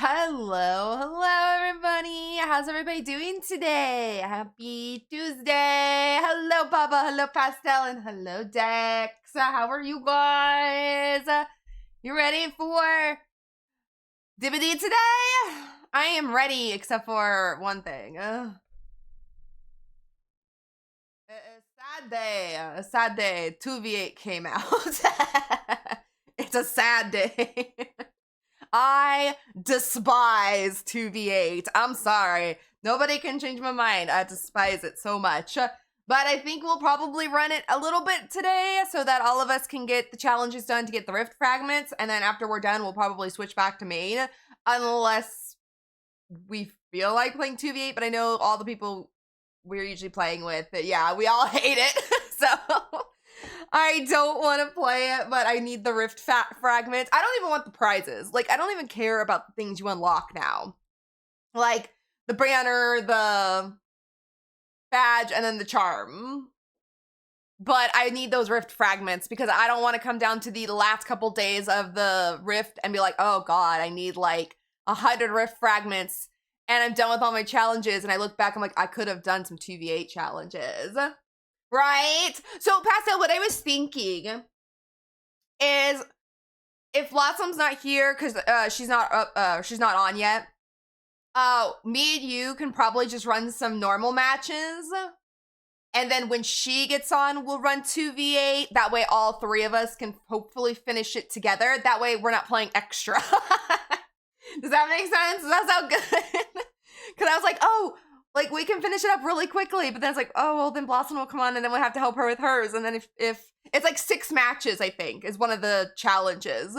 Hello, everybody. How's everybody doing today? Happy Tuesday. Hello, Papa. Hello, Pastel. And hello, Dex. How are you guys? You ready for Dibbity today? I am ready, except for one thing. A sad day. 2v8 came out. It's a sad day. I despise 2v8. I'm sorry. Nobody can change my mind. I despise it so much. But I think we'll probably run it a little bit today so that all of us can get the challenges done to get the rift fragments. And then after we're done, we'll probably switch back to main. Unless we feel like playing 2v8. But I know all the people we're usually playing with, yeah, we all hate it. So I don't want to play it, but I need the rift fragments. I don't even want the prizes. Like, I don't even care about the things you unlock now. Like, the banner, the badge, and then the charm. But I need those rift fragments because I don't want to come down to the last couple days of the rift and be like, oh god, I need like 100 rift fragments and I'm done with all my challenges. And I look back, I'm like, I could have done some 2v8 challenges. Right? So, Pastel, what I was thinking is if Blossom's not here because she's not on yet, me and you can probably just run some normal matches. And then when she gets on, we'll run 2v8. That way all three of us can hopefully finish it together. That way we're not playing extra. Does that make sense? Does that sound good? Because I was like, oh, like, we can finish it up really quickly, but then it's like, oh, well, then Blossom will come on, and then we'll have to help her with hers, and then if it's like 6 matches, I think, is one of the challenges,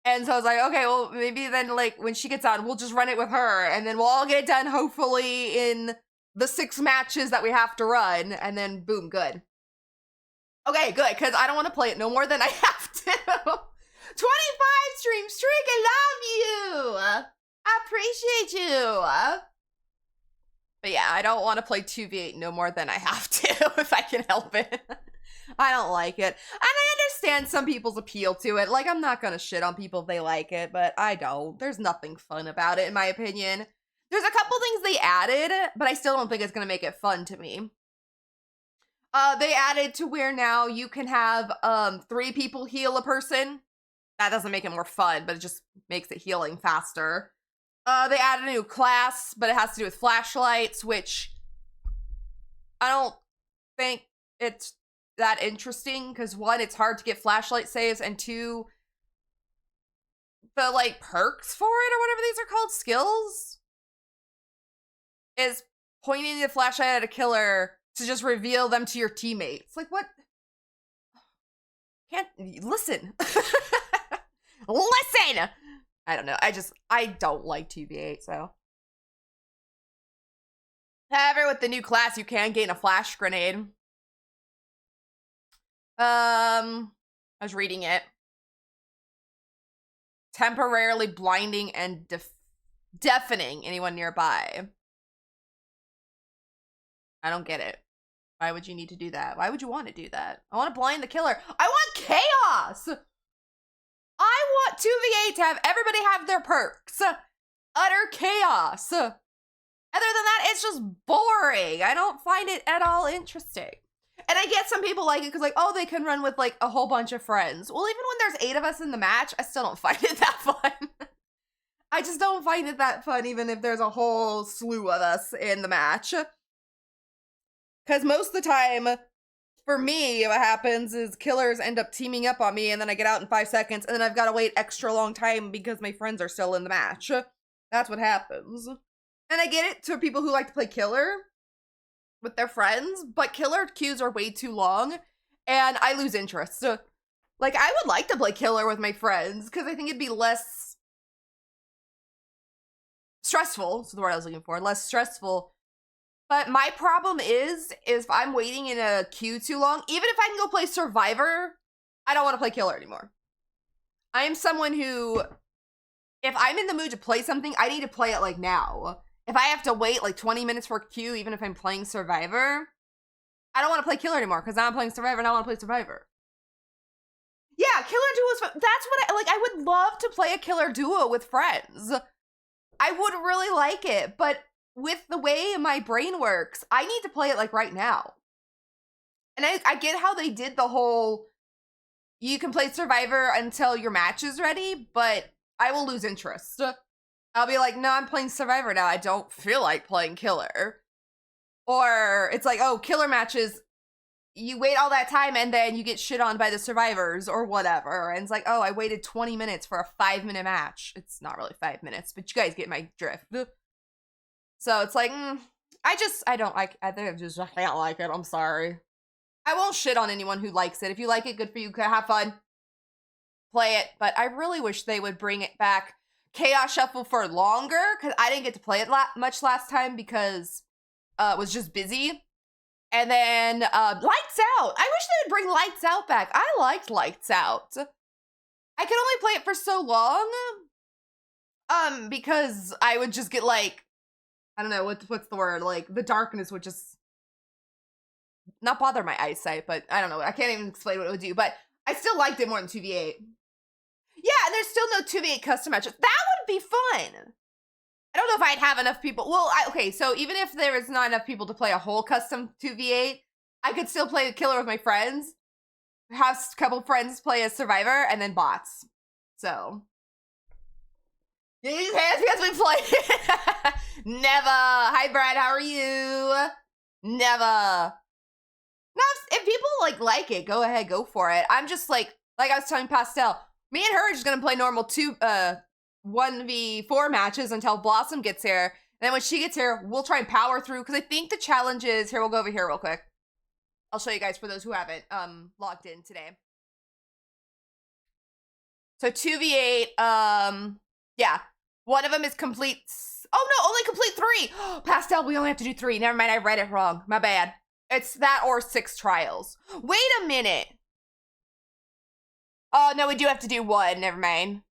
and so I was like, okay, well, maybe then, like, when she gets on, we'll just run it with her, and then we'll all get it done, hopefully, in the 6 matches that we have to run, and then, boom, good. Okay, good, because I don't want to play it no more than I have to. 25 stream streak, I love you! I appreciate you! But yeah, I don't want to play 2v8 no more than I have to, if I can help it. I don't like it. And I understand some people's appeal to it. Like, I'm not gonna shit on people if they like it, but I don't. There's nothing fun about it, in my opinion. There's a couple things they added, but I still don't think it's gonna make it fun to me. They added to where now you can have 3 people heal a person. That doesn't make it more fun, but it just makes it healing faster. They added a new class, but it has to do with flashlights, which I don't think it's that interesting, because 1, it's hard to get flashlight saves, and 2, the, like, perks for it, or whatever these are called, skills, is pointing the flashlight at a killer to just reveal them to your teammates. Like, what? Can't, listen. Listen! I don't know. I don't like 2v8, so. However, with the new class, you can gain a flash grenade. I was reading it. Temporarily blinding and deafening anyone nearby. I don't get it. Why would you need to do that? Why would you want to do that? I want to blind the killer. I want chaos! I want 2v8 to have everybody have their perks. Utter chaos. Other than that, it's just boring. I don't find it at all interesting. And I get some people like it because, like, oh, they can run with, like, a whole bunch of friends. Well, even when there's 8 of us in the match, I still don't find it that fun. I just don't find it that fun, even if there's a whole slew of us in the match. Because most of the time, for me, what happens is killers end up teaming up on me, and then I get out in 5 seconds, and then I've got to wait extra long time because my friends are still in the match. That's what happens. And I get it to people who like to play killer with their friends, but killer queues are way too long, and I lose interest. Like, I would like to play killer with my friends, because I think it'd be less stressful. That's the word I was looking for. Less stressful. But my problem is if I'm waiting in a queue too long, even if I can go play Survivor, I don't want to play Killer anymore. I am someone who, if I'm in the mood to play something, I need to play it, like, now. If I have to wait, like, 20 minutes for a queue, even if I'm playing Survivor, I don't want to play Killer anymore, because now I'm playing Survivor and I want to play Survivor. Yeah, Killer Duo is fun. That's what I would love to play a Killer Duo with friends. I would really like it, but with the way my brain works, I need to play it like right now. And I get how they did the whole, you can play Survivor until your match is ready, but I will lose interest. I'll be like, no, I'm playing Survivor now. I don't feel like playing Killer. Or it's like, oh, Killer matches, you wait all that time and then you get shit on by the survivors or whatever. And it's like, oh, I waited 20 minutes for a 5-minute match. It's not really 5 minutes, but you guys get my drift. So it's like, I don't like, I think I just can't like it. I'm sorry. I won't shit on anyone who likes it. If you like it, good for you. Have fun. Play it. But I really wish they would bring it back. Chaos Shuffle for longer, because I didn't get to play it much last time because it was just busy. And then Lights Out. I wish they would bring Lights Out back. I liked Lights Out. I could only play it for so long. Because I would just get like, I don't know, what's the word? Like, the darkness would just not bother my eyesight, but I don't know. I can't even explain what it would do, but I still liked it more than 2v8. Yeah, and there's still no 2v8 custom matches. That would be fun. I don't know if I'd have enough people. Well, okay, so even if there is not enough people to play a whole custom 2v8, I could still play Killer with my friends, have a couple friends play as Survivor, and then bots. So, these hands because we play. Never. Hi, Brad. How are you? Never. No, if people like it, go ahead, go for it. I'm just like I was telling Pastel, me and her are just gonna play normal 1v4 matches until Blossom gets here. And then when she gets here, we'll try and power through, because I think the challenge is, here, we'll go over here real quick. I'll show you guys for those who haven't logged in today. So 2v8, yeah. One of them is complete, oh no, only complete 3. Pastel, we only have to do 3. Never mind, I read it wrong. My bad. It's that or 6 trials. Wait a minute. Oh, no, we do have to do 1. Never mind.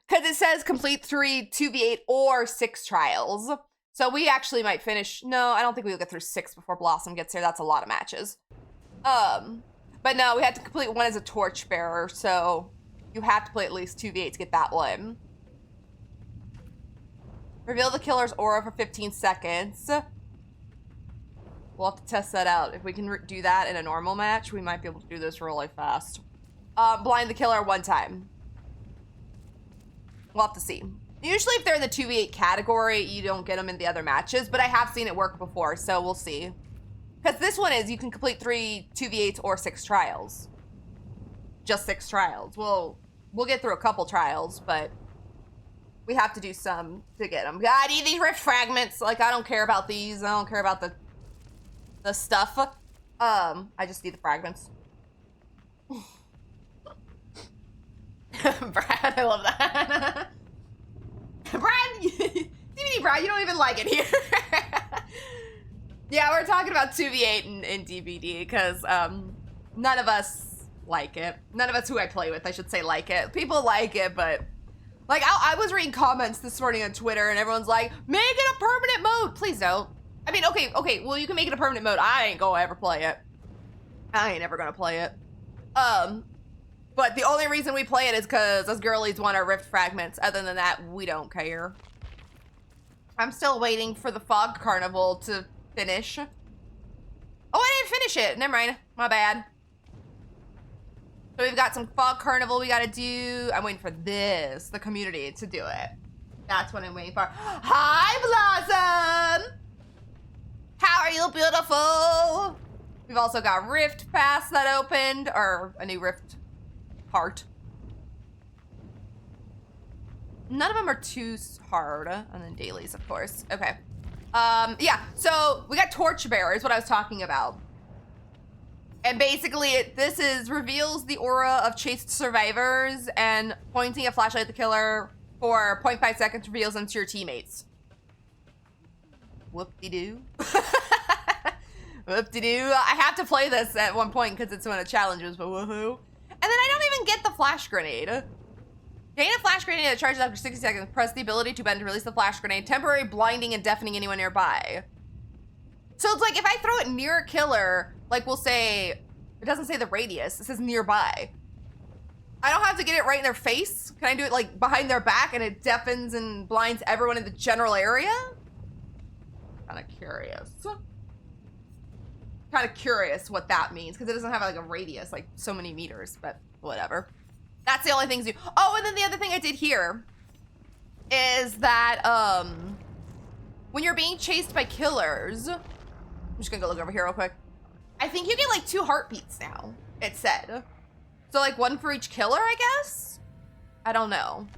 Because it says complete 3, 2v8, or 6 trials. So we actually might finish. No, I don't think we'll get through 6 before Blossom gets here. That's a lot of matches. But no, we have to complete 1 as a torchbearer. So you have to play at least 2v8 to get that one. Reveal the killer's aura for 15 seconds. We'll have to test that out. If we can do that in a normal match, we might be able to do this really fast. Blind the killer 1 time. We'll have to see. Usually if they're in the 2v8 category, you don't get them in the other matches, but I have seen it work before, so we'll see. Because this one is, you can complete 3 2v8s or 6 trials. Just 6 trials. We'll get through a couple trials, but we have to do some to get them. God, I need these rift fragments. Like, I don't care about these. I don't care about the stuff. I just need the fragments. Brad, I love that. Brad, you don't even like it here. Yeah, we're talking about 2v8 and DBD because none of us like it. None of us who I play with, I should say, like it. People like it, but like I was reading comments this morning on Twitter and everyone's like, make it a permanent mode. Please don't. I mean, okay, well, you can make it a permanent mode. I ain't gonna ever play it. I ain't ever gonna play it. But the only reason we play it is because us girlies want our rift fragments. Other than that, we don't care. I'm still waiting for the Fog Carnival to finish. Oh, I didn't finish it. Never mind. My bad. So we've got some Fog Carnival we gotta do. I'm waiting for this, the community, to do it. That's what I'm waiting for. Hi, Blossom! How are you, beautiful? We've also got Rift Pass that opened, or a new Rift part. None of them are too hard. And then dailies, of course. Okay. Yeah, so we got Torchbearer is what I was talking about. And basically, reveals the aura of chased survivors, and pointing a flashlight at the killer for 0.5 seconds reveals them to your teammates. Whoop-de-doo. Whoop-de-doo. I have to play this at one point because it's one of the challenges, but woohoo. And then I don't even get the flash grenade. Gain a flash grenade that charges after 60 seconds. Press the ability to bend to release the flash grenade. Temporary blinding and deafening anyone nearby. So it's like if I throw it near a killer, like we'll say, it doesn't say the radius, it says nearby. I don't have to get it right in their face. Can I do it like behind their back and it deafens and blinds everyone in the general area? Kind of curious. Kind of curious what that means because it doesn't have like a radius, like so many meters, but whatever. That's the only things you. Oh, and then the other thing I did here is that when you're being chased by killers, I'm just gonna go look over here real quick. I think you get like 2 heartbeats now. It said. So like 1 for each killer, I guess? I don't know.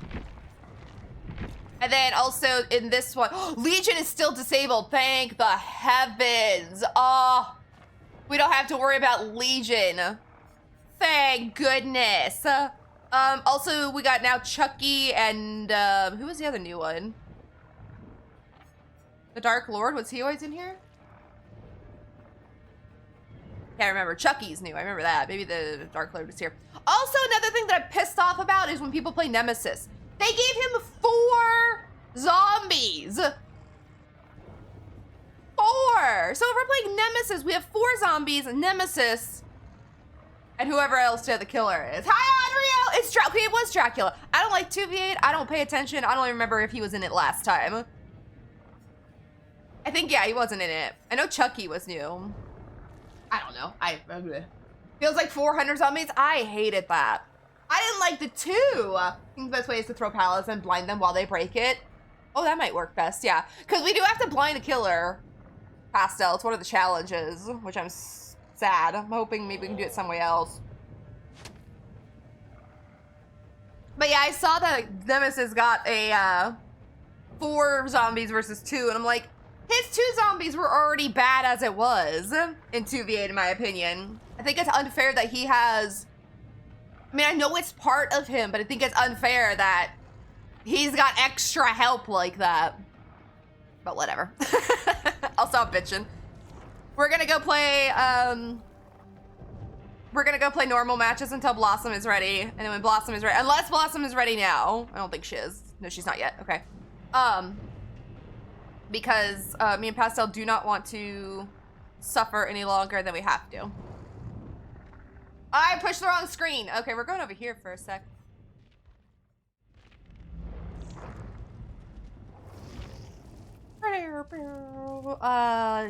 And then also in this one, Legion is still disabled. Thank the heavens. Oh, we don't have to worry about Legion. Thank goodness. Also we got now Chucky and who was the other new one? The Dark Lord, was he always in here? Can't remember. Chucky's new. I remember that. Maybe the Dark Lord was here. Also, another thing that I'm pissed off about is when people play Nemesis. They gave him 4 zombies. 4. So if we're playing Nemesis, we have 4 zombies, Nemesis, and whoever else the killer is. Hi, Adriel! It's okay, it was Dracula. I don't like 2v8. I don't pay attention. I don't even remember if he was in it last time. I think, yeah, he wasn't in it. I know Chucky was new. I don't know. Feels like 400 zombies. I hated that. I didn't like the 2. I think the best way is to throw pallets and blind them while they break it. Oh, that might work best, yeah. Because we do have to blind a killer. Pastel, it's one of the challenges, which I'm sad. I'm hoping maybe we can do it some way else. But yeah, I saw that Nemesis got a 4 zombies versus 2, and I'm like, his 2 zombies were already bad as it was in 2v8, in my opinion. I think it's unfair that he has... I mean, I know it's part of him, but I think it's unfair that he's got extra help like that. But whatever. I'll stop bitching. We're gonna go play, normal matches until Blossom is ready. And then when Blossom is ready, unless Blossom is ready now. I don't think she is. No, she's not yet. Okay. Because me and Pastel do not want to suffer any longer than we have to. I pushed the wrong screen. Okay, we're going over here for a sec.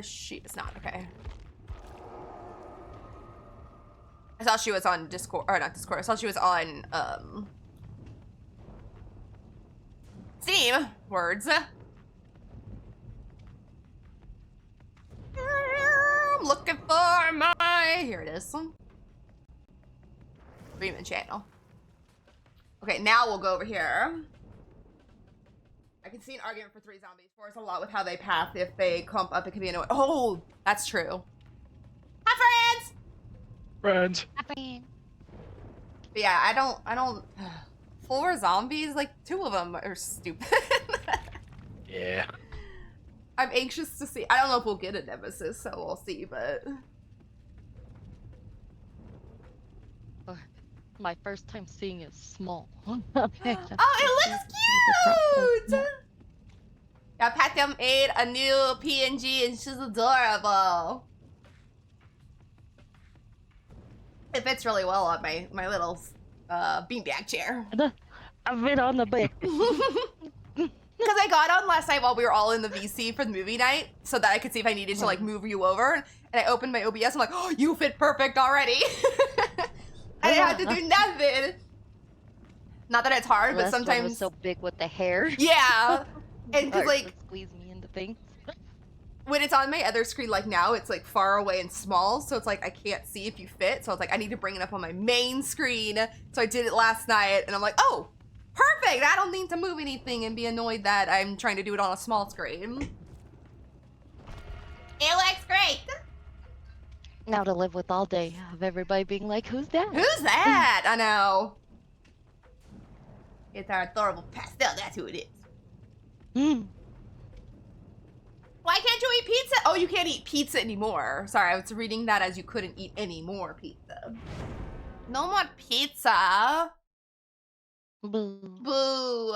She is not. Okay. I saw she was on Discord, or not Discord. I saw she was on Steam. Words. I'm looking for my... Here it is. Freeman channel. Okay, now we'll go over here. I can see an argument for 3 zombies. 4 is a lot with how they path. If they clump up, it can be annoying. Oh, that's true. Hi, friends! Friends. But yeah, I don't... 4 zombies? Like, 2 of them are stupid. Yeah. I'm anxious to see. I don't know if we'll get a Nemesis, so we'll see, but... My first time seeing it small. Oh, it looks cute! Yeah, Pastel made a new PNG and she's adorable. It fits really well on my little beanbag chair. I've been on the bed. Because I got on last night while we were all in the VC for the movie night, so that I could see if I needed to like move you over. And I opened my OBS. I'm like, oh, you fit perfect already. I didn't have to do nothing. Not that it's hard, but sometimes was so big with the hair. Yeah, and because like squeeze me into things. When it's on my other screen, like now, it's like far away and small, so it's like I can't see if you fit. So I was like, I need to bring it up on my main screen. So I did it last night, and I'm like, oh, perfect! I don't need to move anything and be annoyed that I'm trying to do it on a small screen. It looks great! Now to live with all day of everybody being like, who's that? Who's that? I know. It's our adorable Pastel, that's who it is. Why can't you eat pizza? Oh, you can't eat pizza anymore. Sorry, I was reading that as you couldn't eat any more pizza. No more pizza. Boo. Boo.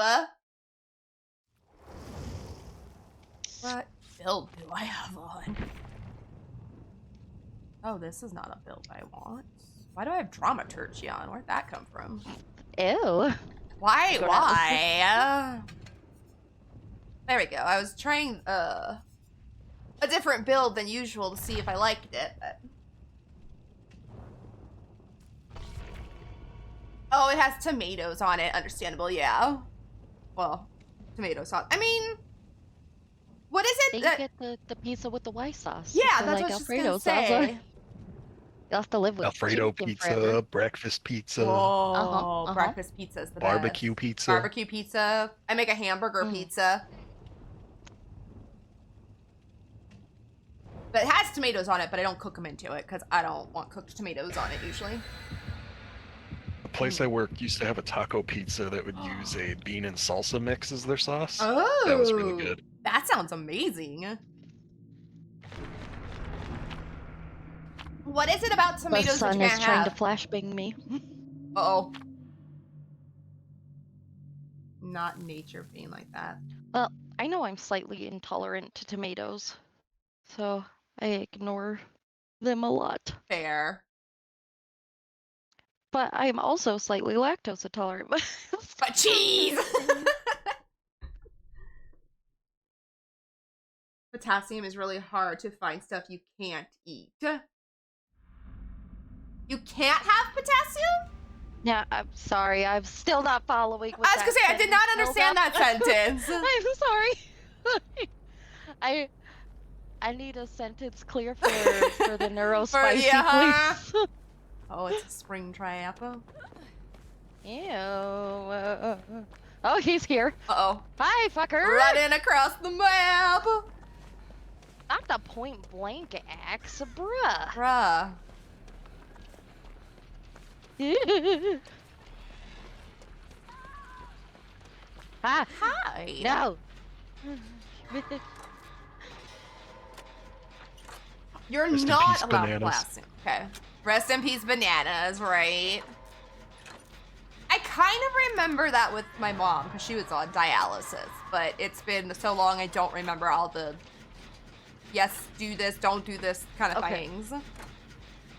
What build do I have on? Oh, this is not a build I want. Why do I have dramaturgy on? Where'd that come from? Ew. Why? Go Why? There we go. I was trying a different build than usual to see if I liked it, but... Oh, it has tomatoes on it. Understandable, yeah. Well, tomato sauce. I mean, what is it? You get the pizza with the white sauce. Yeah, So that's like what I was just Alfredo gonna sauce. say. You'll have to live with Alfredo chicken pizza, forever. breakfast pizza, Whoa, breakfast pizza's the barbecue best. pizza. Barbecue pizza. I make a hamburger pizza. But it has tomatoes on it, but I don't cook them into it because I don't want cooked tomatoes on it usually. The place I worked used to have a taco pizza that would use a bean and salsa mix as their sauce. Oh, that was really good. That sounds amazing. What is it about The tomatoes that sun you is can't trying have? to flashbang me. Uh-oh. Not nature being like that. Well, I know I'm slightly intolerant to tomatoes, so I ignore them a lot. Fair. But I'm also slightly lactose intolerant. But cheese! Potassium is really hard to find stuff you can't eat. You can't have potassium? Yeah, I'm sorry. I'm still not following with I was gonna say, I did not understand that sentence. I'm sorry. I need a sentence clear for the neurospicy, please. Oh, it's a spring triapple. Ew. Oh, he's here. Uh-oh. Hi, fucker. Running across the map. Not the point blank axe, bruh. Bruh. Ah, Hi. no. You're Rest in not peace, allowed bananas. blasting. Okay. Rest in peace, bananas, right? I kind of remember that with my mom because she was on dialysis, but it's been so long I don't remember all the yes, do this, don't do this kind of things.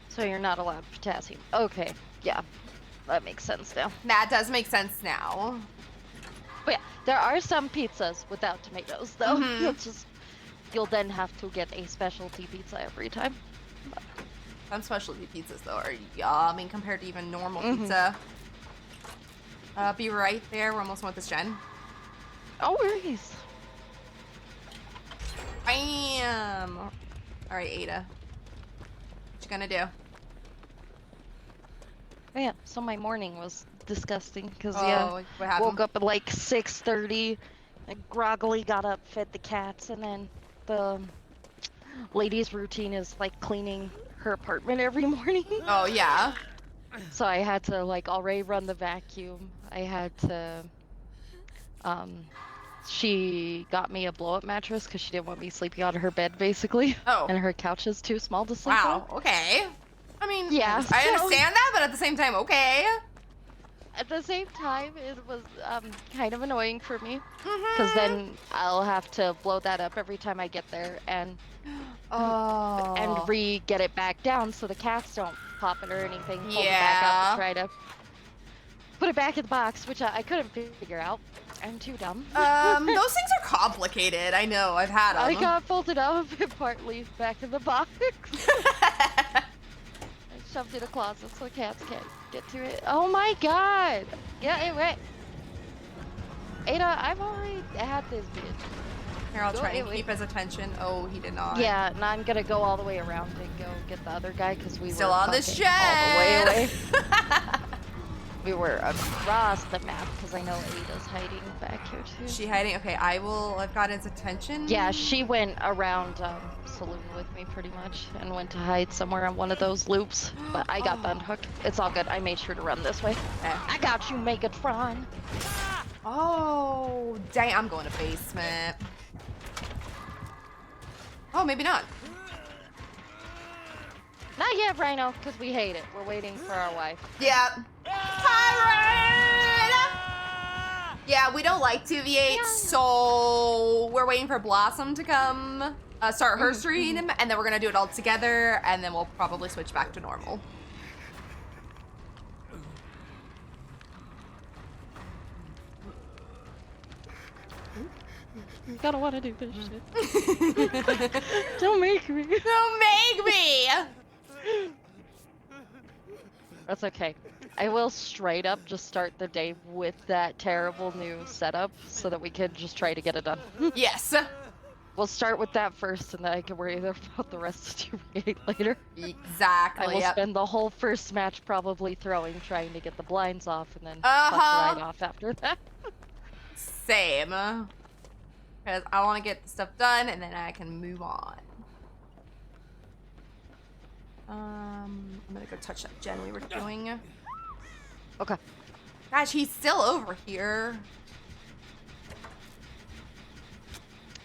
So you're not allowed potassium. Okay, yeah. That makes sense now. That does make sense now. But yeah, there are some pizzas without tomatoes, though. Mhm. You'll then have to get a specialty pizza every time. Some specialty pizzas, though, are yummy compared to even normal pizza. Be right there. We're almost done with this gen. Oh, worries. Bam! Alright, Ada. What you gonna do? Oh, yeah, so my morning was disgusting, because, Oh, yeah, what happened? woke up at like 6:30, and groggily got up, fed the cats, and then the lady's routine is, like, cleaning her apartment every morning. Oh, yeah. So I had to, like, already run the vacuum. I had to, she got me a blow-up mattress because she didn't want me sleeping on her bed, basically. Oh. And her couch is too small to sleep on. Wow, okay. I mean, Yeah, I so- understand that, but at the same time, okay. At the same time, it was kind of annoying for me, because then I'll have to blow that up every time I get there and re-get it back down so the cats don't pop it or anything. Hold it back up and try to put it back in the box, which I couldn't figure out. I'm too dumb. Those things are complicated. I know. I've had them. I got folded up and partly back in the box. I shoved it in a closet so the cats can't get to it. Oh my god! Get it right. Ada, I've already had this bitch. Here, I'll try and keep his attention. Oh, he did not. Yeah, and I'm gonna go all the way around and go get the other guy because we Still were on this fucking all the way away. jet. We were across the map because I know Ada's hiding back here too. Is she hiding? Okay, I've got his attention. Yeah, she went around Saloon with me pretty much and went to hide somewhere on one of those loops. But I got the unhook. It's all good. I made sure to run this way. Okay. I got you, Megatron. Oh, dang. I'm going to basement. Oh, maybe not. Not yet, Rhino, because we hate it. We're waiting for our wife. Yeah. Pirate! Yeah, we don't like 2v8, so we're waiting for Blossom to come start her stream, and then we're gonna do it all together, and then we'll probably switch back to normal. I don't want to do this shit. Don't make me. Don't make me! That's okay. I will straight up just start the day with that terrible new setup so that we can just try to get it done. Yes. We'll start with that first and then I can worry about the rest of 2v8 later. Exactly. I will yep. spend the whole first match probably throwing, trying to get the blinds off and then fuck Uh-huh. right off after that. Same. Because I want to get the stuff done and then I can move on. I'm gonna go touch that gen we were doing. Okay. Gosh, he's still over here.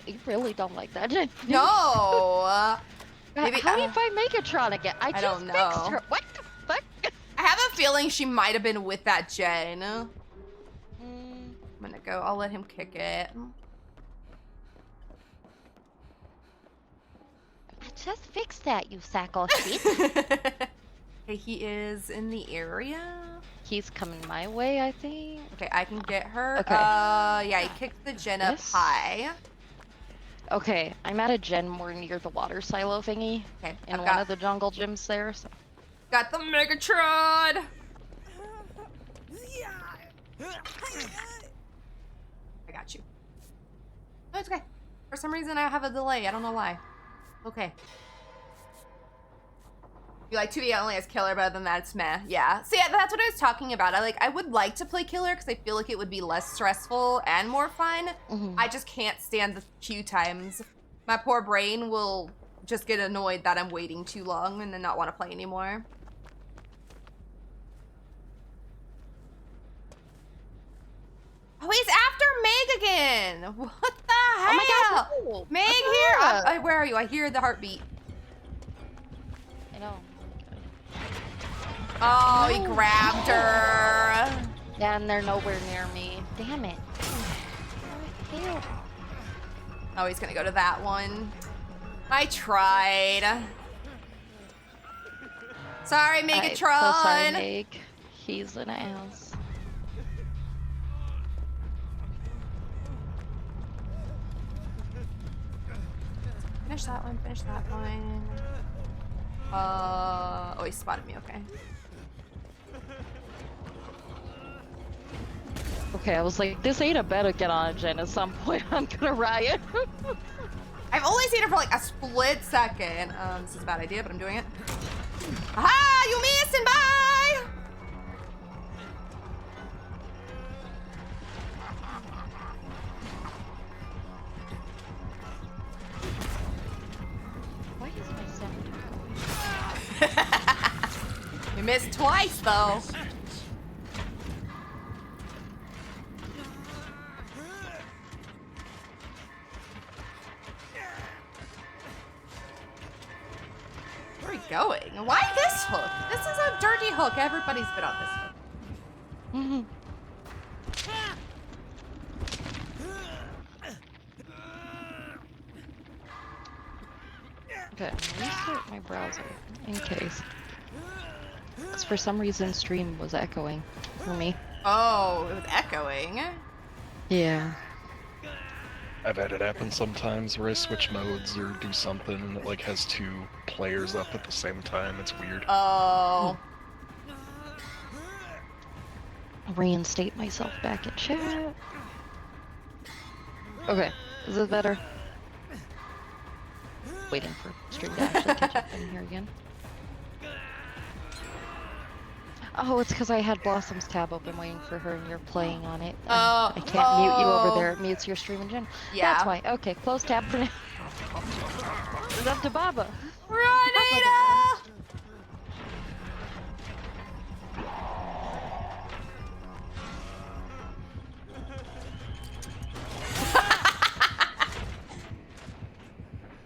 You really don't like that, Jen. No. Maybe, How do you find Megatron again? I just don't fixed know. her. What the fuck? I have a feeling she might have been with that gen. I'm gonna go. I'll let him kick it. I just fixed that, you sack of shit. Okay, he is in the area. He's coming my way, I think. Okay, I can get her. Okay. Yeah, he kicked the gen up Yes. high. Okay, I'm at a gen more near the water silo thingy. Okay, In I've one got, of the jungle gyms there. So. got the Megatron. I got you. No, it's okay. For some reason, I have a delay. I don't know why. Okay. You like 2D only as killer, but other than that, it's meh. Yeah. So yeah, that's what I was talking about. I would like to play killer because I feel like it would be less stressful and more fun. I just can't stand the queue times. My poor brain will just get annoyed that I'm waiting too long and then not want to play anymore. Oh, he's after Meg again. What the hell? Oh my god, no. Meg What's here. up? Where are you? I hear the heartbeat. I know. Oh, he grabbed her. Yeah, and they're nowhere near me. Damn it. Ew. Oh, he's gonna go to that one. I tried. Sorry, Megatron. So sorry, Meg. He's an ass. Finish that one, finish that one. Oh, he spotted me, okay. Okay, I was like, this Ada better get on a gen at some point. I'm gonna riot. I've only seen her for like a split second. This is a bad idea, but I'm doing it. Aha! You missed and bye! Why is my sound? You missed twice, though. Where are we going? Why this hook? This is a dirty hook. Everybody's been on this hook. Okay, I'm gonna restart my browser in case. Because for some reason stream was echoing for me. Oh, it was echoing. Yeah. I've had it happen sometimes where I switch modes or do something and it like has two players up at the same time. It's weird. Oh. I'll reinstate myself back in chat. Okay, is this better? Waiting for stream to actually catch up in here again. Oh, it's because I had Blossom's tab open waiting for her and you're playing on it. Oh, I can't mute you over oh. there. It mutes your stream in general. Yeah. That's why. Okay, close tab for now. It's up to Baba. Run, Ada!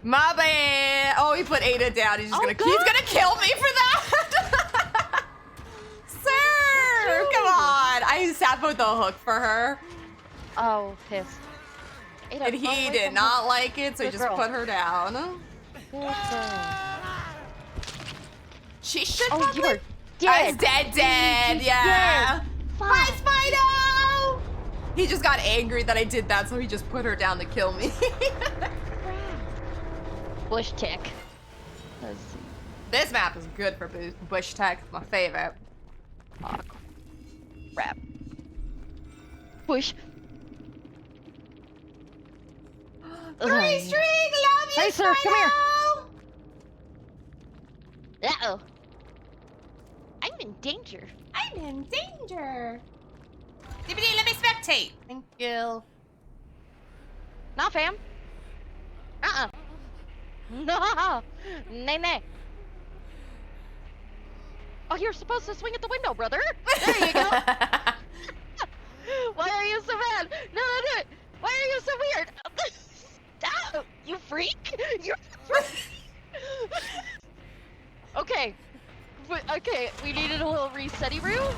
My bad. Oh, he put Ada down. He's just Oh, he's gonna kill me for that. Sir, come on. I sapoed the hook for her, Oh, pissed. Ada, and run he away did from not her. like it, so he Good just girl. put her down. Good girl. She should Oh, probably. you're I was dead. dead. She's Yeah. dead. Bye, Fuck. Spido. He just got angry that I did that, so he just put her down to kill me. Bush tick. Let's see. This map is good for bush tech. It's my favorite. Oh, crap. Bush. Three string, love you, Hey, sir, come here. here. Uh-oh. I'm in danger. I'm in danger. DVD, let me spectate. Thank you. Nah, fam. Uh-uh. No. Nay, nay. Oh, you're supposed to swing at the window, brother. There you go. Why are you so mad? No, no, no. Why are you so weird? Stop, you freak. You're Okay. Okay, we needed a little resetty room.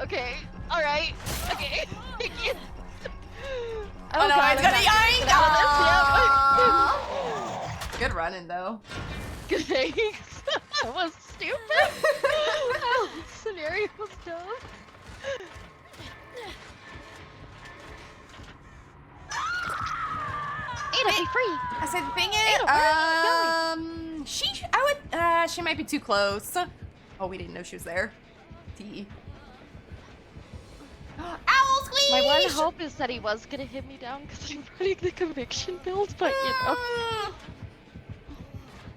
Okay. All right. Okay. Oh, no, God, it's I'm gonna not yank! Yep. Good running, though. Good thanks. That was stupid. That scenario was dumb. Ada, be free. I said, the thing is, she might be too close. Oh, we didn't know she was there. T. Owl squeeze! My one hope is that he was gonna hit me down because I'm running the conviction build, but you know.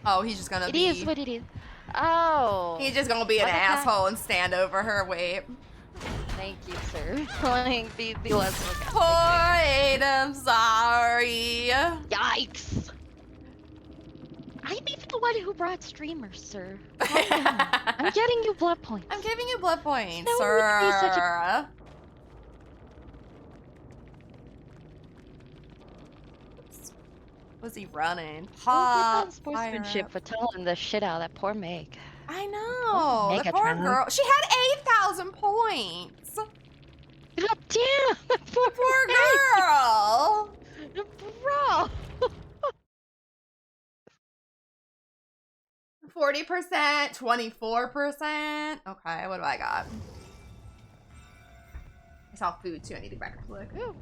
Oh, he's just gonna It be. is what it is. Oh. He's just gonna be an What the heck? asshole and stand over her. Wait. Thank you, sir. Like, be less of a guy. Poor I'm sorry. Yikes! I'm even the one who brought streamers, sir. Calm down. I'm getting you blood points. I'm giving you blood points, No sir. need to be such a- Was he running? Well, good Fire sportsmanship up. for telling the shit out of that poor Meg. I know. The poor Megatron. girl. She had 8,000 points. God damn! The poor, Poor Meg. girl. Bro! 40%, 24%. Okay, what do I got? I saw food too. I need to back up look. Ooh.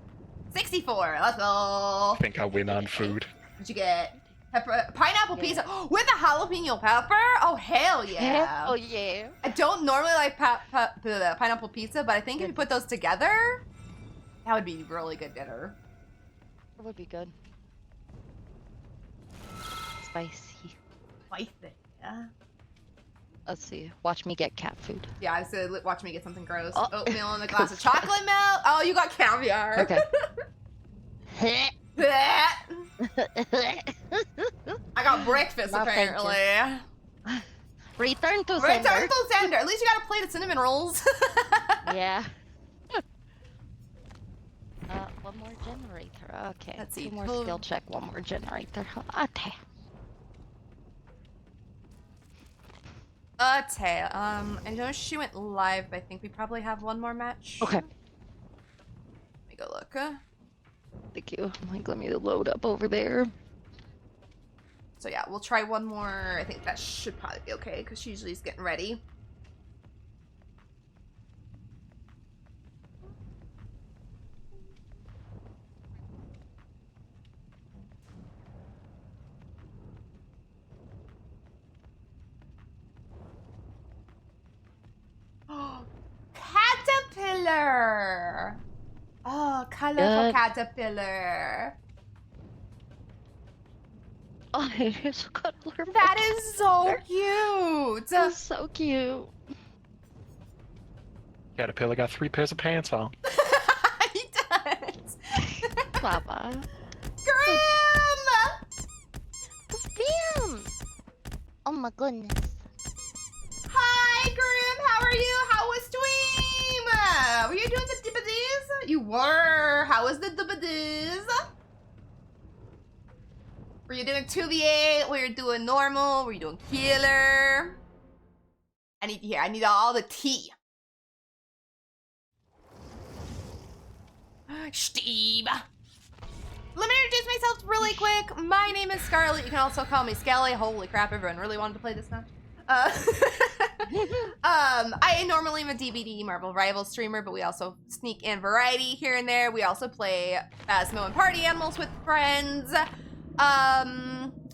64. Let's go. I think I win on food. What'd you get? Pepper, pineapple pizza with a jalapeno pepper. Oh hell yeah! Oh yeah. I don't normally like pineapple pizza, but I think if you put those together, that would be really good dinner. It would be good. Spicy. Spicy. Yeah. Let's see. Watch me get cat food. Yeah, I said watch me get something gross. Oh. Oatmeal and a glass of chocolate milk. Oh, you got caviar. Okay. I got breakfast No, thank you. apparently. Return to Return sender. to sender. At least you got a plate of cinnamon rolls. Yeah. One more generator. Okay. Let's see. Two more skill check. One more generator. Okay. Okay. I know she went live. But I think we probably have one more match. Okay. Let me go look. Thank you. Like, let me load up over there. So yeah, we'll try one more. I think that should probably be okay because she usually is getting ready. Caterpillar! Oh, colorful caterpillar. Oh, it is a colorful. That is so cute. That's so cute. Caterpillar got 3 pairs of pants on. He does. Baba. Grim! Bam! Oh my goodness. Hi, Grim. How are you? How was stream? Were you doing the dibbadies? You were. How was the dibbadies? Were you doing 2v8? Were you doing normal? Were you doing killer? I need to hear. I need all the tea. Steve. Let me introduce myself really quick. My name is Scarlett. You can also call me Skelly. Holy crap, everyone really wanted to play this match. I normally am a DBD Marvel Rivals streamer, but we also sneak in variety here and there. We also play Phasmo and Party Animals with friends.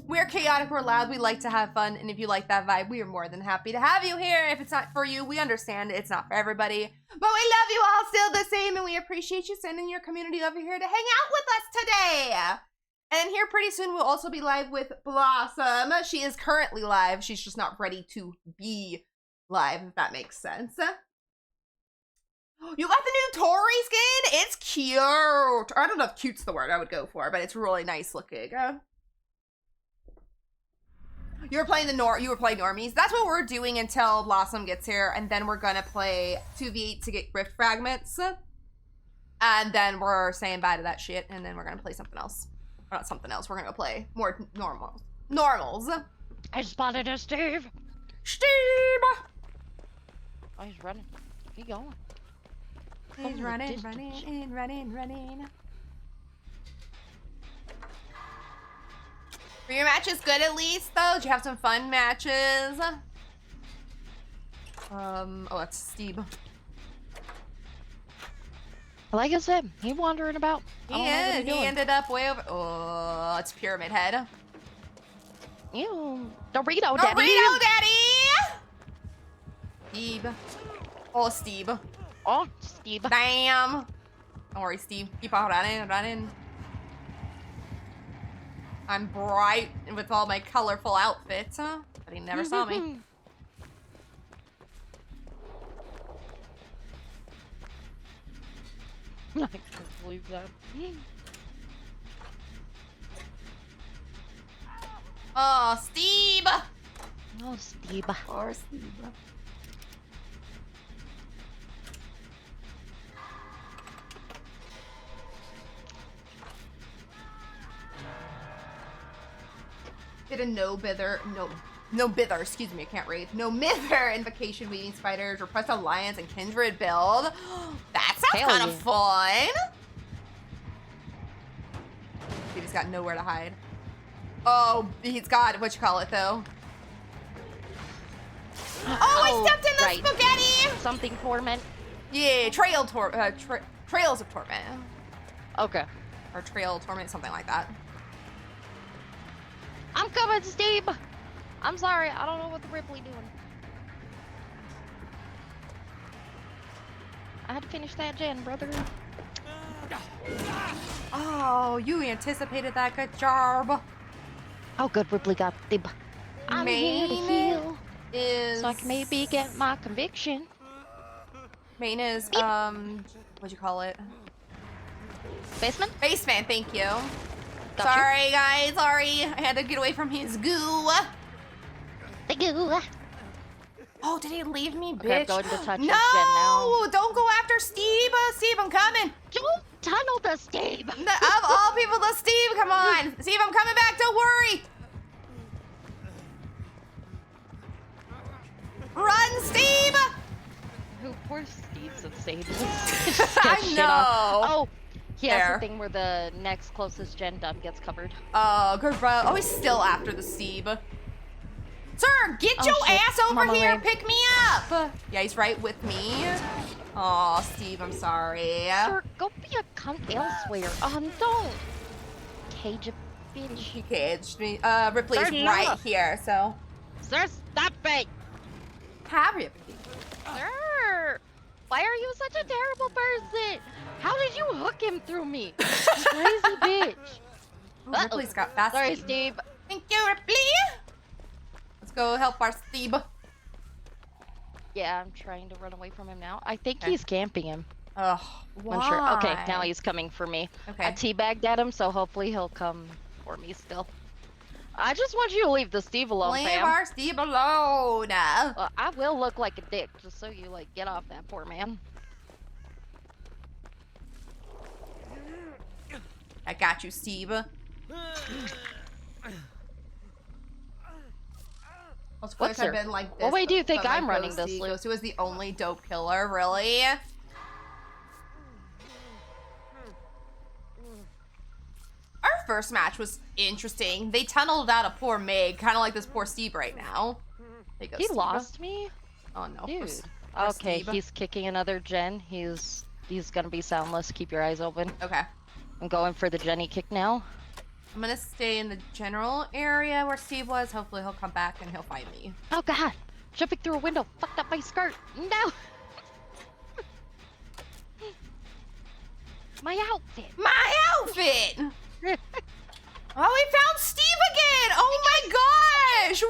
We're chaotic, we're loud, we like to have fun, and if you like that vibe, we are more than happy to have you here. If it's not for you, we understand it's not for everybody. But we love you all still the same, and we appreciate you sending your community over here to hang out with us today. And here pretty soon we'll also be live with Blossom. She is currently live, she's just not ready to be live, if that makes sense. You got the new Tori skin? It's cute. Or I don't know if cute's the word I would go for, but it's really nice looking. You were playing normies. That's what we're doing until Blossom gets here, and then we're gonna play 2v8 to get rift fragments. And then we're saying bye to that shit, and then we're gonna play something else. Or not something else, we're gonna play more normals. I spotted a Steve. Steve! Oh, he's running. Keep going. He's running. Were your matches good at least, though? Did you have some fun matches? Oh, that's Steve. Like I said, he wandering about. He ended up way over. Oh, it's Pyramid Head. Ew. Dorito Daddy. Dorito Daddy! Steve. Oh, Steve. Oh, Steve. Damn. Don't worry, Steve. Keep on running. I'm bright with all my colorful outfits, but he never saw me. I can't believe that. Oh, Steve! Oh, Steve. Poor Steve. Did a no bither, excuse me, I can't read. No mither invocation weaving spiders, request alliance and kindred build. That sounds kind of fun. He's got nowhere to hide. Oh, he's got, what you call it though? Oh, I stepped in the spaghetti! Something torment. Yeah, Trails of Torment. Okay. Or Trail Torment, something like that. I'm coming, Steve! I'm sorry, I don't know what the Ripley doing. I had to finish that gen, brother. Oh, you anticipated that. Good job. Oh, good, Ripley got Steve. I'm here to heal. Is... So I can maybe get my conviction. Main is, what'd you call it? Basement? Basement, thank you. Got Sorry, guys, sorry. I had to get away from his goo. The goo. Oh, did he leave me, bitch? Okay, I'm going to touch his gen now. No, don't go after Steve. Steve, I'm coming. Don't tunnel the Steve. Of all people, the Steve, come on. Steve, I'm coming back, don't worry. Run, Steve. Who, poor Steve's insane. I know. Oh, he has the thing where the next closest gen done gets covered. Oh, good bro. Oh, he's still after the Steve. Sir, get your ass over here. Pick me up. Yeah, he's right with me. Oh, Steve, I'm sorry. Sir, go be a cunt elsewhere. Don't. Cage a bitch. He caged me. Ripley's right here, so. Sir, stop it. Harry. Sir, why are you such a terrible person? How did you hook him through me? You crazy bitch. Oh, Ripley's got fast. Sorry, Steve. Thank you, Ripley. Let's go help our Steve. Yeah, I'm trying to run away from him now. I think he's camping him. Ugh, why? I'm sure. Okay, now he's coming for me. Okay. I teabagged at him, so hopefully he'll come for me still. I just want you to leave the Steve alone, Leave fam. our Steve alone. Well, I will look like a dick, just so you, like, get off that poor man. I got you, Steve. What's I've been like this. What way do you think I'm running this, Luke? Ghost was the only dope killer, really? Our first match was interesting. They tunneled out a poor Meg, kind of like this poor Steve right now. He lost me? Oh no. Dude. Poor Okay, Steve. he's kicking another gen. He's gonna be soundless. Keep your eyes open. Okay. I'm going for the Jenny kick now. I'm gonna stay in the general area where Steve was. Hopefully he'll come back and he'll find me. Oh god! Jumping through a window. Fucked up my skirt. No! My outfit! My outfit! Oh, we found Steve again! Oh my gosh!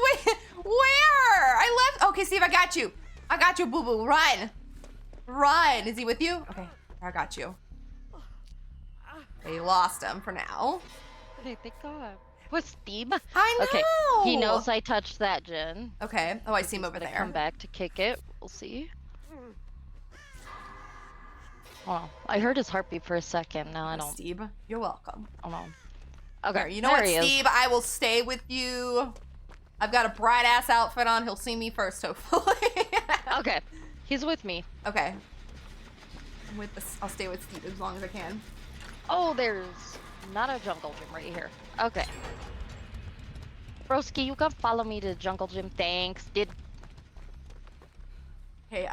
Where? I left. Okay, Steve, I got you. I got you, boo boo. Run. Run. Is he with you? Okay, I got you. Okay, lost him for now. I think was Steve. I know. Okay, he knows I touched that gen. Okay. Oh, I see him over Gonna there. come back to kick it. We'll see. Oh, I heard his heartbeat for a second. Now I don't. Steve, you're welcome. Oh no. Okay, There, you know there what, he is. Steve? I will stay with you. I've got a bright ass outfit on. He'll see me first, hopefully. Okay, he's with me. Okay. I'm with this. I'll stay with Steve as long as I can. Oh, there's not a jungle gym right here. Okay. Broski, you can follow me to the jungle gym. Thanks. Okay,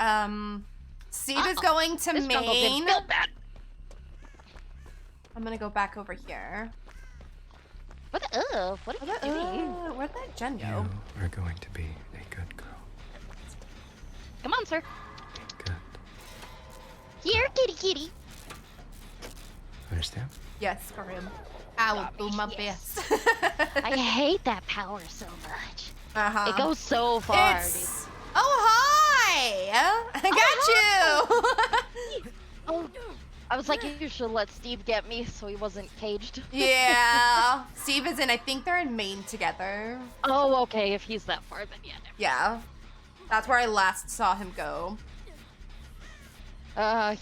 Steve is going to This jungle gym main. built bad. I'm gonna go back over here. What are you doing? Where'd that gen You go? are going to be a good girl. Come on, sir. Good. Here, kitty kitty. Understand? Yes, for him. I will do my Yes. best. I hate that power so much. Uh-huh. It goes so far, It's... Oh, hi! I got you! Oh, I was like, you should let Steve get me so he wasn't caged. Yeah. Steve is in, I think they're in main together. Oh, okay. If he's that far, then yeah. Yeah. That's where I last saw him go.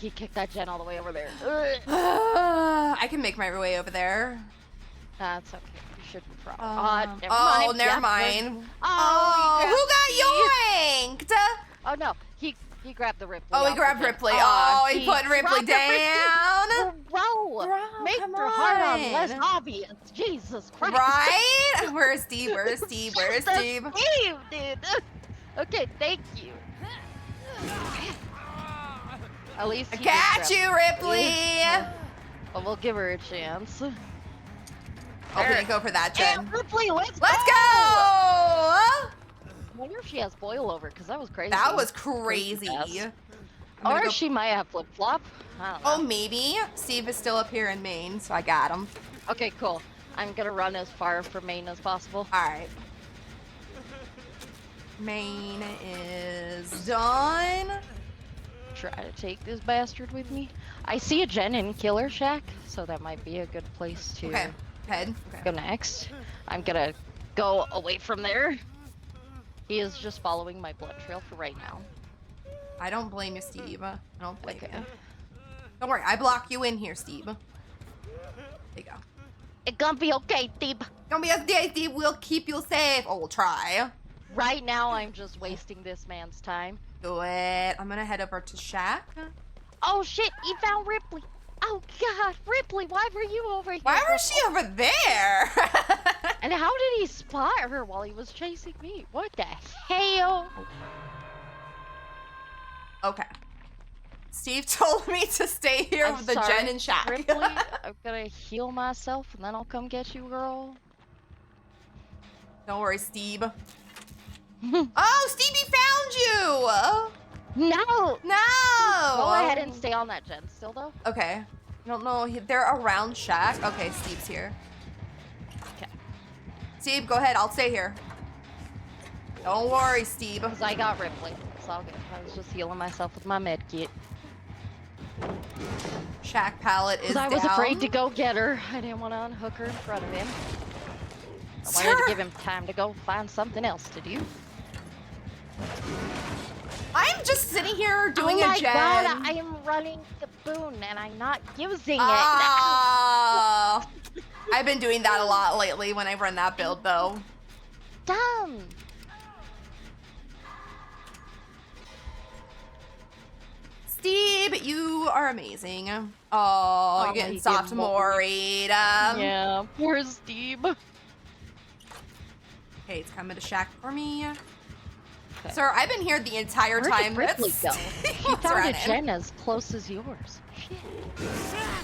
He kicked that gen all the way over there. I can make my way over there. That's okay. You should be proud. Never mind. Oh, who got yoinked? Oh no, he grabbed the Ripley. Oh, he off grabbed the gen. Ripley. Oh, he put Ripley dropped the down. Bro, make come your heart on on. less obvious. Jesus Christ. Right? Where's Steve? Where's Steve? Where's That's Steve? Steve, dude. Okay, thank you. At least I he got did you, grab Ripley. But we'll give her a chance. I'm gonna go for that gen. Hey, Ripley, let's Let's go! I wonder if she has boil over, because that was crazy. That was crazy. Yes. I'm gonna Or go- she might have flip flop. I don't know. Oh, maybe. Steve is still up here in main, so I got him. Okay, cool. I'm gonna run as far from main as possible. All right. Main is done. Try to take this bastard with me. I see a gen in Killer Shack, so that might be a good place to Okay. Head. Okay. go next. I'm gonna go away from there. He is just following my blood trail for right now. I don't blame you, Steve. I don't blame Okay. you. Don't worry, I block you in here, Steve. There you go. It's gonna be okay, Steve. Don't be a day, Steve. We'll keep you safe. Oh, we'll try. Right now, I'm just wasting this man's time. Do it. I'm gonna head over to Shack. Oh shit, he found Ripley. Oh god, Ripley, why were you over here? Why was she over there? And how did he spot her while he was chasing me? What the hell? Okay. Steve told me to stay here I'm with the sorry, Jen and Shack. Ripley, I'm gonna heal myself and then I'll come get you, girl. Don't worry, Steve. Oh, Stevie found you! No! No! Go ahead and stay on that gen still, though. Okay. I don't know. They're around Shack. Okay, Steve's here. Okay. Steve, go ahead. I'll stay here. Don't worry, Steve. Because I got Ripley. It's all good. I was just healing myself with my med kit. Shack pallet is Because I was down. afraid to go get her. I didn't want to unhook her in front of him. I wanted Sir! to give him time to go find something else to do. I'm just sitting here doing oh a my gen. god, I am running the boon and I'm not using it. Ah. I've been doing that a lot lately when I run that build, though. Dumb. Steve, you are amazing. Oh, you're getting he soft did moried. Yeah, poor Steve. Okay, it's coming to Shack for me. Okay. Sir, I've been here the entire Where time. did Ripley go? She She found a running. gen as close as yours. Shit.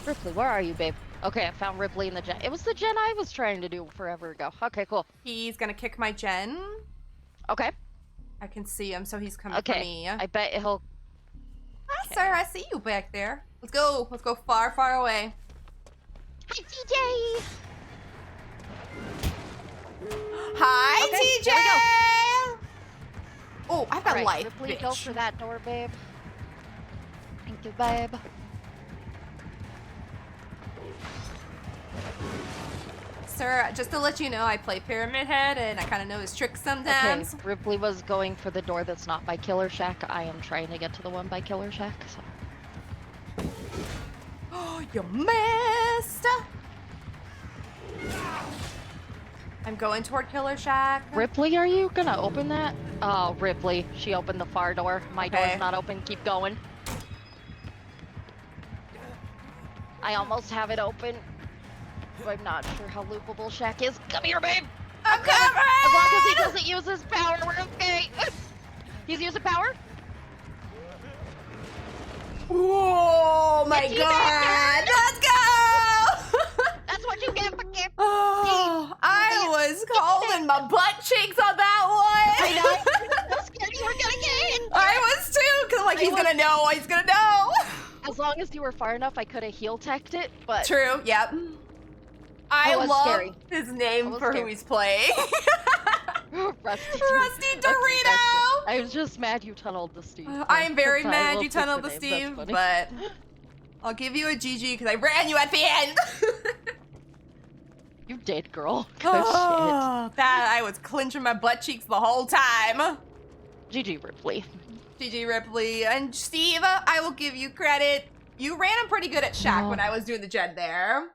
Ripley, where are you, babe? Okay, I found Ripley in the gen. It was the gen I was trying to do forever ago. Okay, cool. He's gonna kick my gen. Okay. I can see him, so he's coming for Okay. me. I bet he'll. Hi, Okay. sir. I see you back there. Let's go. Let's go far, far away. Hi, TJ. Hi, Okay, TJ. there we go. Oh, I've got Alright, life, Ripley, bitch. go for that door, babe. Thank you, babe. Sir, just to let you know, I play Pyramid Head, and I kind of know his tricks Okay, sometimes. Ripley was going for the door that's not by Killer Shack. I am trying to get to the one by Killer Shack. So. Oh, you missed. I'm going toward Killer Shack. Ripley, are you gonna open that? Oh, Ripley, she opened the far door. My Okay. door's not open. Keep going. I almost have it open. But I'm not sure how loopable Shack is. Come here, babe. I'm coming! As long as he doesn't use his power, we're okay. He's using power? Oh my Get you god! back Let's go! That's what you get for gifting. Oh, I was holding my butt cheeks on that one. I know. I was scared you were gonna get hit. I was too, because I'm like, I he's was- gonna know, he's gonna know. As long as you were far enough, I could have heel teched it, but True, yep. I was love scary. his name was for who scary. he's playing. Rusty. Rusty That's Dorito! good. I was just mad you tunneled the Steve. I am very I mad will you fix tunneled the name, that's Steve, funny. but I'll give you a GG because I ran you at the end. You did, girl. Good Oh, that I was clenching my butt cheeks the whole time. shit. GG, Ripley. GG Ripley and Steve, I will give you credit. You ran him pretty good at Shack No. when I was doing the gen there.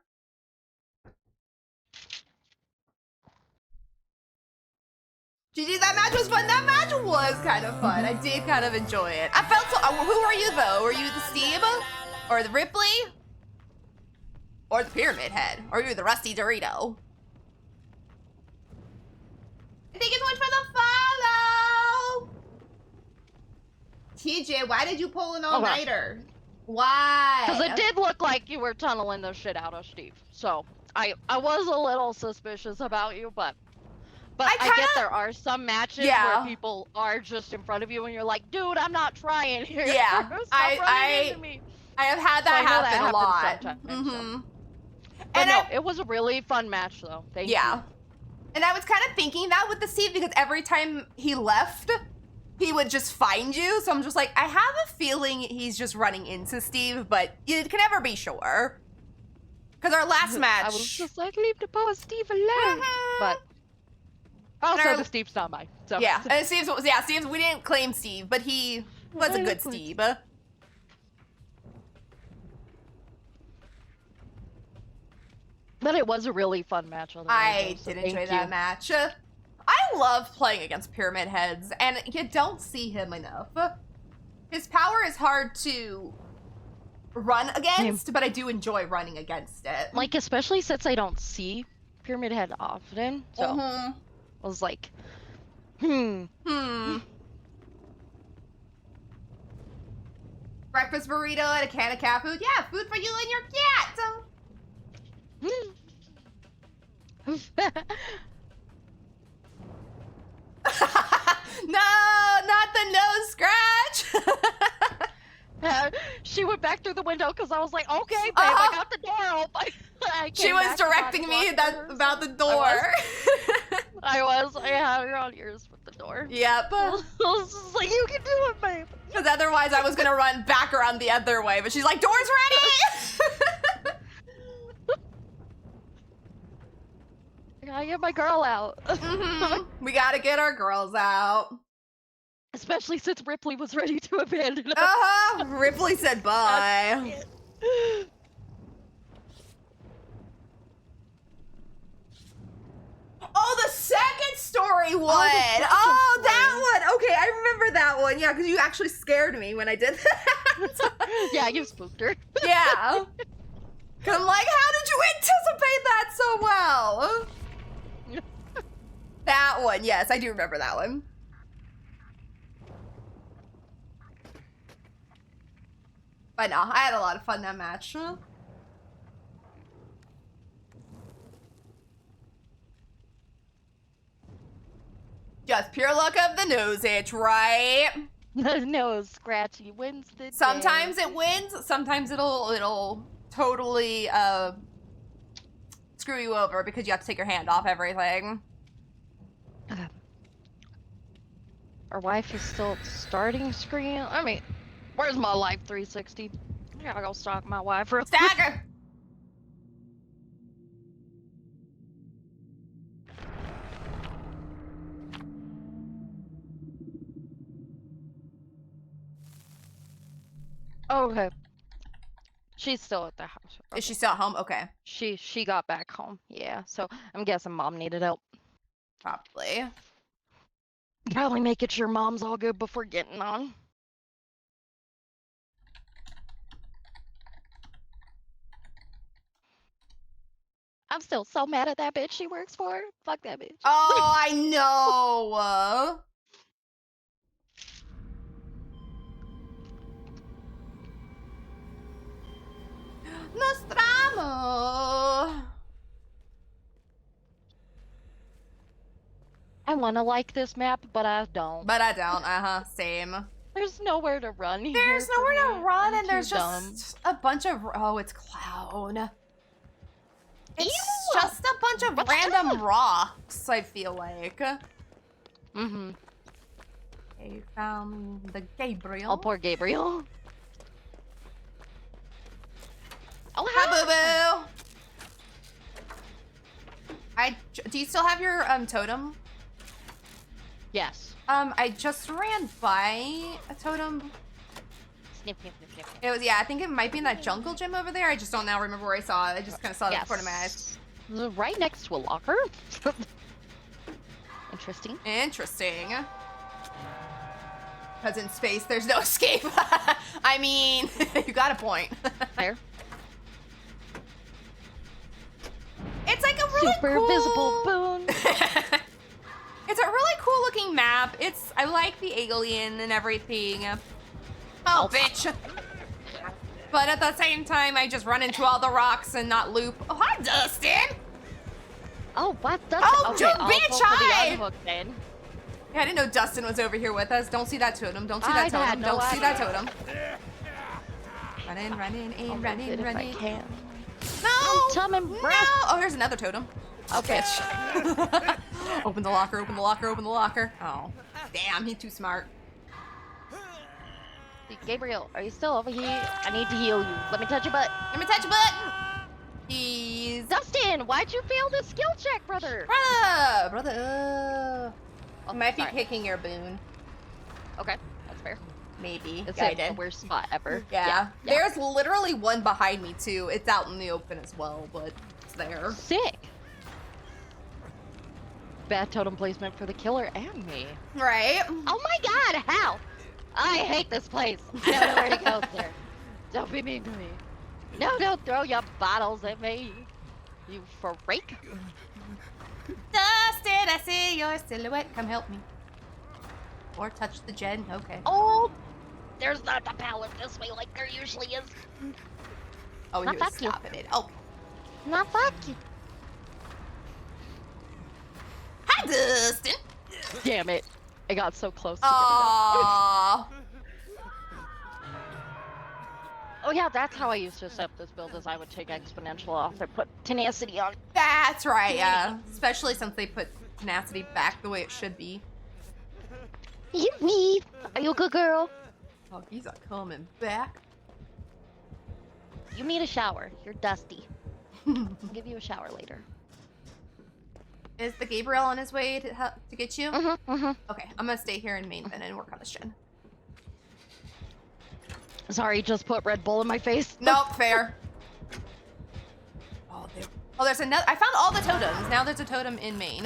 GG, that match was fun. That match was kind of fun. I did kind of enjoy it. I felt so. Who were you though? Were you the Steve, or the Ripley, or the Pyramid Head, or you the Rusty Dorito? Thank you so much for the follow. TJ, why did you pull an all-nighter? Why? Because it did look like you were tunneling the shit out of Steve. So I was a little suspicious about you, but I kinda- get there are some matches Yeah. where people are just in front of you and you're like, dude, I'm not trying here. Yeah, Stop running into me. I have had So I that know that happen a lot. happens sometimes, so. Mhm. But And no, I- it was a really fun match though. Thank Yeah. you. And I was kind of thinking that with the Steve because every time he left, he would just find you. So I'm just like, I have a feeling he's just running into Steve, but you can never be sure. Because our last match. I was just like, leave the poor Steve alone. Mhm. But also, our- the Steve's not mine. So Yeah, and Steve's, we didn't claim Steve, but he was a good Steve. But it was a really fun match. Otherwise, I so did thank enjoy that you. match. I love playing against Pyramid Heads, and you don't see him enough. His power is hard to run against, but I do enjoy running against it. Like, especially since I don't see Pyramid Head often. So Mhm. I was like, Breakfast burrito and a can of cat food. Yeah, food for you and your cat. No, not the nose scratch. She went back through the window because I was like, okay, babe, Uh-huh. I got the door open. I She came was back directing about me to that, her, about so the door. I had her on ears with the door. Yep. I was just like, you can do it, babe. Because otherwise I was gonna run back around the other way, but she's like, door's ready! I gotta get my girl out. Mhm. We gotta get our girls out. Especially since Ripley was ready to abandon us. Uh-huh. Ripley said bye. Oh, the second story one! second Oh, story. that one! Okay, I remember that one. Yeah, because you actually scared me when I did that. Yeah, you spooked her. Yeah. 'Cause I'm like, how did you anticipate that so well? That one, yes, I do remember that one. But no, I had a lot of fun that match. Just pure luck of the nose itch, right? The nose scratchy wins the Sometimes day. it wins, sometimes it'll totally screw you over because you have to take your hand off everything. Our wife is still starting screen. I mean, where's my life 360? I gotta go stalk my wife real quick. Stagger! Okay. She's still at the house. Is she still at home? Okay. She got back home. Yeah. So I'm guessing mom needed help. Probably. Probably making sure mom's all good before getting on. I'm still so mad at that bitch she works for. Fuck that bitch. Oh, I know! Nostramo! I wanna like this map, but I don't. But I don't, same. There's nowhere to run here. There's for nowhere me. to run, I'm and there's too dumb. just a bunch of. Oh, it's Clown. It's Ew! just a bunch of What the random hell? rocks, I feel like. Mm-hmm. Okay, found the Gabriel. Oh, poor Gabriel. Oh, Hi, boo boo. Do you still have your totem? Yes. I just ran by a totem. Snip, snip, snip, snip. It was, yeah, I think it might be in that jungle gym over there. I just don't now remember where I saw it. I just kind of saw it in front of my eyes. It was right next to a locker. Interesting. Interesting. Because in space, there's no escape. I mean, you got a point. Fair. It's like a really Super cool... visible boon. It's a really cool looking map. I like the alien and everything. Oh, bitch. But at the same time, I just run into all the rocks and not loop. Oh, hi, Dustin. Oh, what? That's Oh, okay, dude, I'll bitch, go for the hi! unhook then. Yeah, I didn't know Dustin was over here with us. Don't see that totem. Don't see I that totem. had no Don't see that idea. totem. Running, running, I'll and go running, fit if I running. can. No! Coming, No! bro. Oh, there's another totem. Oh, bitch. Open the locker, open the locker, open the locker. Oh, damn, he's too smart. Gabriel, are you still over here? I need to heal you. Let me touch your butt. Let me touch your butt. He's... Dustin, why'd you fail the skill check, brother? Brother. Oh, Might be sorry. kicking your boon. Okay, that's fair. Maybe. It's Guided. the worst spot ever. Yeah. There's literally one behind me, too. It's out in the open as well, but it's there. Sick. Bad totem placement for the killer and me. Right? Oh my god, how? I hate this place. I don't know where to go there. Don't be mean to me. No, don't throw your bottles at me. You freak. Dustin, I see your silhouette. Come help me. Or touch the gen. Okay. Oh, there's not a pallet this way like there usually is. Oh, he Not was fuck you. stopping it. Oh. Not fuck you. Hi, Dustin. Damn it. I got so close to getting Aww. Oh yeah, that's how I used to set this build, is I would take exponential off and put tenacity on. That's right, yeah. Especially since they put tenacity back the way it should be. You me. Are you a good girl? Oh, he's not coming back. You need a shower. You're dusty. I'll give you a shower later. Is the Gabriel on his way to get you? Mm-hmm. Okay, I'm gonna stay here in main then and work on this gen. Sorry, just put Red Bull in my face. Nope, fair. Oh, there's another. I found all the totems. Now there's a totem in main.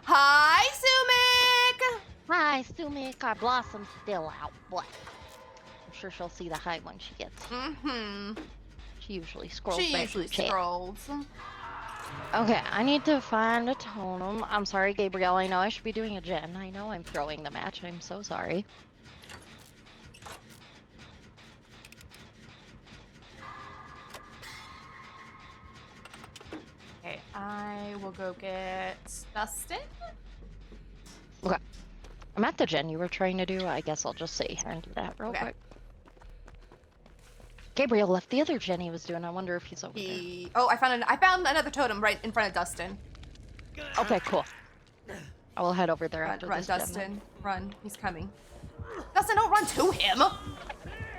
Hi, Sumik! Hi, Sumik. Our Blossom's still out, but I'm sure she'll see the high when she gets. Mm-hmm. She usually scrolls She back usually to chat. scrolls. Okay, I need to find a totem. I'm sorry, Gabrielle. I know I should be doing a gen. I know I'm throwing the match. I'm so sorry. Okay, I will go get Dustin. Okay. I'm at the gen you were trying to do. I guess I'll just sit here and do that real Okay. quick. Gabriel left the other gen he was doing. I wonder if he's over there. Oh, I found another totem right in front of Dustin. Okay, cool. I will head over there Run, after run, this gen, Dustin. then. Run. He's coming. Dustin, don't run to him.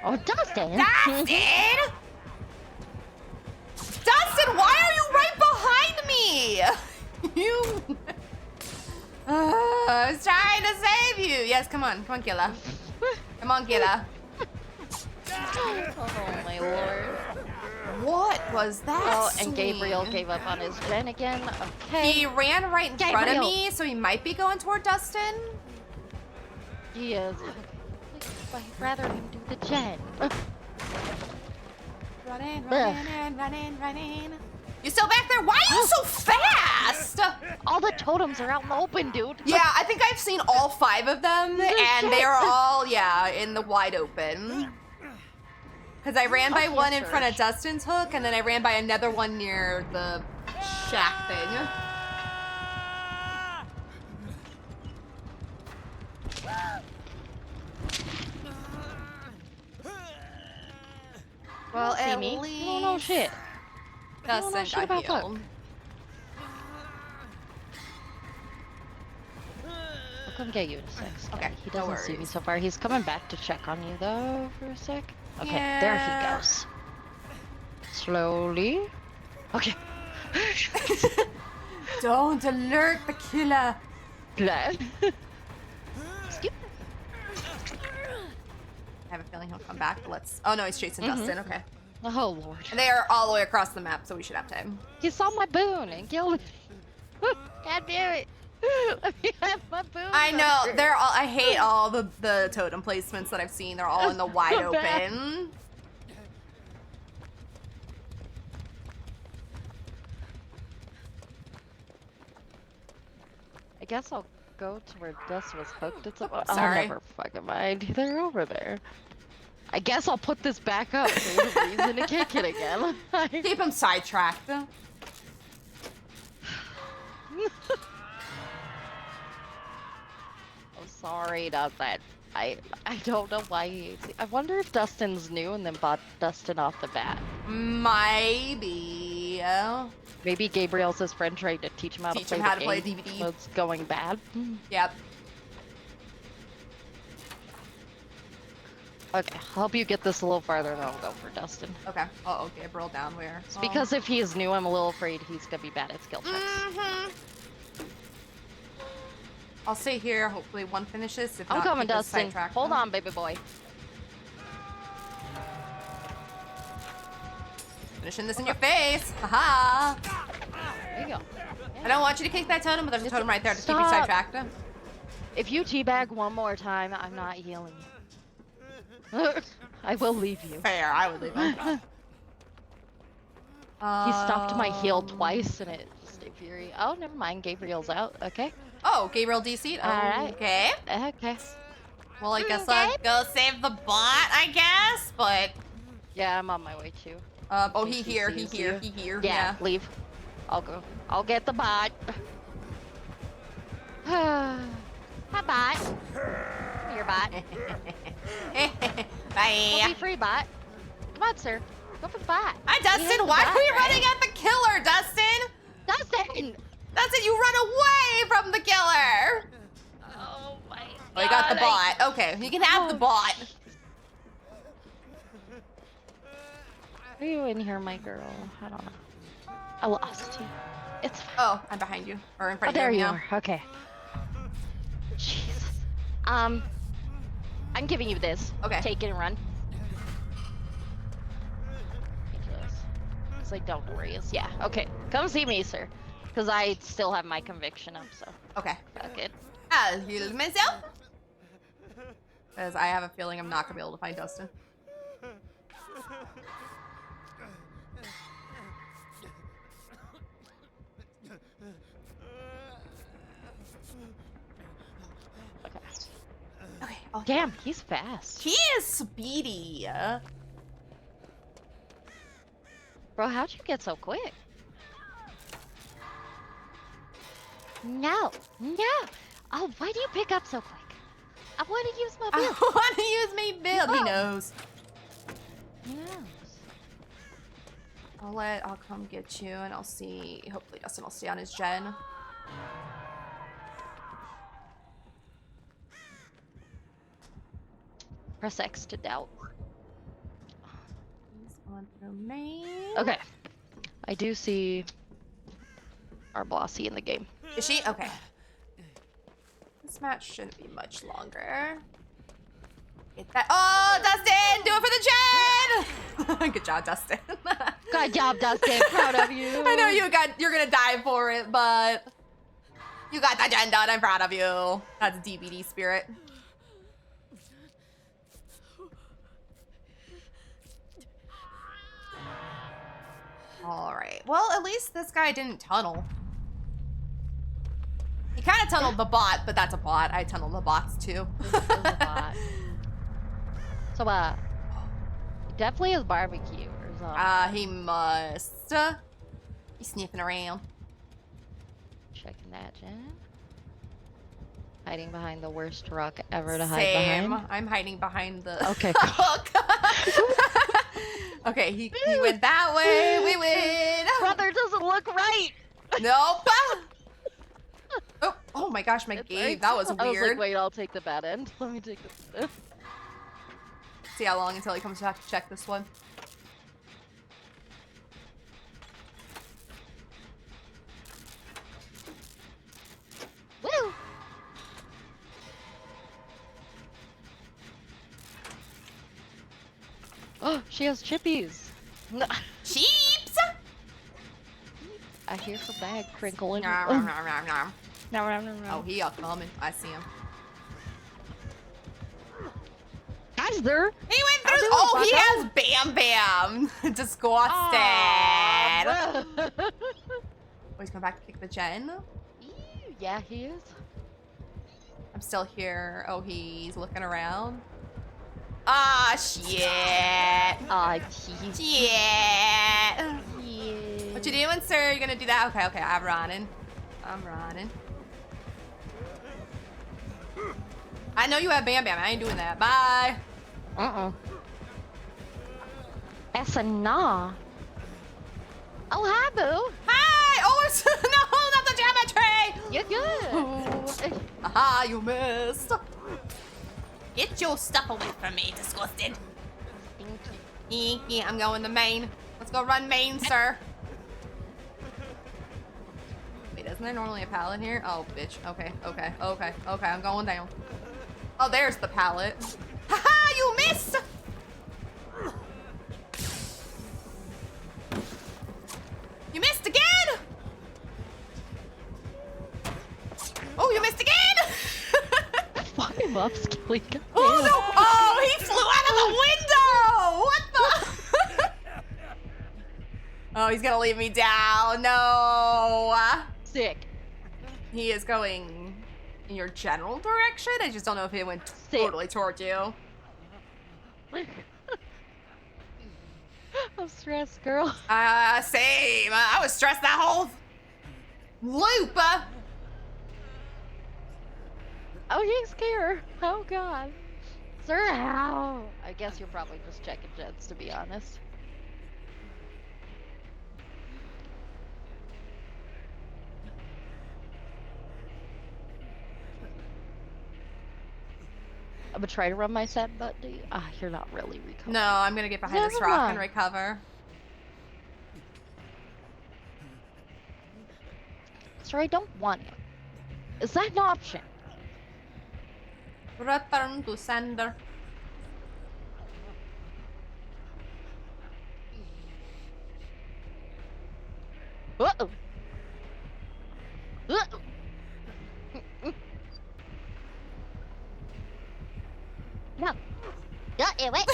Oh, Dustin! Dustin! Dustin, why are you right behind me? You. I was trying to save you. Yes, come on, Killa. Come on, Killa. Oh my lord. What was that? Oh, and swing? Gabriel gave up on his gen again. Okay. He ran right in front of Gabriel. me, so he might be going toward Dustin. He is. Please, I'd rather him do the gen. Running. You still back there? Why are you so fast? All the totems are out in the open, dude. Yeah, I think I've seen all 5 of them, and they are all, yeah, in the wide open. Because I ran by one in front of Dustin's hook, and then I ran by another one near the shack thing. Well, See at me? least You don't know shit. Dustin know shit got about Puck. healed. I'll come get you in a sec. Scotty. Okay, He no doesn't see me worries. so far. He's coming back to check on you though for a sec. Okay, there he Yeah. goes. Slowly. Okay. Don't alert the killer. Glad. Excuse me. I have a feeling he'll come back, but let's... Oh, no, he's chasing Dustin. Okay. Oh lord. And they are all the way across the map, so we should have time. He saw my boon and killed me. God damn it. Let me have my boon. I know. They're all... I hate all the totem placements that I've seen. They're all in the wide so bad. open. I guess I'll go to where Dust was hooked. It's up. Sorry. I'll never fucking mind. They're over there. I guess I'll put this back up. There's a reason to kick it again. Keep him sidetracked. I'm sorry about that. I don't know why he hates it. I wonder if Dustin's new and then bought Dustin off the bat. Maybe. Maybe Gabriel's his friend trying to teach him how Teach to him play how the to play game. DVD. So it's going bad. Yep. Okay, I'll help you get this a little farther and I'll go for Dustin. Okay. Uh-oh, Gabriel down where? It's because if he is new, I'm a little afraid he's gonna be bad at skill checks. Mm-hmm. I'll stay here. Hopefully one finishes. If I'm not, coming, keep us Dustin. sidetracked. Hold on, baby boy. Finishing this in your face. Haha. There you go. I don't want you to kick that totem, but there's a totem right there to keep you Stop. sidetracked. If you teabag one more time, I'm not healing you. I will leave you. Fair, I would leave him. He stopped my heal twice and it just infuriated. Oh, never mind. Gabriel's out. Okay. Oh, Gabriel DC'd? Alright. Okay. Okay. Well, I guess I'll go save the bot, I guess, but... Yeah, I'm on my way too. Oh, Think he he here, he sees here, you. he here. Yeah, leave. I'll go. I'll get the bot. Hi, bot. Come here, bot. Bye. Go be free, bot. Come on, sir. Go for the bot. Hi, We have Dustin. the Why bot, are you right? running at the killer, Dustin? Dustin! Dustin, you run away from the killer. Oh my god. Oh, you got the bot. Okay, you can have the bot. Are you in here, my girl? I don't know. I lost you. It's fine. Oh, I'm behind you. Or in Oh, front of there you. you now. are. Okay. Jesus. I'm giving you this. Okay. Take it and run. It's like, don't worry. It's, yeah. Okay. Come see me, sir. Because I still have my conviction up, so. Okay. Fuck it. I'll heal myself. Because I have a feeling I'm not going to be able to find Dustin. Okay. Oh, Damn, he's fast. he is speedy. Bro, how'd you get so quick? No. Oh, why do you pick up so quick? I want to use my I build. want to use me build. He No. knows. He knows. I'll come get you and I'll see. Hopefully Dustin will stay on his gen. Press X to doubt. He's on through main. Okay. I do see our bossy in the game. Is she? Okay. This match shouldn't be much longer. Get that. Oh, Dustin! Do it for the gen! Good job, Dustin. Good job, Dustin. Proud of you. I know you're gonna die for it, but you got the gen done. I'm proud of you. That's DBD spirit. All right. Well, at least this guy didn't tunnel. He kind of tunneled the bot, but that's a bot. I tunnel the bots too. This is a bot. So, definitely is barbecue or something. He must. He's sniffing around. Checking that, Jen. Hiding behind the worst rock ever to hide Same. behind. I'm hiding behind the Okay. hook. Okay, he went that way. We win. Brother doesn't look right. Nope. Oh my gosh, my game. That was I was weird. like, wait, I'll take the bad end. Let me take the. See how long until he comes back to check this one. Woo! Oh, she has chippies. Cheeps. I hear her bag crinkling. Nom, nom, nom, nom, nom. No, no, no, no. Oh, he up coming. I see him. Guys, there. He went I'll through. do it, Oh, he bucko. has Bam Bam. Disgusted. Aw, Oh, he's coming back to kick the gen. Ew, yeah, he is. I'm still here. Oh, he's looking around. Ah, shit. Aw, Shit. yeah. What you doing, sir? You gonna do that? Okay, okay. I'm running. I'm running. I know you have Bam Bam. I ain't doing that. Bye. That's a nah. Oh, hi, boo. Hi. Oh, it's no, not the geometry. You're good. Ooh. Aha, you missed. Get your stuff away from me, disgusted. Yeah, I'm going to main. Let's go run main, sir. Wait, isn't there normally a pallet here? Oh, bitch. Okay, okay, okay, okay. I'm going down. Oh, there's the pallet. Haha, you missed! You missed again! Oh, you missed again! Fucking love skilly. Oh no! Oh, he flew out of the window! What the? Oh, he's gonna leave me down. No. Sick. He is going in your general direction. I just don't know if he went totally toward you. I'm stressed, girl. Same. I was stressed that whole loop. Oh, you scared. Oh, God. Sir, how? I guess you're probably just checking jets, to be honest. I'm gonna try to run my set, but you're not really recovering. No, I'm gonna get behind this Never rock mind. and recover. Sir, I don't want it. Is that an option? Return to sender. Uh-oh. Uh-oh. No. Don't do it.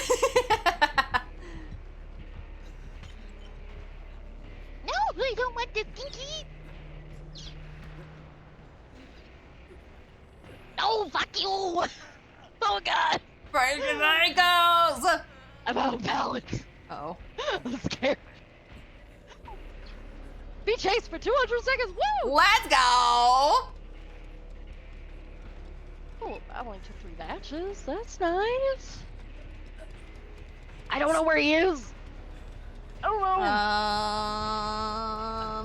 No, I don't want the stinky. No, fuck you. Oh, God. Breaking ankles. I'm out of balance. Uh oh. I'm scared. Be chase for 200 seconds. Woo! Let's go. Oh, I only took 3 matches. That's nice. I don't know where he is. I don't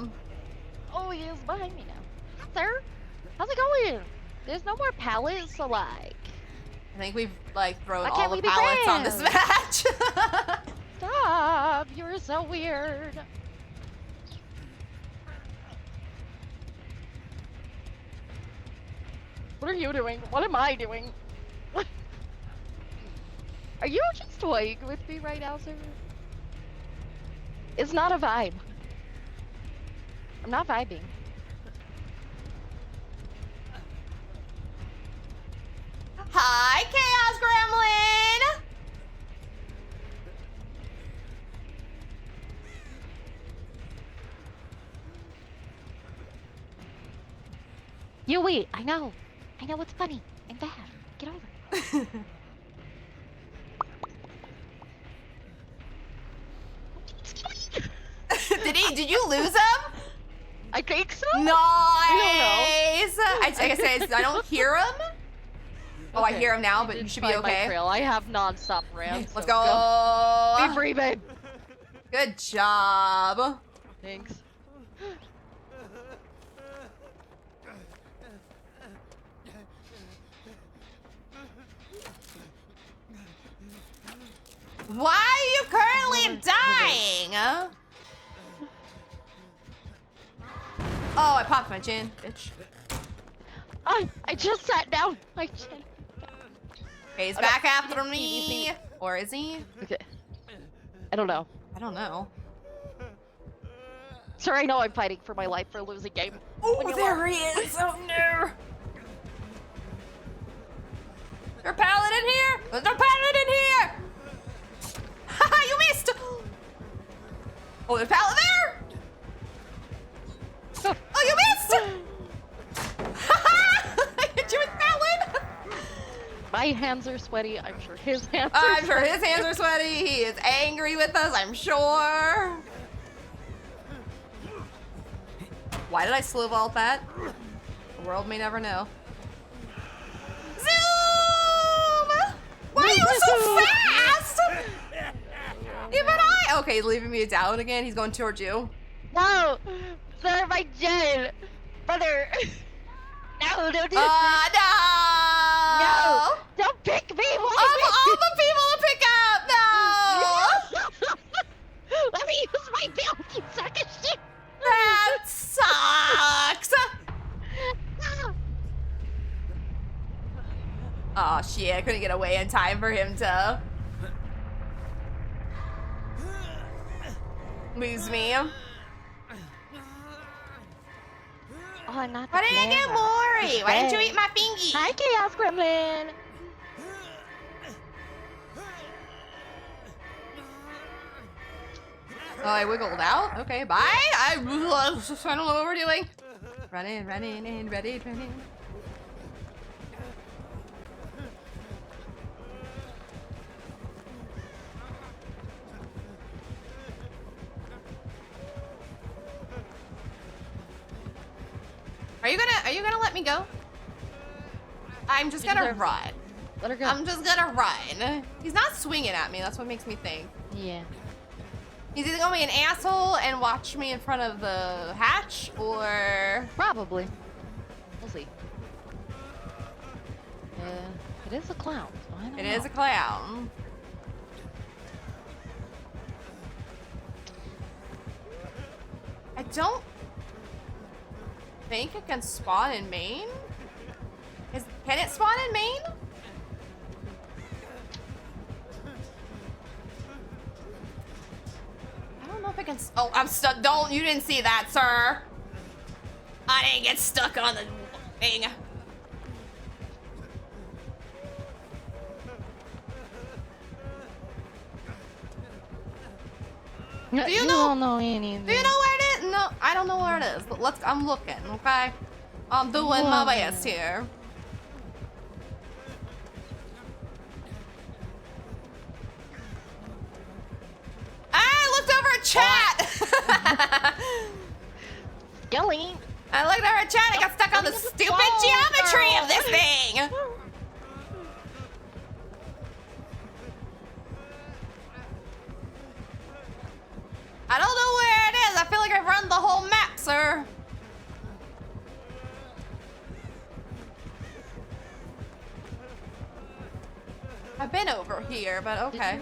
know. Oh, he is behind me now. Hi, sir. How's it going? There's no more pallets, so like. I think we've like thrown Why all can't the we be pallets on this friends? match. Stop! You're so weird. What are you doing? What am I doing? Are you just toying with me right now, sir? It's not a vibe. I'm not vibing. Hi, Chaos Gremlin. You wait. I know. I know it's funny and bad. Get over it. Did you lose him? I think so. Nice. I guess I don't hear him. Oh, I hear him now, but you should be Find my okay. trail. I have non-stop rams. Let's so go. Be free, babe. Good job. Thanks. Why are you currently dying? Oh, I popped my chin, bitch. I just sat down. I just... Okay, he's Oh, back no. after He me. Or is he? Okay. I don't know. I don't know. Sir, I know I'm fighting for my life for a losing game. Oh, When you there are. he is. Oh, no. There's a pallet in here. There's a pallet in here. Haha, you missed. Oh, there's a pallet there. Oh, you missed. Haha, I hit you with pallet. My hands are sweaty. I'm sure his hands are I'm sure his hands are sweaty. He is angry with us, I'm sure. Why did I slow vault that? The world may never know. Zoom! Why are you so fast? Even I. Okay, he's leaving me down again. He's going towards you. No! Sir, my Jen! Brother! No, don't do this! No! No! Don't pick me! Why Of all the people to pick up, no! Let me use my build, you suck of shit! That sucks! Oh shit, I couldn't get away in time for him to lose me. Oh, I'm not the Why did I get Maury? Why didn't you eat my fingy? Hi, Chaos Gremlin! Oh, I wiggled out? Okay, bye! I don't know what we're doing. Run in, and ready, run in. Are you gonna let me go? I'm just gonna run. Let her go. I'm just gonna run. He's not swinging at me, that's what makes me think. Yeah. He's either gonna be an asshole and watch me in front of the hatch, or... Probably. We'll see. It is a clown, so I don't know. It is a clown. I don't think it can spawn in Maine. Can it spawn in Maine? I don't know if it can. Oh, I'm stuck. Don't. You didn't see that, sir. I didn't get stuck on the thing. Do you know? don't know anything. Do you know where it is? No, I don't know where it is. But I'm looking. Okay. I'm doing my best here. I looked over at chat. Skelly. I looked at her chat. I got stuck on the stupid geometry of this thing. I don't know where it is. I feel like I've run the whole map, sir. I've been over here, but okay.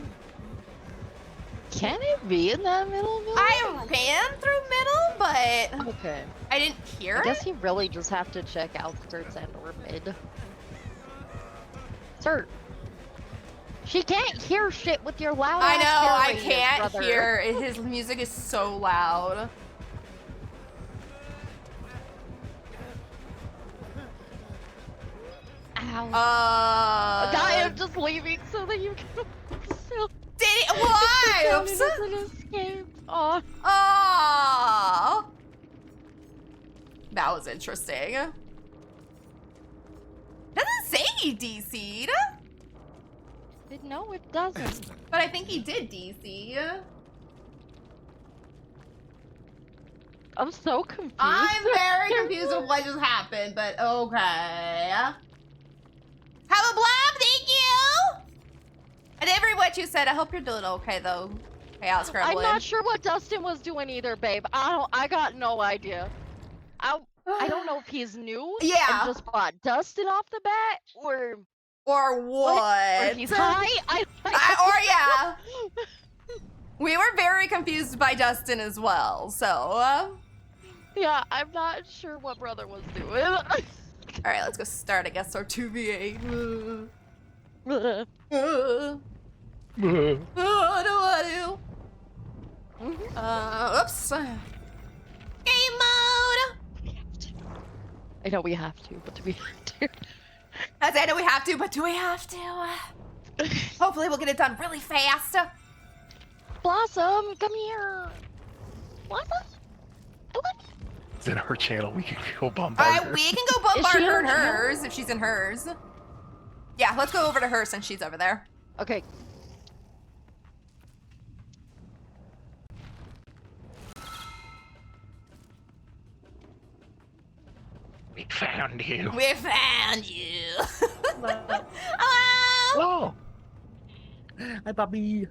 Can it be in that middle building? I ran through middle, but Okay. I didn't hear I it. guess you really just have to check outskirts and or mid. Sir. She can't hear shit with your loud I know, I radius, can't brother. hear. His music is so loud. Ow. I am Uh, just leaving so that you can still did it? Why? down Oops. and escape. Oh. Oh, that was interesting. Doesn't say he DC'd, No, it doesn't. but I think he did DC. I'm so confused. I'm very confused with what just happened, but okay. Have a blob, thank you! I did every what you said. I hope you're doing okay, though. Chaos I'm Gremlin. not sure what Dustin was doing either, babe. I got no idea. I don't know if he's new Yeah. and just bought Dustin off the bat, or Or what? or he's high. Or yeah. We were very confused by Dustin as well, so. Yeah, I'm not sure what brother was doing. Alright, let's go start, I guess, our 2v8. Mhm. What do I do? Oops. Game mode! I know we have to, but do we have to? I know we have to, but do we have to? Hopefully we'll get it done really fast. Blossom, come here. Blossom? I love you. It's in her channel. We can go bombard her. Alright, we can go bombard she her in in her hers if she's in hers. Yeah, let's go over to her since she's over there. Okay. We found you. We found you. Hello. Hello. Hi, Bobby.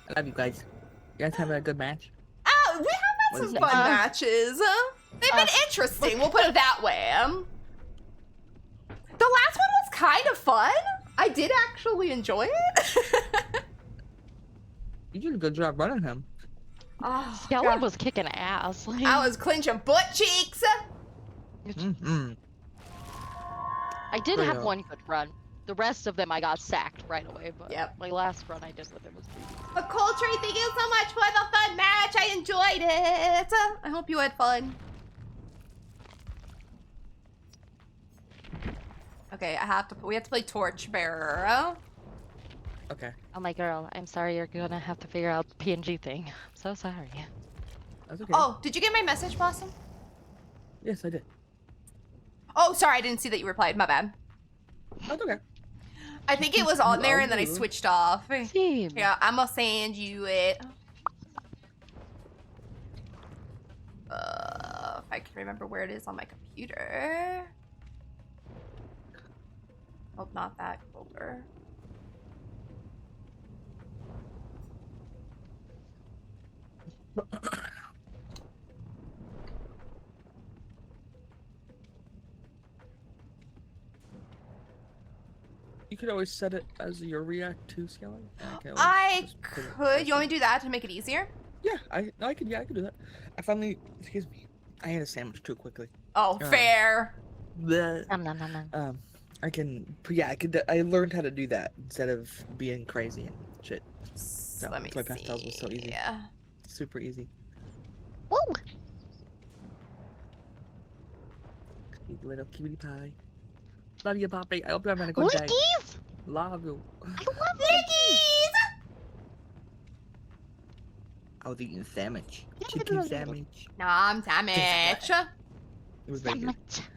I love you guys. You guys having a good match? Oh, we have had some fun matches. They've been interesting. We'll put it that way. The last one was kind of fun. I did actually enjoy it. You did a good job running him. Oh, Skelly God. was kicking ass. Like, I was clenching butt cheeks. Mm-hmm. I did Oh, have yeah. one good run. The rest of them I got sacked right away, but Yep. my last run I did with it was pretty good. But Coltrane, thank you so much for the fun match. I enjoyed it. I hope you had fun. Okay, we have to play Torchbearer. Okay. Oh my girl, I'm sorry you're gonna have to figure out the PNG thing. I'm so sorry. That's okay. Oh, did you get my message, Blossom? Yes, I did. Oh, sorry, I didn't see that you replied. My bad. That's okay. I think it was on there and then I switched off. Team. Yeah, I'm gonna send you it. If I can remember where it is on my computer. Oh, not that folder. You could always set it as your react to scaling. I could. You want me to do that to make it easier? Yeah, I could do that. I finally, excuse me, I ate a sandwich too quickly. Oh, fair. The Nom, nom, nom, nom. I can, yeah, I learned how to do that instead of being crazy and shit. So let me that's why pastels was so easy. Yeah. Super easy. Woo! You little cutie pie. Love you, Poppy. I hope you're having a good day. Lickies! Love you. I love lickies! I was eating a sandwich. Chicken sandwich. Nom sandwich. It was very good. Sandwich.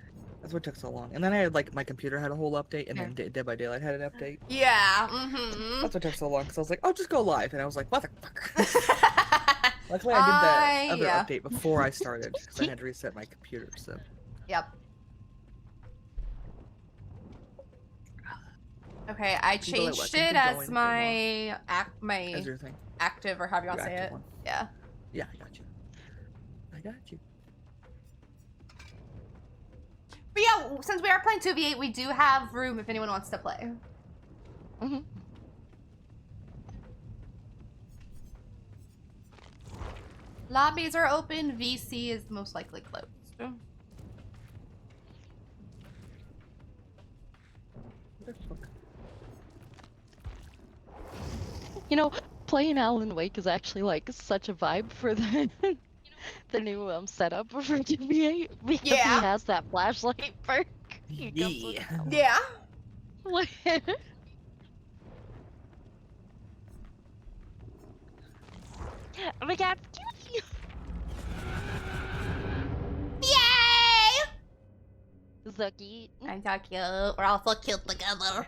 That's what took so long. And then I had like my computer had a whole update, and then Dead by Daylight had an update. Yeah. Mm-hmm. That's what took so long because I was like, "Oh, just go live," and I was like, "Motherfucker." Luckily, I did that other yeah. update before I started because I had to reset my computer. So Yep. Okay, I People that changed wasn't it going as if they my as your thing. active, or however you want Your to say active it. one. Yeah. Yeah, I got you. I got you. But yeah, since we are playing 2v8, we do have room if anyone wants to play. Mm-hmm. Lobbies are open. VC is most likely closed. What the fuck? You know, playing Alan Wake is actually like such a vibe for the the new setup for 2v8 because he Yeah. has that flashlight perk. He comes with Yeah. Yeah. it. Oh my god, cute! Yay! So cute. I'm so cute. We're all so cute together.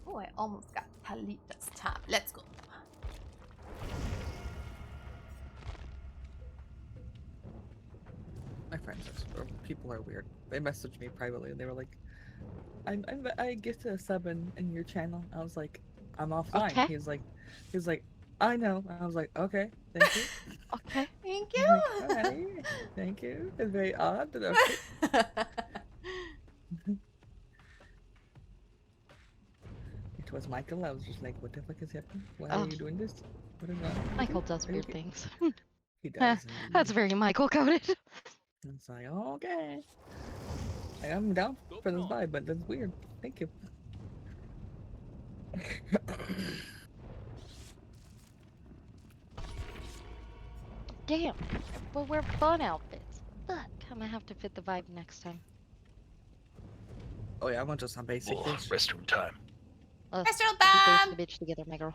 Oh, I almost got Talita's top. Let's go. My friends or people are weird. They messaged me privately and they were like, I get to sub in your channel. I was like, I'm offline. Okay. He was like, I know. I was like, okay, thank you. Okay. Thank I'm you. like, alright, thank you. It's very odd, but okay. It was Michael. I was just like, what the fuck is happening? Why Oh. are you doing this? What is wrong? Michael does Are you weird okay? things. He does. That's very Michael coded. It's like, okay. I'm down for this vibe, but that's weird. Thank you. Damn. But we're fun outfits. Fuck. I'm gonna have to fit the vibe next time. Oh yeah, I want just some basic Oh, fish. restroom time. Mr. Get the Bam! bitch together, my girl.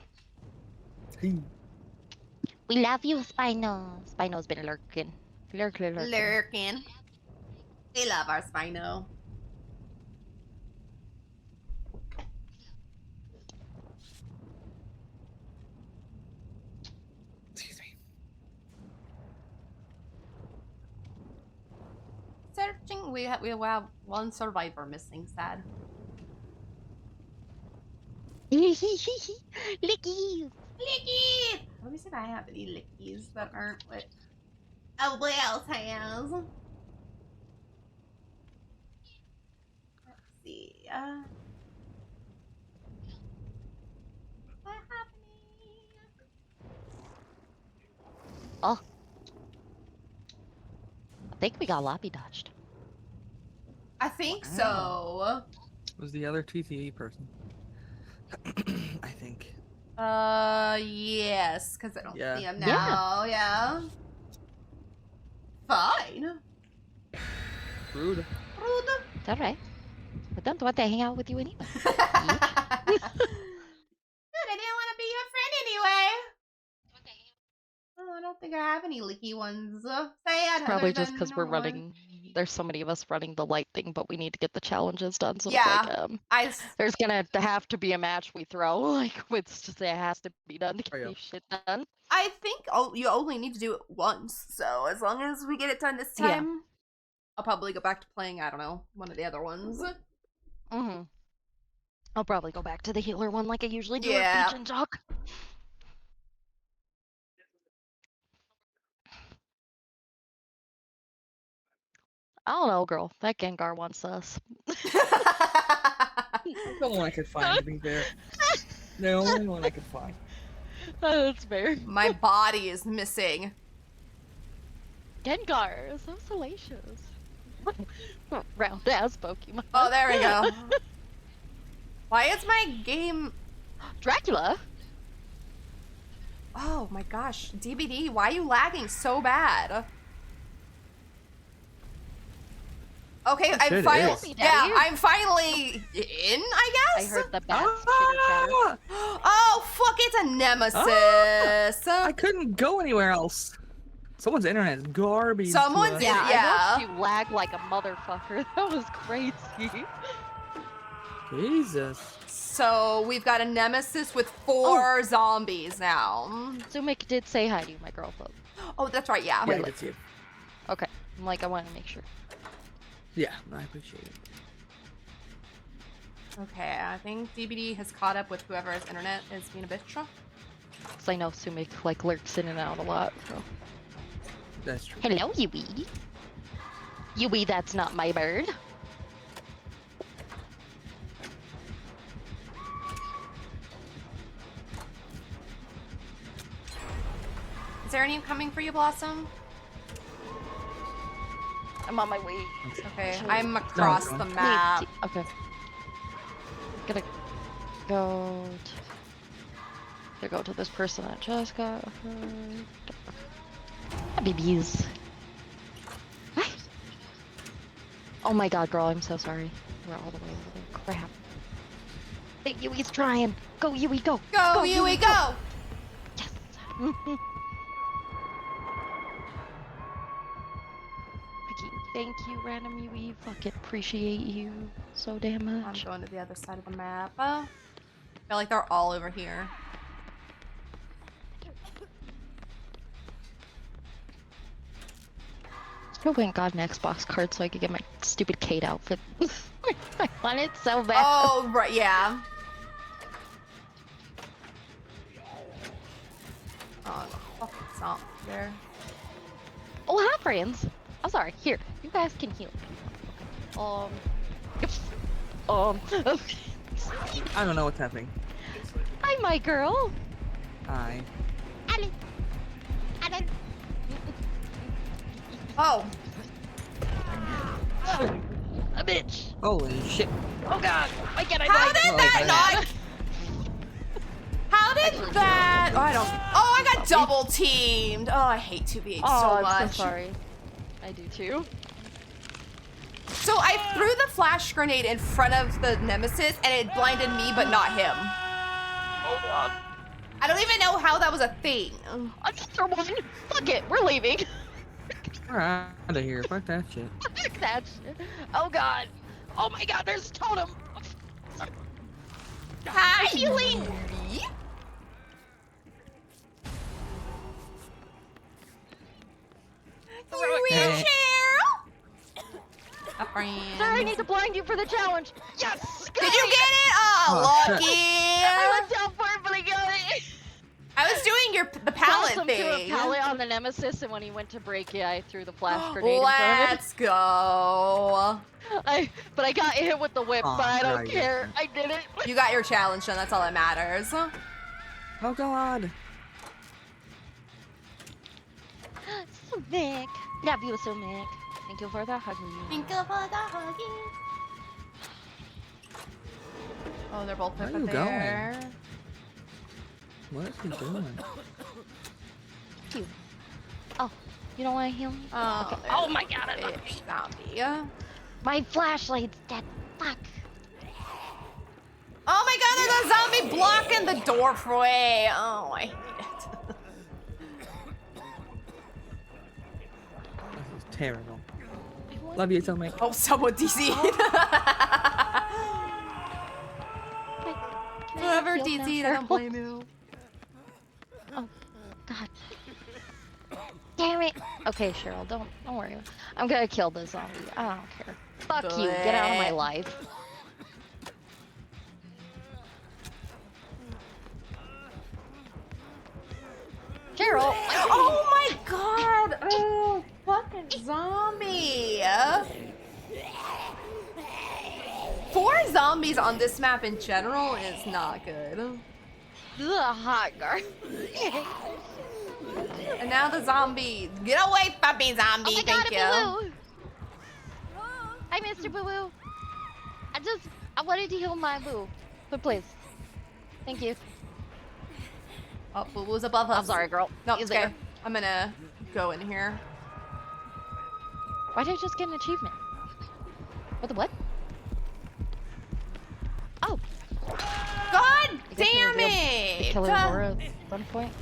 Hey. We love you, Spino. Spino's been lurking. Lurking. Lurking. We love our Spino. Excuse me. Searching. We have one survivor missing. Sad. Lickies. Lickies! Let me see if I have any lickies that aren't what everybody else has. Let's see. What happening? Oh. I think we got lobby dodged. I think Wow. It was the other TTV person. I think. so. Yes, because I don't Yeah. see him now. Yeah. Fine. Rude. Rude. It's alright. I don't want to hang out with you anyway. Good, I didn't want to be your friend anyway. Oh, I don't think I have any licky ones. Sad. Probably other just than because we're normal running. There's so many of us running the light thing, but we need to get the challenges done. So Yeah. it's like, I there's gonna have to be a match we throw. Like, it's just it has to be done to get Oh, yeah. this shit done. think you only need to do it once. So as long as we get it done this Yeah. time, I'll probably go back to playing, I don't know, one of the other ones. Mm-hmm. I'll probably go back to the healer one like I usually do Yeah. at Beach and Talk. I don't know, girl. That Gengar wants us. That's the only one I could find, to be fair. The only one I could find. That's fair. My body is missing. Gengar, so salacious. Round ass Pokemon. Oh, there we go. Why is my game... Dracula? Oh my gosh, DBD, why are you lagging so bad? Okay, I'm Shit finally... is. Yeah, I'm finally in, I I guess? heard the bats chitter chatter. Ah! Oh, fuck, it's a nemesis. I couldn't go anywhere else. Someone's internet is garbage. Someone's Yeah, Yeah. I watched you lag like a motherfucker. That was crazy. Jesus. So we've got a nemesis with 4 zombies now. Sumik did say hi to you, my girl folk. Oh, that's right, yeah. Yeah, I did see it. Okay. I'm like, I want to make sure. Yeah, I appreciate it. Okay, I think DBD has caught up with whoever's internet is being a bitch. Because I know Sumik, like, lurks in and out a lot, so. That's true. Hello, Yui. Yui, that's not my bird. Is there any coming for you, Blossom? I'm on my way. Okay, I'm across No, the it's map. Okay. Gotta go. Gotta go to this person that just got hurt. Ah, babies. What? Oh my god, girl, I'm so sorry. We're all the way over there. Crap. Hey, Yui's trying. Go, Yui, go. Go, Yui, go! Yes. Thank you, random Yui. Fucking appreciate you so damn I'm much. going to the other side of the map. I feel like they're all over here. I went and got an Xbox card so I could get my stupid Kate outfit. I want it so bad. Oh, right, yeah. Oh, fucking stomp there. Oh, hi, friends. I'm sorry. Here, you guys can heal. I don't know what's happening. Hi, my girl. I. Alan. Alan. Oh, A bitch. Holy shit. Oh god. Why can't I how die? did Oh, that man. not? How did that? Oh, I don't. Oh, I got double teamed. Oh, I hate 2v8 so Oh, much. I'm so sorry. I do too. So I threw the flash grenade in front of the nemesis and it blinded me, but not him. Oh god. I don't even know how that was a thing. Another one. Fuck it. We're leaving. We're out of here. Fuck that shit. Fuck that shit. Oh god. Oh my god, there's a totem. Hi, healing. Yui. Wheelchair. A friend. Sorry, I need to blind you for the challenge. Yes. Did you get it? Oh, Oh, lucky. I went down for it, but I got it. I was doing the pallet Tossed him thing. to a pallet on the nemesis, and when he went to break it, I threw the flash grenade in front of him. Let's go. But I got hit with the whip, Aw, but I don't yeah, care. I did it. You got your challenge done. That's all that matters. Oh god. Sumik. Love you, Sumik. Thank you for the huggy. Think of all the hugging. Oh, they're both Where over are you there. What is he doing? Thank you. Oh, you don't want to heal me? Oh, Okay. there's Oh my god, I a love bitch zombie. my flashlight's dead. Fuck. Oh my god, there's a zombie blocking the doorway. Oh, I hate it. This is terrible. Love you so much. Oh, someone DC'd. Whoever DC'd, I don't blame you. Oh, god. Damn it. Okay, Cheryl, don't worry. I'm gonna kill this zombie. I don't care. Fuck you. Get out of my life. Cheryl. Oh my god! Oh, fucking zombie! 4 zombies on this map in general is not good. This is a hot guard. And now the zombie. Get away from me, zombie! Oh my Thank god, you. Boo-Boo. Hi, Mr. Boo-Boo. I wanted to heal my boo. But please. Thank you. Oh, Boo Boo's above us. I'm sorry, girl. No, He's it's okay. there. I'm gonna go in here. Why did I just get an achievement? What the what? Oh! God I guess damn we were it! The killer Laura at one point.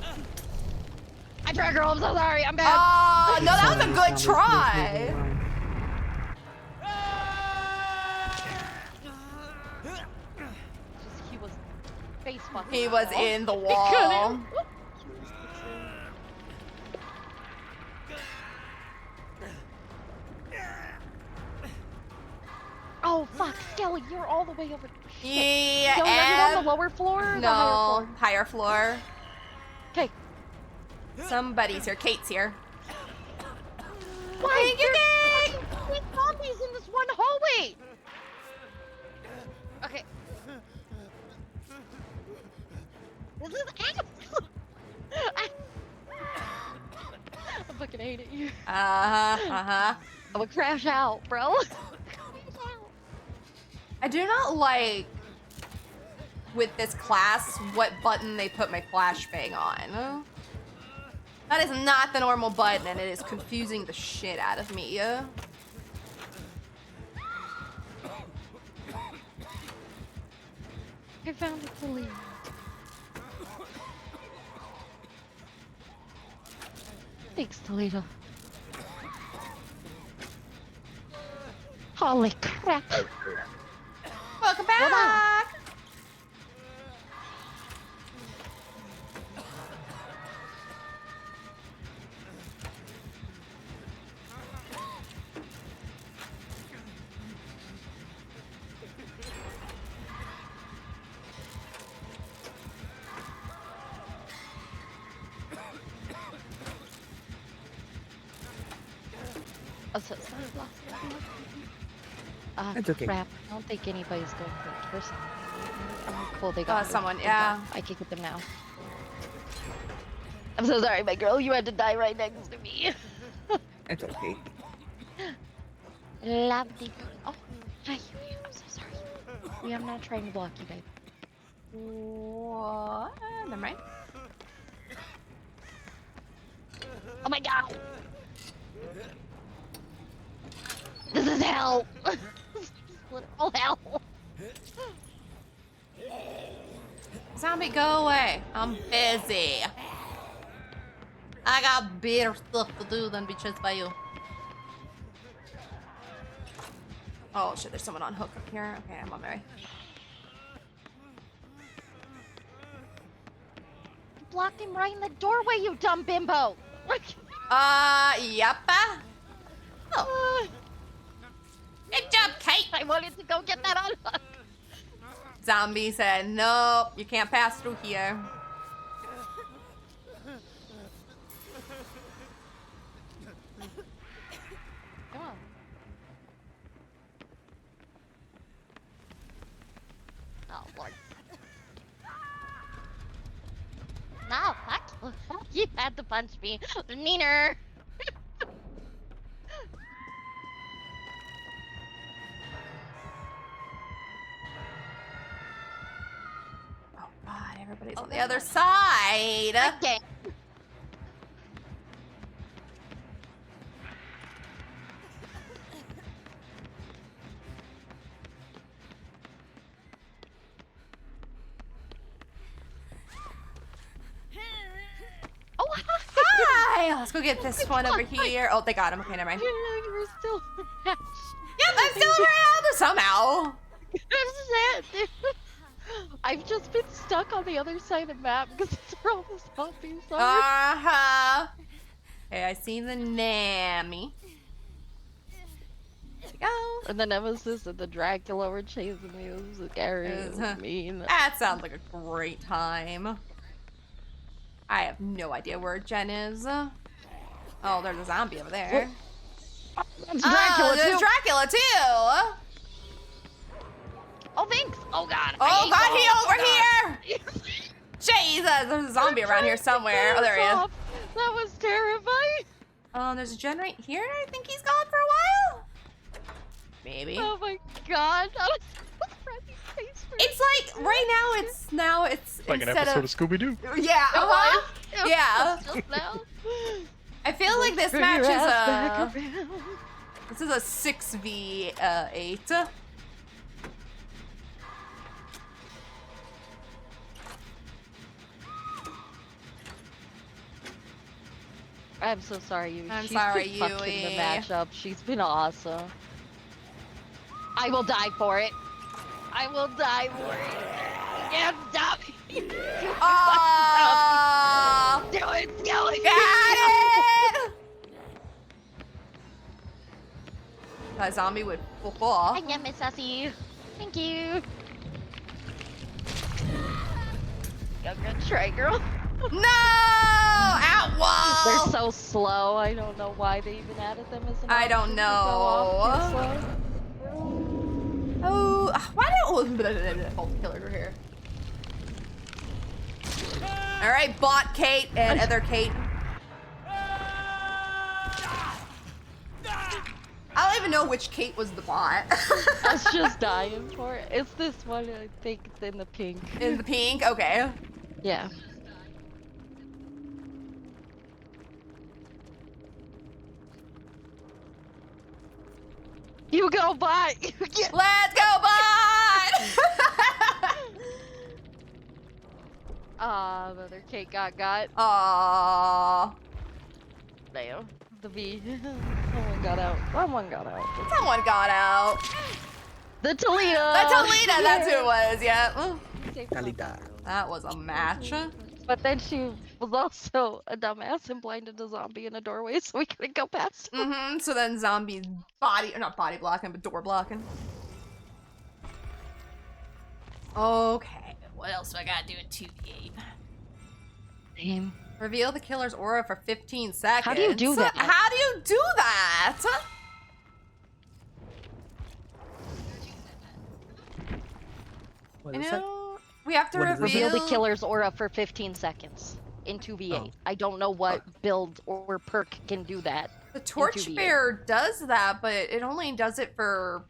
I tried, girl. I'm so sorry. I'm bad. Oh, no, that was a good Zombies, try. please leave me alone. face fucking. He was wall. in the He wall. couldn't. Oh fuck, Skelly, you're all the way over. Yeah, Skelly, are you on the lower floor or the higher no, floor? higher floor. Okay. Somebody's here. Kate's here. Why? Thank you, There's Kate. fucking 3 zombies in this one hallway. Okay. This is I fucking hate it here. Uh-huh. I'm gonna crash out, bro. I do not like, with this class, what button they put my flashbang on. That is not the normal button, and it is confusing the shit out of me. I found it to leave. Thanks, Toledo. Holy crap. Welcome Hold back! Oh, so sorry, lost it. It's okay. Crap. I don't think anybody's going for it. Where's someone? Oh, cool. They got Someone, they yeah. got- I can get them now. I'm so sorry, my girl. You had to die right next to me. It's okay. Lovely. Oh, hi. I'm so sorry. I'm not trying to block you, babe. What? Never mind. Oh my god. This is hell. Literal hell. Zombie, go away. I'm busy. I got better stuff to do than be chased by you. Oh shit, there's someone on hook up here. Okay, I'm on my way. You blocked him right in the doorway, you dumb bimbo. Yep. Oh. Good job, Kate. I wanted to go get that on hook. Zombie said, nope, you can't pass through here. Come on. Oh, Lord. No, fuck. You had to punch me. Neener. Oh god, everybody's on the other side. Okay. Oh, Hi! Let's go get this one over here. Oh, they got him. Okay, never mind. you were still match. Yep, I'm still around somehow. I'm sad, dude. I've just been stuck on the other side of the map because they're all the zombies. Uh-huh. Okay, I see the Nammy. There we go. And the Nemesis and the Dracula were chasing me. It was scary. It was mean. That sounds like a great time. I have no idea where Jen is. Oh, there's a zombie over there. It's Dracula there's too. Dracula too. Oh, thanks. Oh God. Oh God, he over here. Jesus, there's a zombie around here somewhere. Oh, there he is. That was terrifying. There's a Jen right here. I think he's gone for a while. Maybe. Oh my God. That was Freddy's face for It's like right now. It's Like an instead episode of Scooby Doo. Yeah. It was. Yeah. Just now. I feel like this Bring match your is ass a. back around. This is a 6v8. I'm so sorry, you. I'm She's sorry, been fucking Yui. the matchup. She's been awesome. I will die for it. I will die for it. You can't stop me. Oh, Do it, Skelly! got it! That zombie would fall. I get Miss Sassy. Thank you. Go good try, girl. No! Out They're wall! so slow. I don't know why they even added them as an I don't option to go off too know. slow. Oh, why did both killers are here? All right, bot Kate and other Kate. I don't even know which Kate was the bot. I was just dying for it. It's this one, I think it's in the pink. In the pink? Okay. Yeah. You go, bot! You get. Let's go, bot! The other Kate got. Aww. Damn. The bee. Someone got out. Someone got out. Someone got out. The Toledo! The Toledo, that's who it was, yeah. Calidad. That was a match. But then she was also a dumbass and blinded a zombie in a doorway, so we couldn't go past him. Mm-hmm, so then zombie body, or not body blocking, but door blocking. Okay, what else do I gotta do in 2v8? Damn. Reveal the killer's aura for 15 seconds. How do you do that? How do you do that? What You is that? know, we have to What is it? reveal... Reveal the killer's aura for 15 seconds in 2v8. Oh. I don't know what build or perk can do that. The 2v8. torchbearer does that, but it only does it for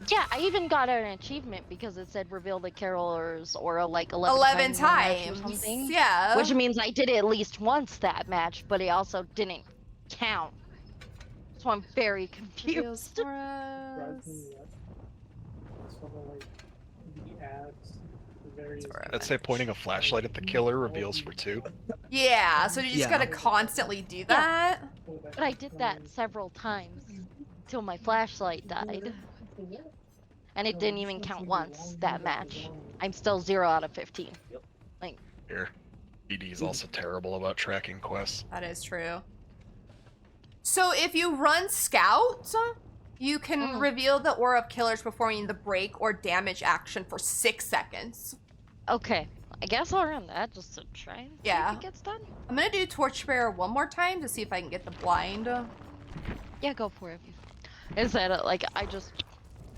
Yeah, I even got an achievement because it said reveal the killer's aura like 11 11 times in a match or times. something. Yeah. Which means I did it at least once that match, but it also didn't count. So I'm very Reveals confused. auras. I'd say pointing a flashlight at the killer reveals for 2. Yeah, so you just Yeah. gotta constantly do that. But I did that several times till my flashlight died. And it didn't even count once that match. I'm still 0 out of 15. Here. BD's also terrible about tracking quests. That is true. So if you run scout, you can reveal the aura of killers performing the break or damage action for 6 seconds. Okay, I guess I'll run that just to try and see Yeah. if it gets done. I'm gonna do torchbearer one more time to see if I can get the blind. Yeah, go for it. Is that like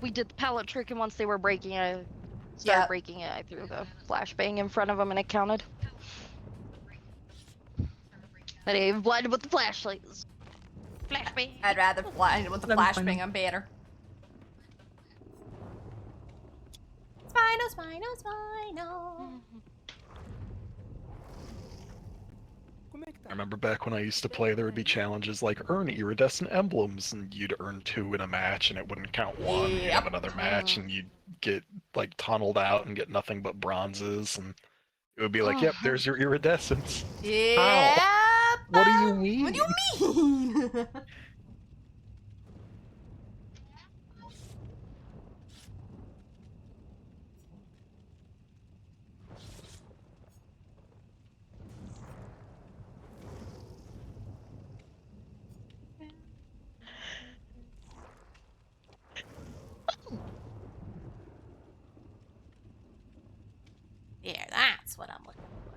we did the pallet trick, and once they were breaking it, I started breaking it. I threw the flashbang in front of them, and it counted. But I blinded with the flashlights. Flashbang. I'd rather blind with the That'd be funny. flashbang. I'm better. Spino, Spino, Spino. I remember back when I used to play, there would be challenges like earn iridescent emblems, and you'd earn 2 in a match, and it wouldn't count 1. You'd have another match, and you'd get like tunneled out and get nothing but bronzes, and it would be like, "Yep, there's your iridescence." Yeah. What do you mean? What do you mean? Yeah, that's what I'm looking for.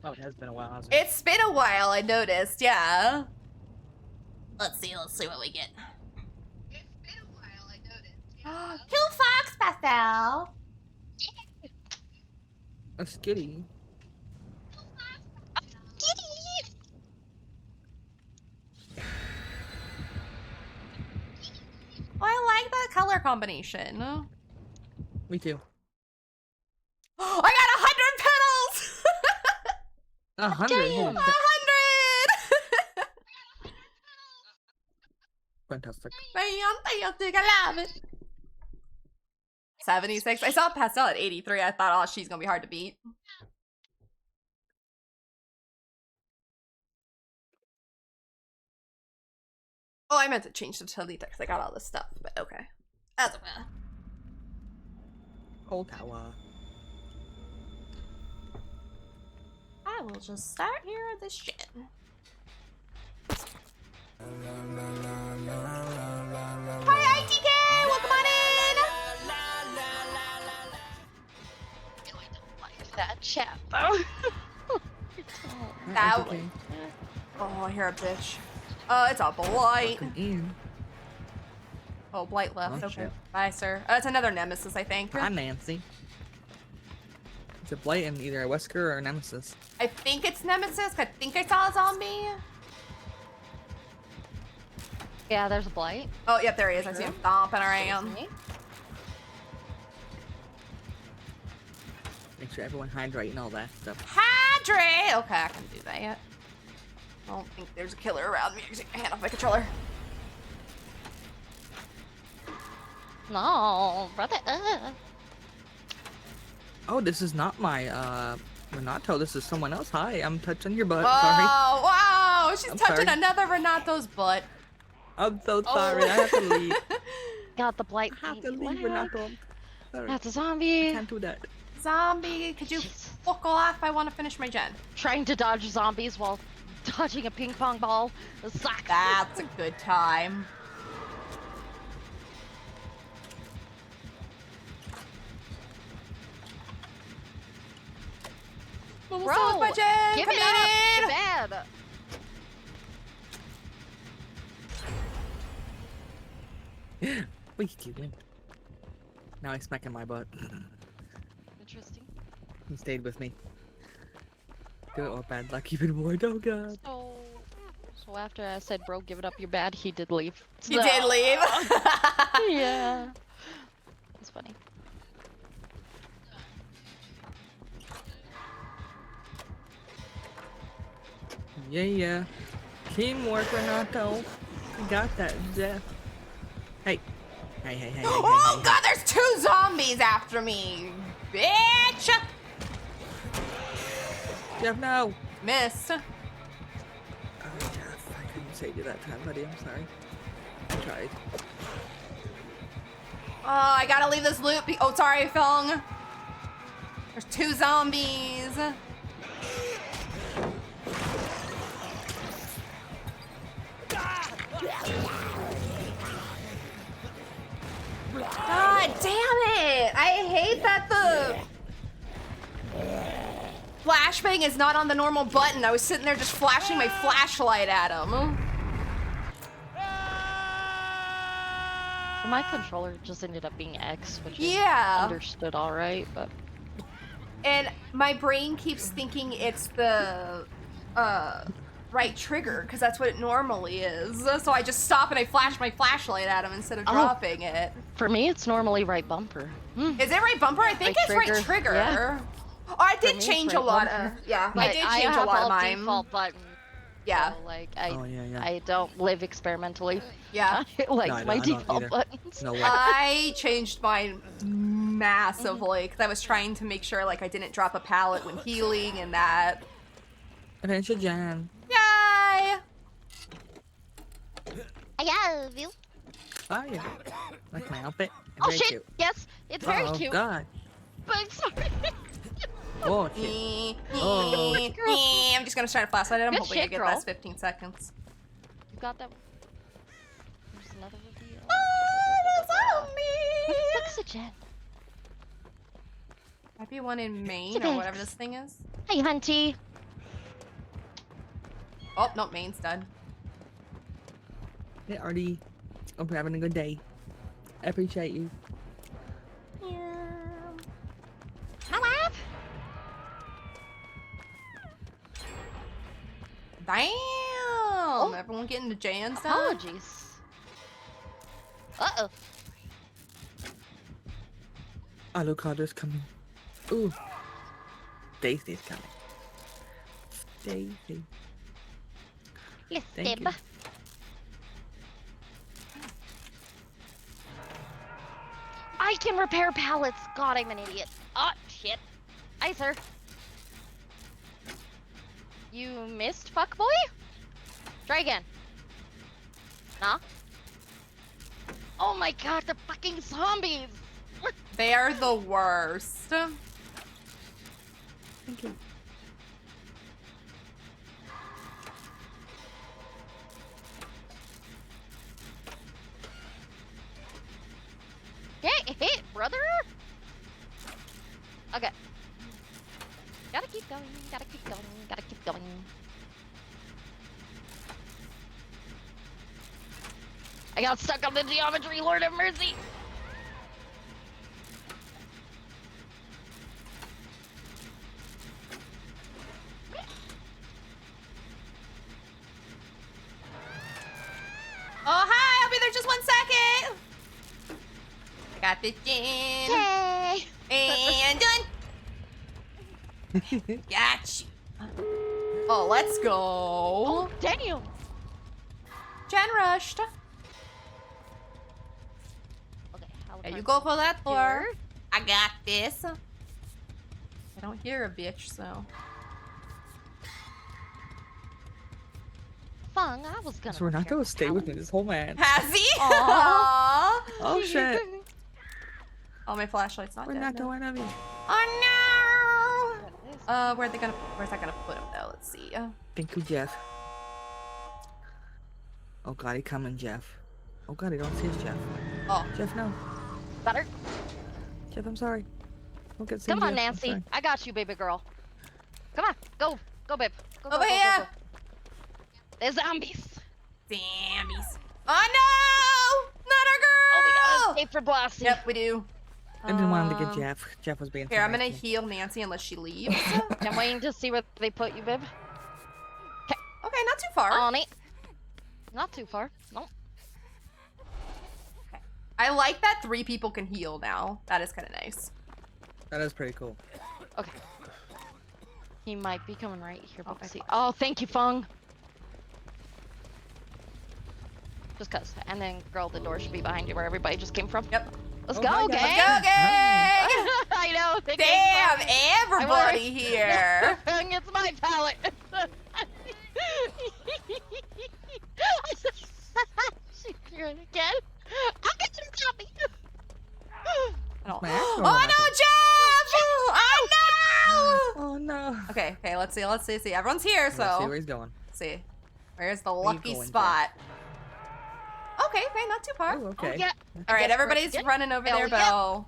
Oh, it has been a while, hasn't it? It's been a while, I noticed, yeah. Let's see what we get. It's been a while, I noticed. Kill Fox Pastel! A skitty. Oh, I like that color combination. Me too. I got 100 petals! 100. Damn. 100! Fantastic. Fantastic, I love it. 76. I saw Pastel at 83. I thought, oh, she's gonna be hard to beat. Oh, I meant to change the Talita because I got all this stuff, but okay. That's okay. Whole tower. I will just start here this shit. Hi, ITK! Welcome on Really don't like that chat though. That Okay. in! Oh, I hear a bitch. It's a blight. Welcome in. Oh, blight left. Oh, Okay. shit. Bye, sir. It's another nemesis, I think. Hi, Nancy. It's a blight in either a Wesker or a Nemesis. I think it's nemesis. I think I saw a zombie. Yeah, there's a blight. Oh, yep, there he is. I see him stomping around. Make sure everyone hydrate and all that stuff. Hydrate! Okay, I can do that. I don't think there's a killer around me. I can take my hand off my controller. No, brother. Oh, this is not my Renato. This is someone else. Hi, I'm touching your butt. Oh, Sorry. wow! She's I'm touching sorry. another Renato's butt. I'm so sorry. I have to leave. Got the blight. I have to thing. leave, What? Renato. Sorry. That's a I zombie. can't do that. Zombie, could you Jesus. fuck off? I want to finish my gen. Trying to dodge zombies while dodging a ping pong ball. This sucks. That's a good time. Almost Bro, done with my gen. give Come it up. in. You're bad. We keep him. Now he's smacking my butt. Interesting. He stayed with me. Good or bad luck, even more. Oh god. So after I said, bro, give it up, you're bad, he did leave. You did leave. Yeah. It's funny. Yeah. Teamwork, Renato. You got that, Jeff. Hey. Hey. Oh god, there's 2 zombies after me. Bitch. Jeff, no. Miss. Oh, Jeff, I couldn't save you that time, buddy. I'm sorry. I tried. Oh, I gotta leave this loop. Oh, sorry, Fung. There's 2 zombies. God damn it! I hate that the flashbang is not on the normal button. I was sitting there just flashing my flashlight at him. My controller just ended up being X, which is Yeah. understood alright, but And my brain keeps thinking it's the right trigger because that's what it normally is. So I just stop and I flash my flashlight at him instead of Oh. dropping it. for me it's normally right bumper. Is it right bumper? I think Right it's right trigger, trigger. yeah. Oh, I For did me, it's change right a lot bumper. of I But did I change a have lot all of mine. default buttons. Yeah. So, like I Oh, yeah. I don't live experimentally. Yeah. I like No, I my don't default either. buttons. No way. I changed mine massively because I was trying to make sure like I didn't drop a pallet when healing and that. Attention, Jan. Yay! I love you. Oh, yeah. Like my outfit. Oh Very shit! cute. Yes, it's very Oh, cute. God. But I'm sorry. Oh, shit. Oh. I'm just gonna start a flashlight at him. Good Hoping I shit, get girl. last 15 seconds. You got that? There's another reveal. Oh, What the fuck's a jet? Might be one in Maine It's a or whatever Vex. this thing is. Hey, Hunty. Oh, no, Maine's done. Hey, Artie. Hope you're having a good day. I appreciate you. Hello? Damn! Everyone getting the Jan's done? Apologies. Uh-oh. Avocado's coming. Ooh. Daisy's coming. Daisy. Yes, Thank Deb. you. I can repair pallets. God, I'm an idiot. Oh, shit. Hi, sir. You missed, fuckboy? Try again. Nah? Oh my god, the fucking zombies! They are the worst. Thank you. Get hit, brother! Okay. Gotta keep going, gotta keep going, gotta keep going. I got stuck on the geometry, Lord have mercy! Oh, hi! I'll be there just 1 second! I got this in. Yay! And done! Got you. Oh, let's go. Oh, damn! Gen rushed. Okay, Yeah, you go for that floor. Here. I got this. I don't hear a bitch, so. Fung, I was gonna. So Renato will stay with me this whole match. Has he? Aw. Aww. Oh shit. Oh, my flashlight's not dead. Renato, No. I love you. Oh no! Where's that gonna put him though? Let's see. Thank you, Jeff. Oh god, he coming, Jeff. Oh god, I don't see his Jeff. Oh. Jeff, no. Better. Jeff, I'm sorry. Don't get Come on, Jeff. I'm Nancy. sorry. I got you, baby girl. Come on, go, go, babe. Go, Over here. There's zombies. Zombies. Oh no! Not our girl! Oh, we gotta escape for Blasty. Yep, we do. I didn't want him to get Jeff. Jeff was being. Here, I'm gonna nice to me. heal Nancy unless she leaves. I'm waiting to see where they put you, babe. Okay, not too far. On it. Not too far. Nope. I like that 3 people can heal now. That is kind of nice. That is pretty cool. Okay. He might be coming right here, but Okay. we'll see. Oh, thank you, Fung. Just cause. And then, girl, the door should be behind you where everybody just came from. Yep. Let's Oh go, my God. gang! Go, gang! I know. they came Damn, from- everybody here. It's my palette. She's here again. I'm getting a zombie. I don't- My actual Oh Renato. no, Jeff! Oh no! Oh no. Okay, let's see. Everyone's here, Let's see so where he's going. let's see. Where's the Where you lucky going, spot? Okay, not too far. Oh, okay. Oh, yeah. All right, guess everybody's we're good. running over Hell there, yeah. but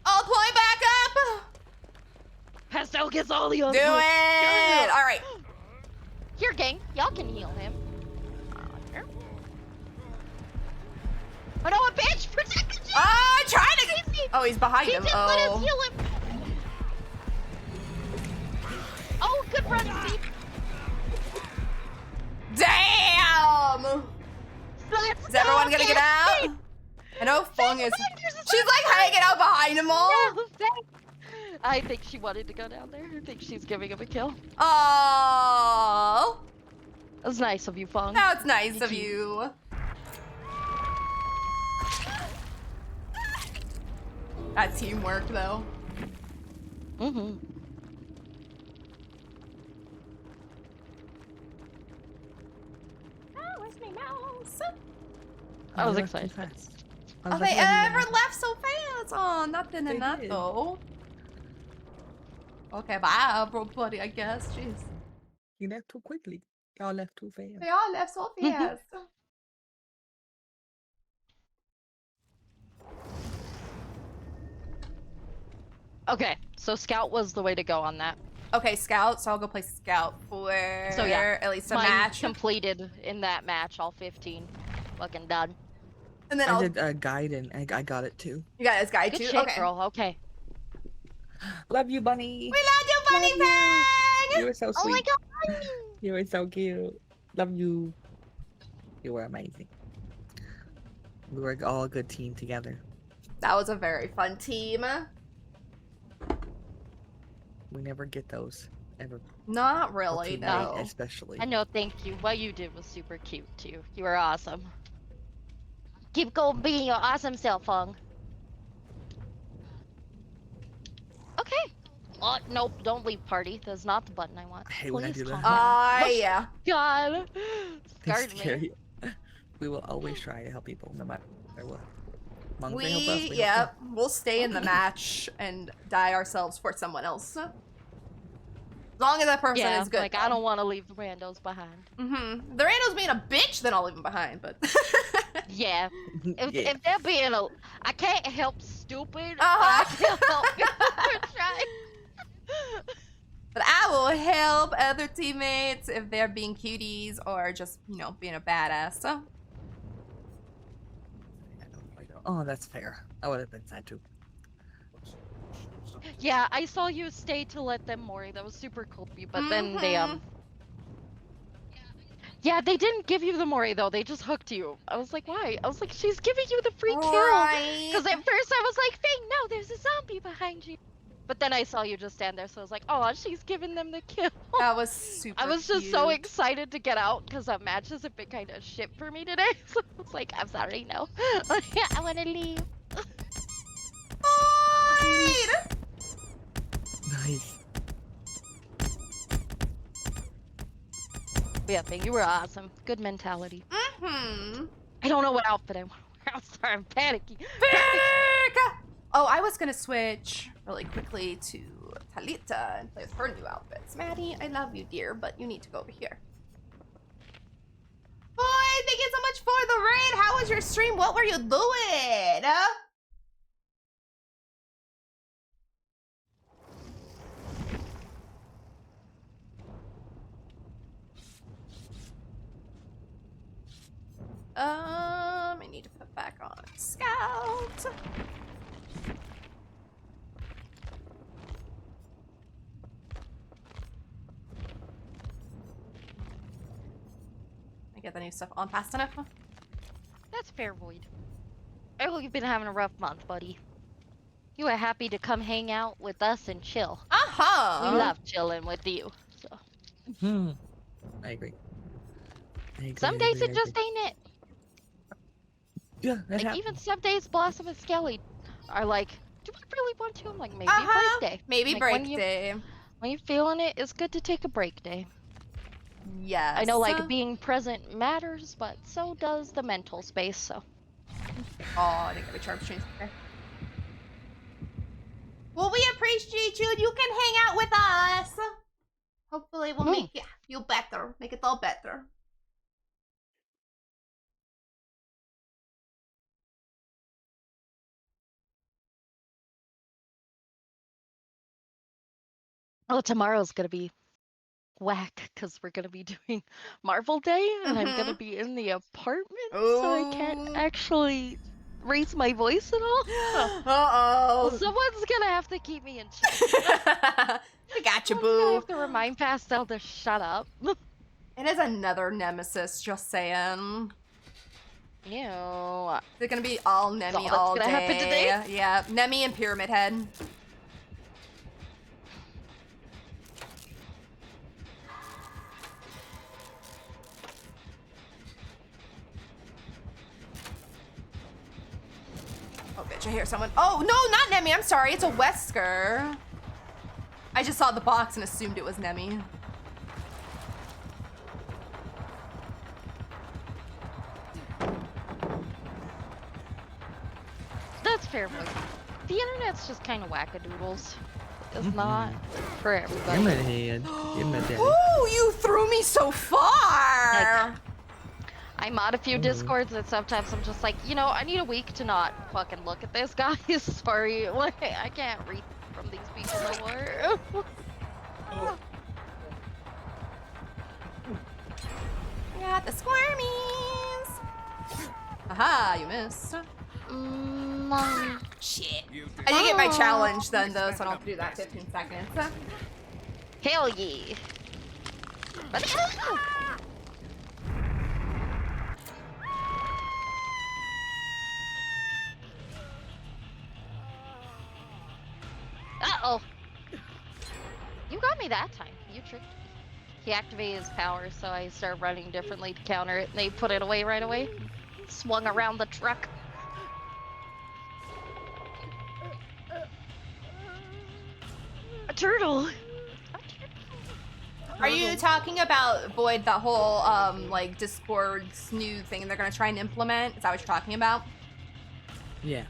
I'll point back up. Pastel gets all the Do other. it. All right. Here, gang. Y'all can heal him. Here. Oh no, a bitch! Protect the Oh, I'm trying to. Oh, he's behind He him. didn't let us Oh. heal him. Oh, good run, Steve. Damn. Is everyone gonna get out? I know Fung is. She's like hanging out behind them all. No, thanks. I think she wanted to go down there. I think she's giving him a kill. Oh. That was nice of you, Fung. Now it's nice Thank of you. That teamwork, though. Mm-hmm. Oh, where's my mouse? I was You left too excited. fast. I Oh, was they like, "Love you, ever Renato." left so fast? Oh, nothing They in that, did. though. Okay, bye, everybody, I guess. Jeez. You left too quickly. Y'all left too fast. They all left so fast. Okay, so Scout was the way to go on that. Okay, Scout, so I'll go play Scout for So, yeah, at least a Mine match. completed in that match, all 15. Fucking done. And then I I'll. did a guide and I got it too. You got this guy Good too? shit, Okay. girl. Okay. Love you, bunny. We love you, Bunny Love you. Fang! You were so Oh my sweet. god! You were so cute. Love you. You were amazing. We were all a good team together. That was a very fun team. We never get those ever. Not Up really, to no. me, especially. I know, thank you. What you did was super cute, too. You were awesome. Keep going being your awesome self, Fung. Okay. Oh, nope, don't leave party. That's not the button I want. I hate when I Please do calm that. down. Yeah. God. It's Scared me. scary. We will always try to help people no matter what. Long as they help us, we help Yep, we'll stay in the match and die ourselves for someone else. As long as that person Yeah, is good. like I don't want to leave the randos behind. Mm-hmm. The randos being a bitch, then I'll leave them behind, but... Yeah. them. If they're being a... I can't help stupid, but Uh-huh. I can help people try. But I will help other teammates if they're being cuties or just, you know, being a badass. So, Oh, that's fair. I would have been sad too. Yeah, I saw you stay to let them mori. That was super cool of you, but then they, Yeah, they didn't give you the mori, though. They just hooked you. I was like, why? I was like, she's giving you the free kill. right. Because at first I was like, Faye, no, there's a zombie behind you. But then I saw you just stand there, so I was like, oh, she's giving them the kill. That was super I was just so cute. excited to get out because that match has been kind of shit for me today. So I was like, I'm sorry, no. I want to leave. Void! Nice. But yeah, Faye, you were awesome. Good mentality. Mm-hmm. I don't know what outfit I want to wear. I'm sorry, I'm panicky. Oh, I was gonna switch really quickly to Talita and play with her new outfits. Maddie, I love you, dear, but you need to go over here. Boy, thank you so much for the raid. How was your stream? What were you doing? I need to put back on Scout. I get the new stuff on fast enough. That's fair, Void. I hope you've been having a rough month, buddy. You were happy to come hang out with us and chill. Uh-huh. We love chilling with you. So I agree. some days it just ain't it. Yeah, that Like even some days, Blossom and Skelly are like, "Do I really want to?" I'm like, "Maybe Uh-huh. break day. Maybe Like, break when day. When you're feeling it, it's good to take a break day." Yes. I know, like being present matters, but so does the mental space. So. Oh, I didn't get my charm change. Okay. Well, we appreciate you. You can hang out with us. Hopefully, we'll make you feel better. Make it all better. Oh, tomorrow's gonna be whack because we're gonna be doing Marvel Day, and I'm gonna be in the apartment, so I can't actually raise my voice at all. Uh-oh. Someone's gonna have to keep me in check. I got you, I boo. have to remind Pastel to shut up. It is another nemesis, just saying. Ew. They're gonna be all Nemi that's all gonna day. happen today? Yeah, Nemi and Pyramid Head. Oh, bitch, I hear someone. Oh, no, not Nemi. I'm sorry. It's a Wesker. I just saw the box and assumed it was Nemi. That's fair, boy. The internet's just kind of wackadoodles. It's not for everybody. Give me a hand. Give me a daddy. Ooh, you threw me so far. I mod a few discords and sometimes I'm just like, you know, I need a week to not fucking look at this, guys. Sorry, like, I can't read from these people no more. Got the squirmies. Aha, you missed. Shit. I did get my challenge done though, so I don't have to do that 15 seconds. Hell yeah. Uh-oh. You got me that time. You tricked me. He activated his power, so I started running differently to counter it, and they put it away right away. Swung around the truck. A turtle! Are you talking about Void, that whole like Discord's new thing they're gonna try and implement? Is that what you're talking about? Yeah.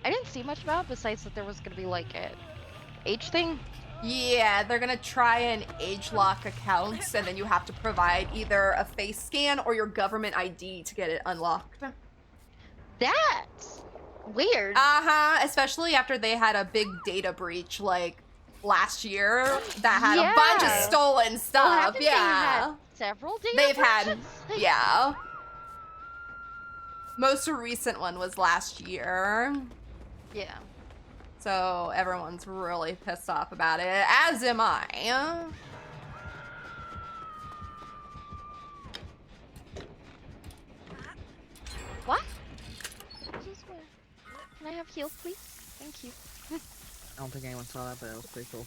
I didn't see much about it besides that there was gonna be like a age thing. Yeah, they're gonna try and age lock accounts, and then you have to provide either a face scan or your government ID to get it unlocked. That's weird. Uh-huh, especially after they had a big data breach, like, last year that had a bunch of Yeah. stolen Well, stuff. haven't they Yeah. had several data They've had, breaches? yeah. Most recent one was last year. Yeah. So everyone's really pissed off about it, as am I. What? Can I have heals, please? Thank you. I don't think anyone saw that, but it was pretty cool.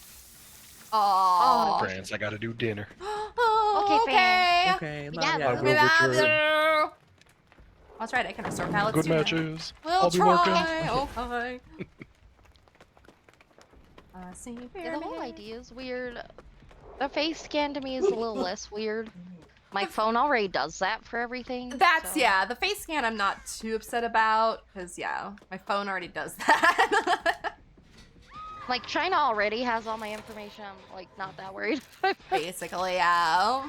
Oh. Friends, I gotta do dinner. Okay. Okay, We love got ya. I We will love return. you. That's right, I can restore pallets Good too. matches. We'll I'll be try. working. Okay. I see Yeah, the whole pyramid. idea is weird. The face scan to me is a little less weird. My phone already does that for everything. That's, so- yeah, the face scan I'm not too upset about, because, yeah, my phone already does that. Like, China already has all my information. I'm, like, not that worried. Basically, yeah.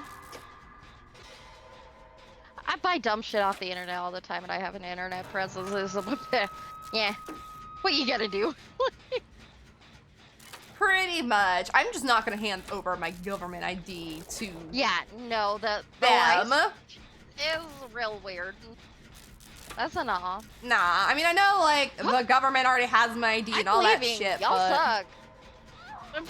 I buy dumb shit off the internet all the time, and I have an internet presence. Yeah. What you gotta do? Pretty much. I'm just not going to hand over my government ID to Yeah, no, the them. license is real weird. That's enough. Nah, I mean, I know, like, the government already has my ID and all that leaving. shit, Y'all but... suck.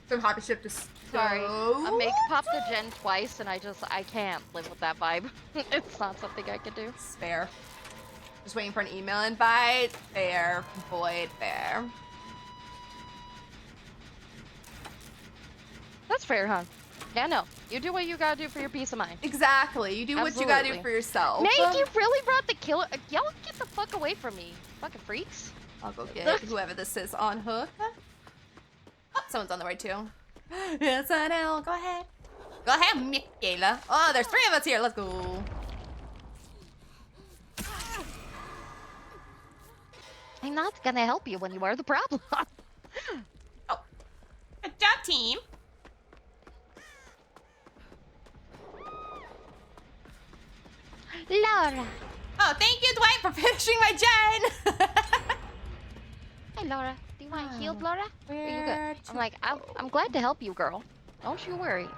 So happy ship to Sorry. I stow. make pop the gen twice, and I can't live with that vibe. It's not something I can do. It's fair. Just waiting for an email invite. Fair. Void. Fair. That's fair, huh? Yeah, no. You do what you gotta do for your peace of mind. Exactly. You do what you gotta do Absolutely. for yourself. Meg, you really brought the killer. Y'all get the fuck away from me, fucking freaks. I'll go get whoever this is on hook. Oh, someone's on the way too. Yes, I know. Go ahead. Go ahead, Michaela. Oh, there's 3 of us here. Let's go. I'm not gonna help you when you are the problem. Oh. Good job, team. Laura. Oh, thank you, Dwight, for finishing my gen. Hey, Laura. Do you want healed, Laura? Are you Where good? to I'm like, I'm glad to help you, girl. Don't you worry.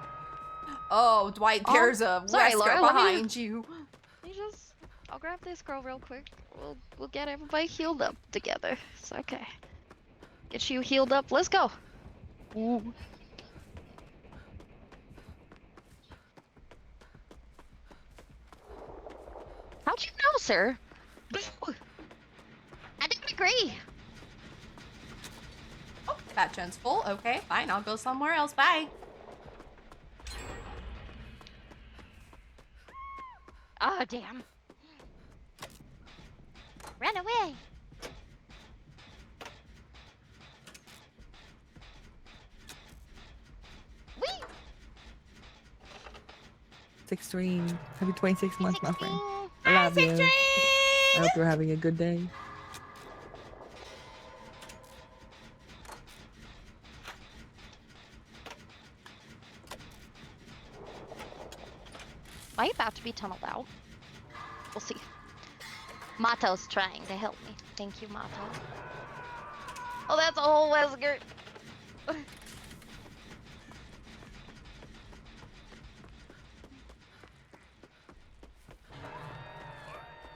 Oh, Dwight, Oh, there's a sorry, Wesker Laura, let me- behind you. I'll grab this girl real quick. We'll get everybody healed up together. It's okay. Get you healed up. Let's go. Ooh. How'd you know, sir? I didn't agree. Oh, that gen's full. Okay, fine. I'll go somewhere else. Bye. Oh, damn. Run away. Whee! 6-3. Happy 26 months, my friend. I Hi, love you. Citrine! I hope you're having a good day. Am I about to be tunneled out? We'll see. Mato's trying to help me. Thank you, Mato. Oh, that's a whole Wesker.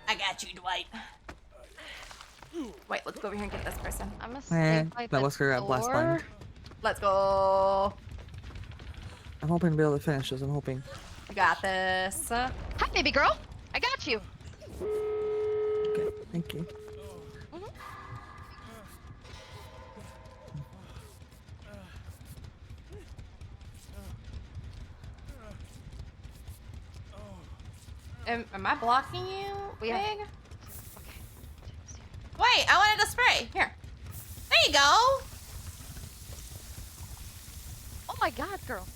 I got you, Dwight. Wait, let's go over here and get this person. I'm gonna Eh, stay by that the was her blast door. blind. Let's go. I'm hoping to be able to finish this. I'm hoping. You got this. Hi, baby girl. I got you. Okay, thank you. Am I blocking you, We have- Big? Okay. Wait, I wanted to spray. Here. There you go. Oh my god, girl.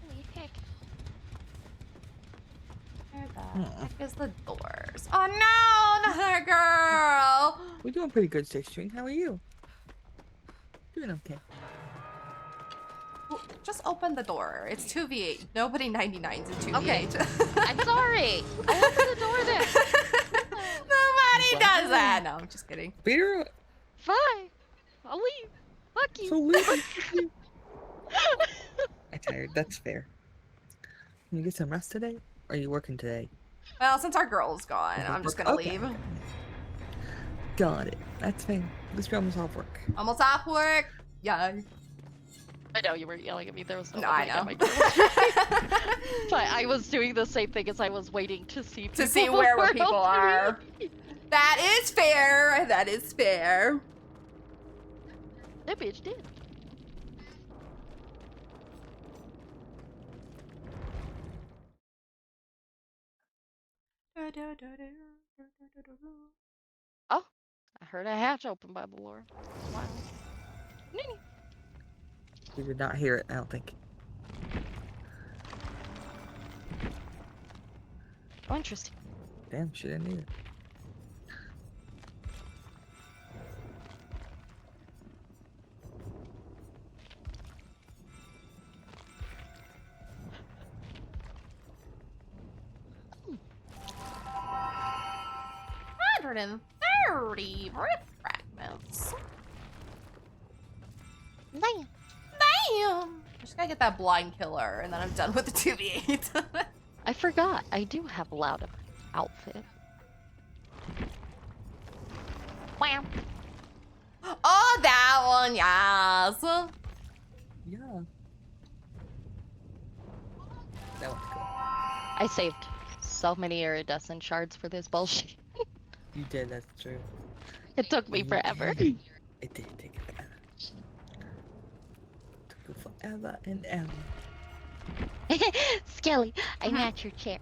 Holy heck. Is the doors. Oh no, another girl. We're doing pretty good, 6 How are you? Doing okay. Well, just open the door. It's 2v8. Nobody 99s in 2v8. Okay. I'm sorry. I'll open the door then. Nobody does that. Wow. No, I'm just kidding. Peter, Fine. I'll leave. Fuck you. so leave. I'm tired. That's fair. Can you get some rest today? Or are you working today? Well, since our girl's gone, I'm just gonna Okay. leave. Got it. That's fine. This room's off work. Almost off work. Yeah. I know you were yelling at me. There was no. No, I opening at know. my door. But I was doing the same thing as I was waiting to see people To see where were people helping are. me. That is fair. That is fair. That bitch did. Oh, I heard a hatch open by the door. Wow. Nee. You did not hear it, I don't think. Oh, interesting. Damn, she didn't either. Hundred and 30 brick fragments. Damn. Damn. Just gotta get that blind killer, and then I'm done with the 2v8. I forgot. I do have a loud outfit. Wham. Oh, that one, yes. Yeah. That was cool. I saved so many iridescent shards for this bullshit. You did, that's true. It took me forever. It did take forever. Took you forever and ever. Skelly, I match your chair.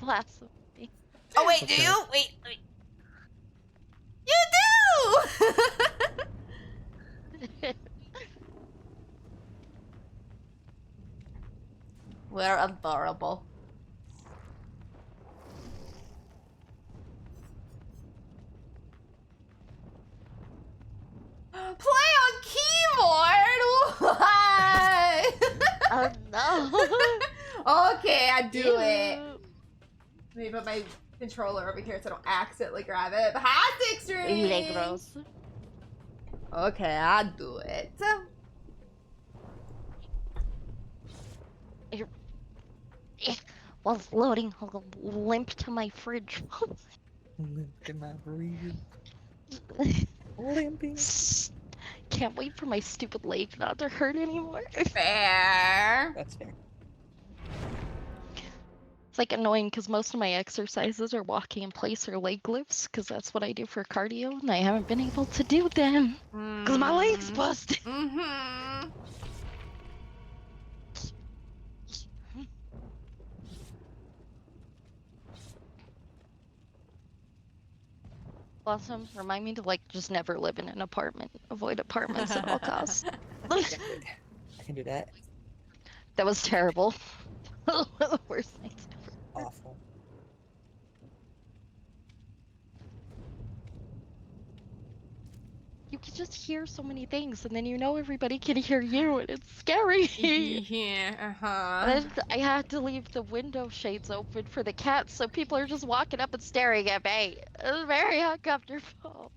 Blast me. Oh, wait, do Okay. you? Wait. You do! We're adorable. Play on keyboard? Why? Oh no. Okay, I do it. Let me put my controller over here so I don't accidentally grab it. Hi, Six Strings! Negros. Okay, I do it. While loading, I'll limp to my fridge. Limped in my rear. Limping. Can't wait for my stupid leg not to hurt anymore. Fair. That's fair. It's like annoying because most of my exercises are walking in place or leg lifts because that's what I do for cardio, and I haven't been able to do them because my leg's busted. Mm-hmm. Blossom, remind me to like just never live in an apartment. Avoid apartments at all costs. I can do that. That was terrible. One of the worst things ever. Awful. You can just hear so many things, and then you know everybody can hear you, and it's scary. Yeah, uh-huh. And then I had to leave the window shades open for the cats, so people are just walking up and staring at me. It was very uncomfortable.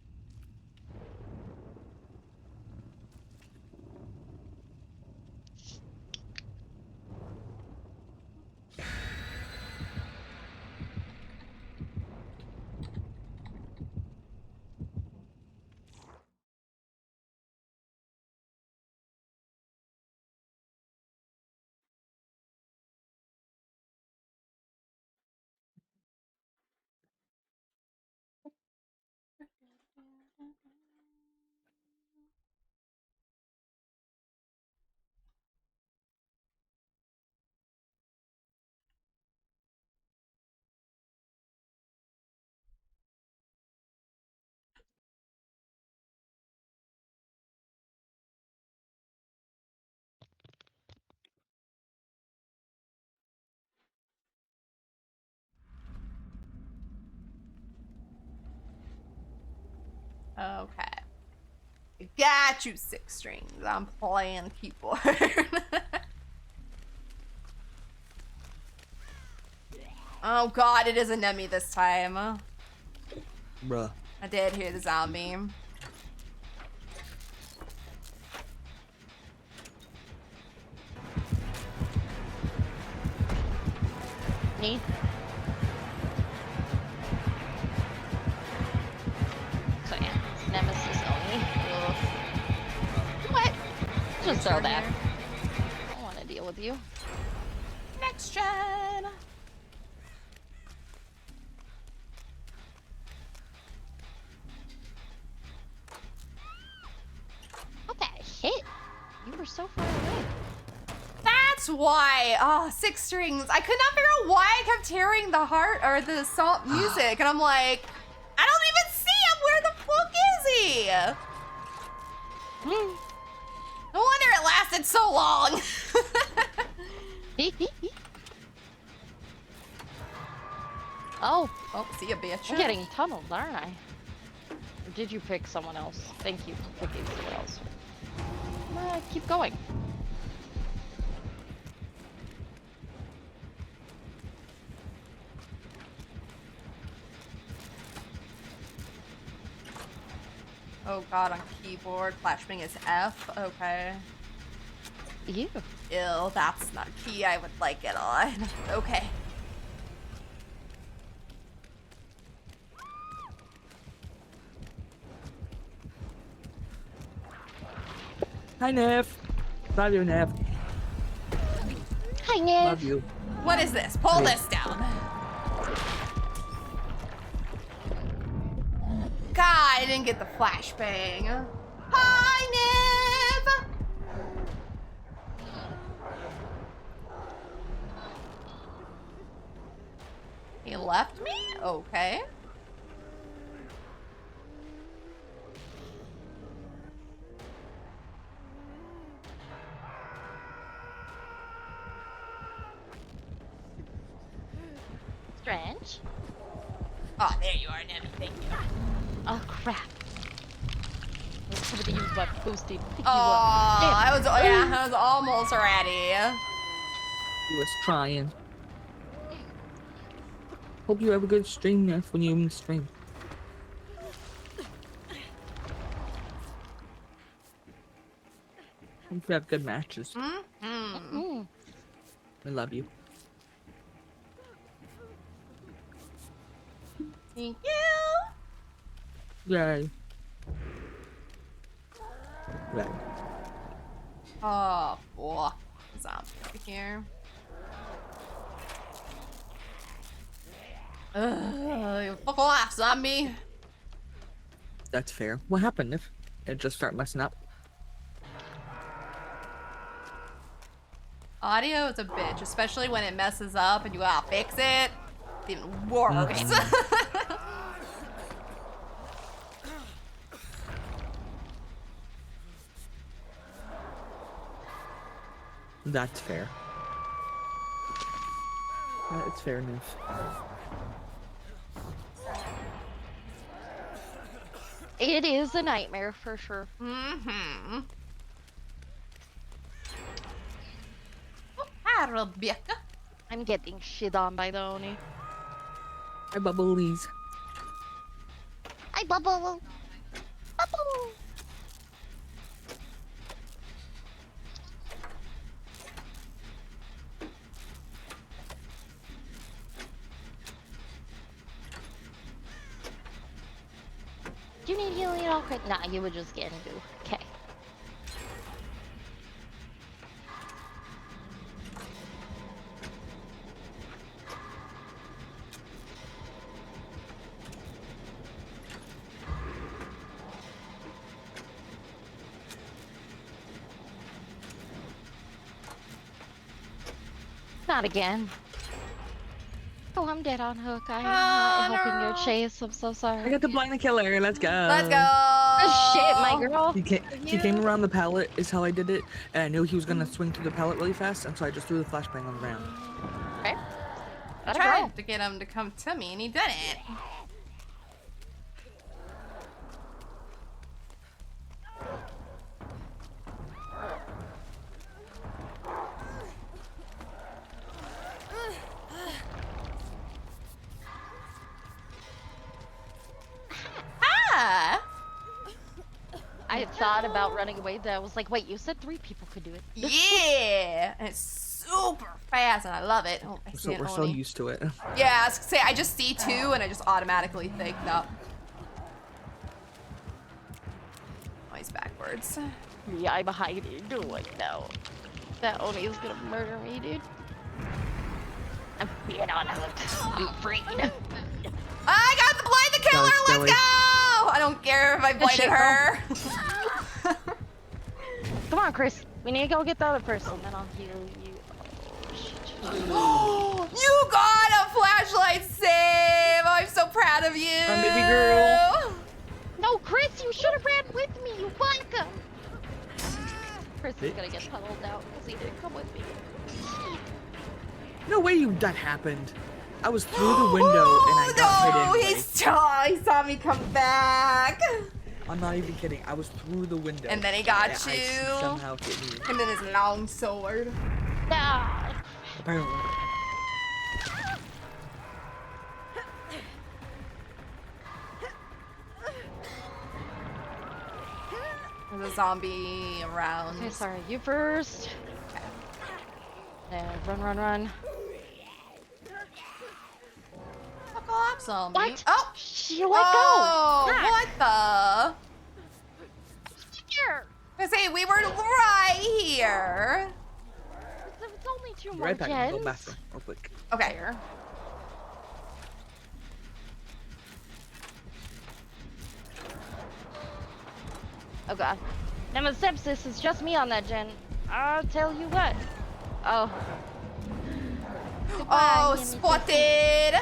Okay. Got you, Six Strings. I'm playing keyboard. Oh god, it is an enemy this time. Bruh. I did hear the zombie. Me? So yeah, Nemesis Oni. Ugh. What? Just throw that. I don't want to deal with you. Next gen. What the shit? You were so far away. That's why. Oh, Six Strings. I could not figure out why I kept hearing the heart or the song music, and I'm like, I don't even see him. Where the fuck is he? No wonder it lasted so long. Oh, Oh, see ya, bitch. I'm getting tunneled, aren't I? Or did you pick someone else? Thank you for picking someone else. Keep going. Oh god, on keyboard, flashbang is F. Okay. You. Ew, that's not a key I would like it on. Okay. Hi, Nev. Love you, Nev. Hi, Nick. Love you. What is this? Pull this down. God, I didn't get the flashbang. Hi, Niv! He left me? Okay. Strange. Oh, there you are, Niv. Thank you. Oh, crap. I was hoping to use my boosting. Oh, I was almost ready. He was trying. Hope you have a good stream, Nev, when you stream. Hope you have good matches. Mm. I love you. Thank you. Yay. Right. Oh, fuck. Zombie over here. Fuck off, zombie. That's fair. What happened if it just start messing up? Audio is a bitch, especially when it messes up and you gotta fix it. It's even worse. That's fair. It's fair enough. It is a nightmare for sure. Mm-hmm. Oh, hi, Rebecca. I'm getting shit on by the Oni. Hi, Bubblies. Hi, Bubble. Bubble. Do you need healing at all? Nah, you would just get into. Okay. Not again. Oh, I'm dead on hook. I'm not helping your chase. I'm so sorry. I got the blind killer. Let's go. Let's go. Oh, shit, my girl. He came around the pallet is how I did it, and I knew he was gonna swing through the pallet really fast, and so I just threw the flashbang on the ground. Okay. I Gotta go. tried to get him to come to me and he didn't. I thought about running away, then I was like, wait, you said 3 people could do it. Yeah, and it's super fast, and I love it. Oh, I see We're so Oni. used to it. Yeah, I was gonna say I just see 2, and I just automatically think no. Oh, he's backwards. Yeah, I'm behind you. Do like no. That Oni is gonna murder me, dude. I'm being on hook. I'm free. I got the blind the killer. Nice, Let's Billy. go! I don't care if I Good blinded shit, her. Come on, Chris. We need to go get the other person, then I'll heal you. Oh, shit. You got a flashlight save. I'm so proud of you. My baby girl. No, Chris, you should have ran with me, you blanca! Chris is gonna get tunneled out because he didn't come with me. No way that happened. I was through the window and I got hit no, anyway. he saw me come back. I'm not even kidding. I was through the window. And then he got I you. somehow hit me. And then his long sword. Ah, Apparently. There's a zombie around. okay, sorry, you first. And run, run, run. Fuck off, zombie. What? Oh! She let Oh, go! what the? Here! I say we were right here. It's only 2 more Right back. gens. Go bathroom real quick. Okay. Here. Oh god. Nemesis is just me on that gen. I'll tell you what. Oh. Goodbye, Oh, Nemesis. spotted.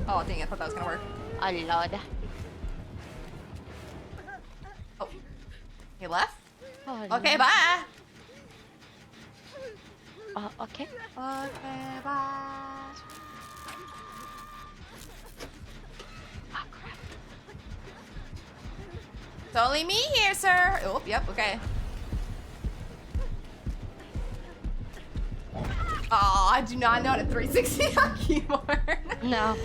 Oh, dang, I thought that was gonna work. Oh lord. Oh. He left? Oh, Okay, lord. bye. Okay. Okay, bye. Oh crap. It's only me here, sir. Oh, yep, okay. Oh, I do not know how to 360 on keyboard. No.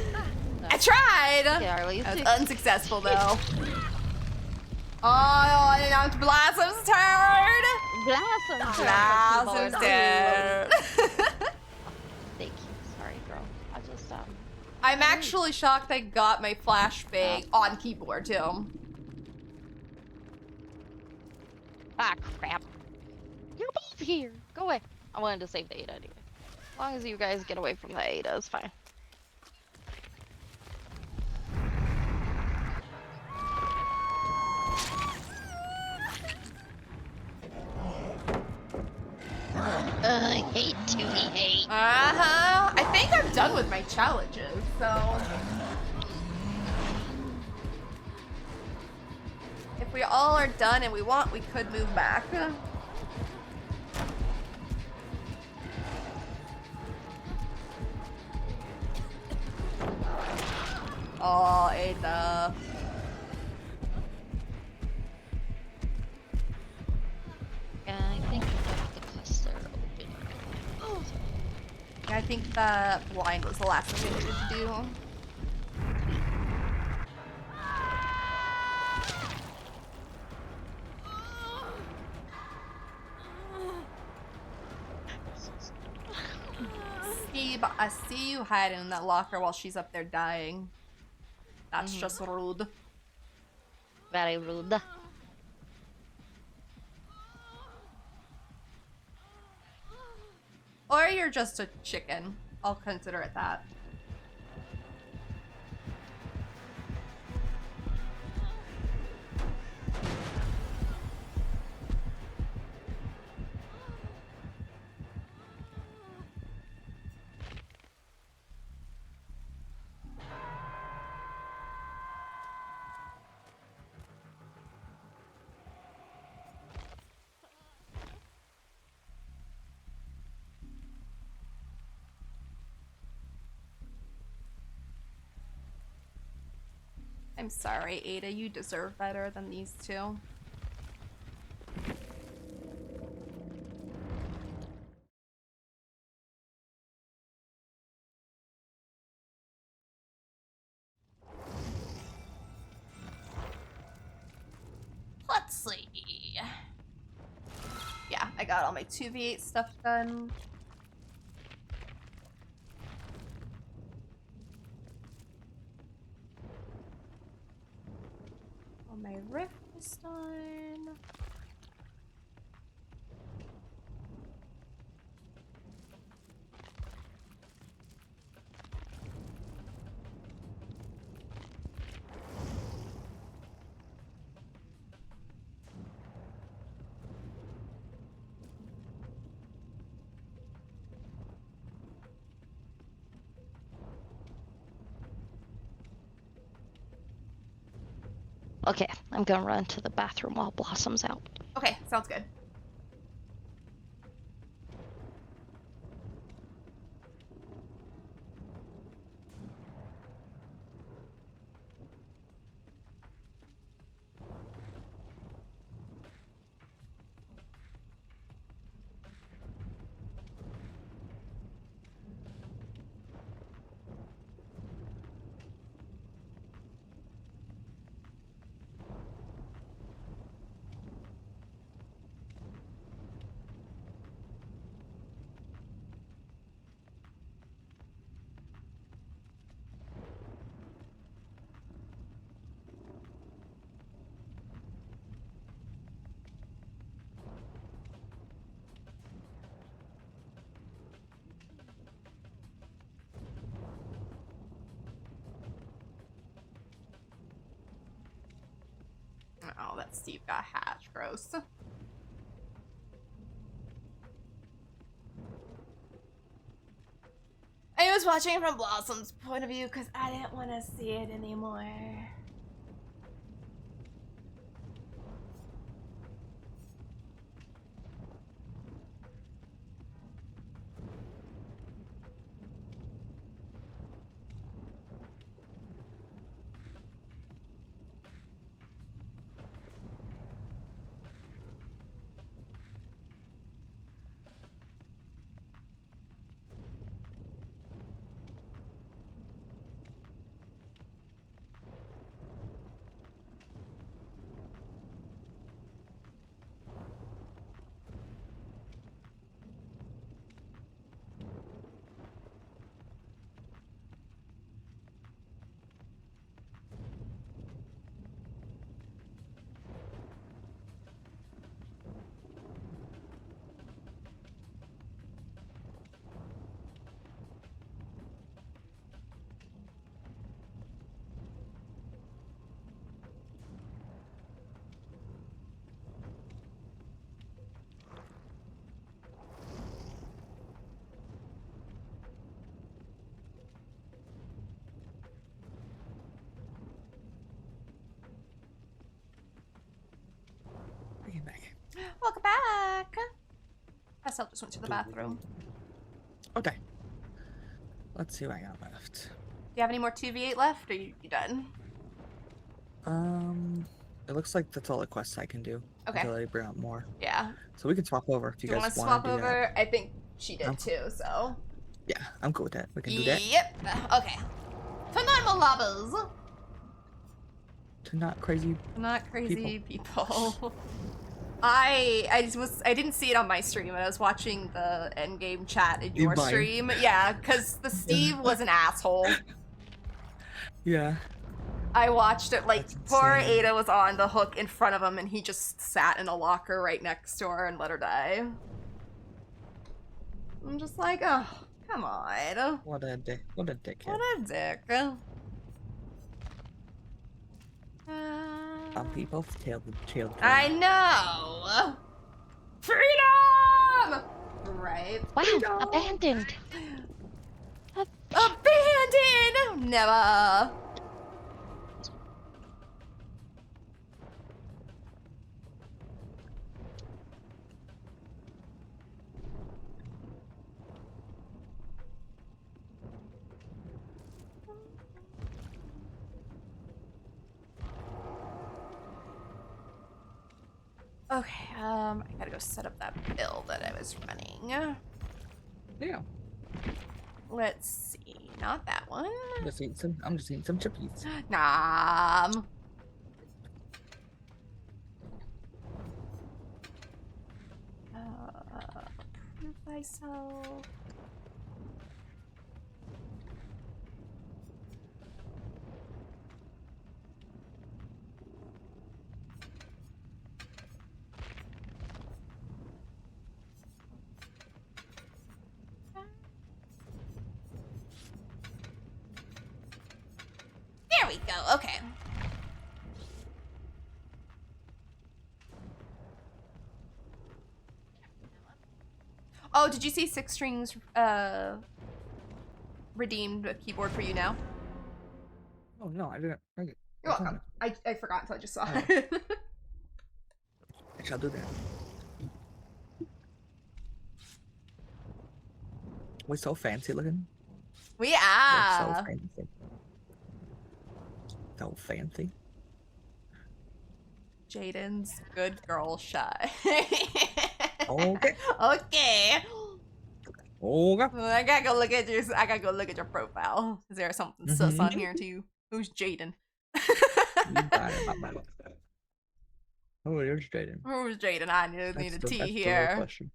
I tried. Yeah, at least I was you- unsuccessful though. Oh, and now it's Blossom's turn. Blossom. Blossom's turn. Thank you. Sorry, girl. I just I'm actually shocked I got my flashbang on keyboard too. Ah crap. You're both here. Go away. I wanted to save the Ada anyway. As long as you guys get away from the Ada, it's fine. I hate to be hate. Uh-huh. I think I'm done with my challenges, so... If we all are done and we want, we could move back. Oh, Ada. Yeah, I think we left the cluster open. Yeah, I think the blind was the last thing we needed to do. Steve, I see you hiding in that locker while she's up there dying. That's just rude. Very rude. Or you're just a chicken. I'll consider it that. I'm sorry, Ada. You deserve better than these two. see. Yeah, I got all my 2v8 stuff done. All my rift is done. Okay, I'm gonna run to the bathroom while Blossom's out. Okay, sounds good. Oh, that Steve got hatched. Gross. I was watching it from Blossom's point of view because I didn't want to see it anymore. Bring it back. Welcome back. I still just went to the bathroom. Okay. Let's see what I got left. Do you have any more 2v8 left, or you done? It looks like that's all the quests I can do. Okay. Until they bring up more. Yeah. So we can swap over if Do you you guys want to want swap to do over? I think she did Um, too, so. that. Yeah, I'm cool with that. We can do that. Yep. Okay. To normal lovers. To not crazy. Not crazy people. I didn't see it on my stream. I was watching the endgame chat in your Mine. stream. Yeah, because the Steve was an asshole. Yeah. I watched it like That's poor insane. Ada was on the hook in front of him and he just sat in a locker right next to her and let her die. I'm just like, oh, come on. What a dick. What a dickhead. What a dick. Some people tail the children. I know. Freedom! Right. Wow, abandoned. Abandoned! Never. Okay, I gotta go set up that build that I was running. Yeah. Let's see, not that one. I'm just eating some chippies. Nom. myself. There we go. Okay. Oh, did you see Six Strings redeemed a keyboard for you now? Oh no, I didn't. Okay. You're That's welcome. I forgot until I just saw Oh. it. I shall do that. We're so fancy looking. We We're so are. fancy. So fancy. Jaden's good girl shy. Okay. Okay. Okay. Well, I gotta go look at your. I gotta go look at your profile. Is there something sus on here too? Who's Jaden? You got it, my man. Oh, there's Jaden. Who's Jaden? I need a That's T the real here. question.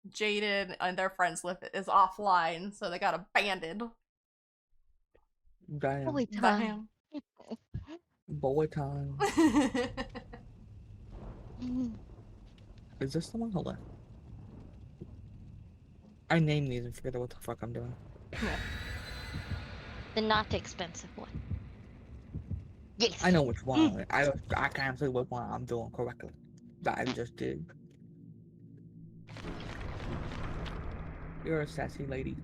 Jaden and their friends list is offline, so they got abandoned. Damn. Holy time. Boy time. Is this the one? Hold on. I named these and forget what the fuck I'm doing. The not expensive one. Yes. I know which one. I can't say what one I'm doing correctly. That I just did. You're a sassy lady.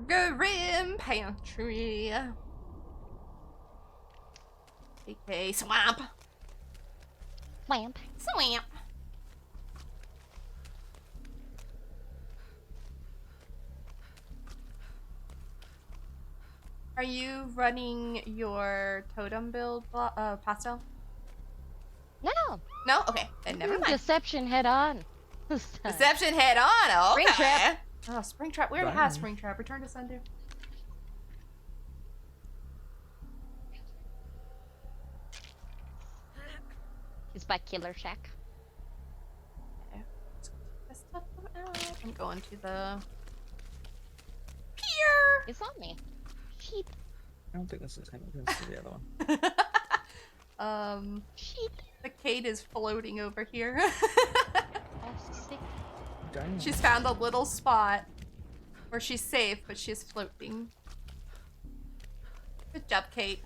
Grim Pantry. Okay, swamp. Swamp. Swamp. Are you running your totem build pastel? No. No? Okay, then never mind. Deception head on. Deception head on. Okay. Springtrap. Oh, Springtrap. We already Right. have Springtrap. Return to sender. He's by Killer Shack. Okay. Let's test them out. I'm going to the pier. It's on me. Sheep. I don't think this is him. I think this is the other one. Sheep. The Kate is floating over here. Oh, sick. Damn. She's found a little spot where she's safe, but she's floating. Good job, Kate.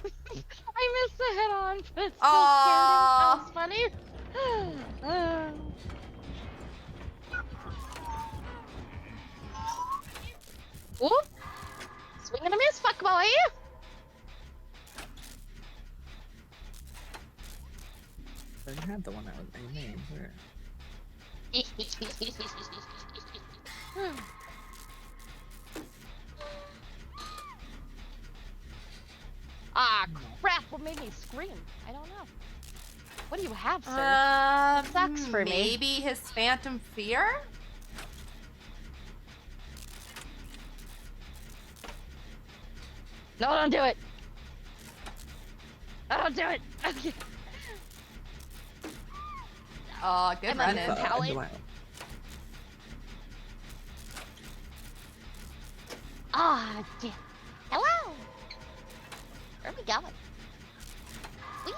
I missed the head on, but it's still Aww. scared him. That was funny. Ooh. Swing and a miss, fuck boy. I had the one that was my name. Where? Ah, crap, what made me scream? I don't know. What do you have, sir? Sucks for me. Maybe his phantom fear? No, don't do it. No, don't do it. Okay. Oh, good Am I running. Talent. Wow. Ah, yeah. Hello. Where are we going? Whee!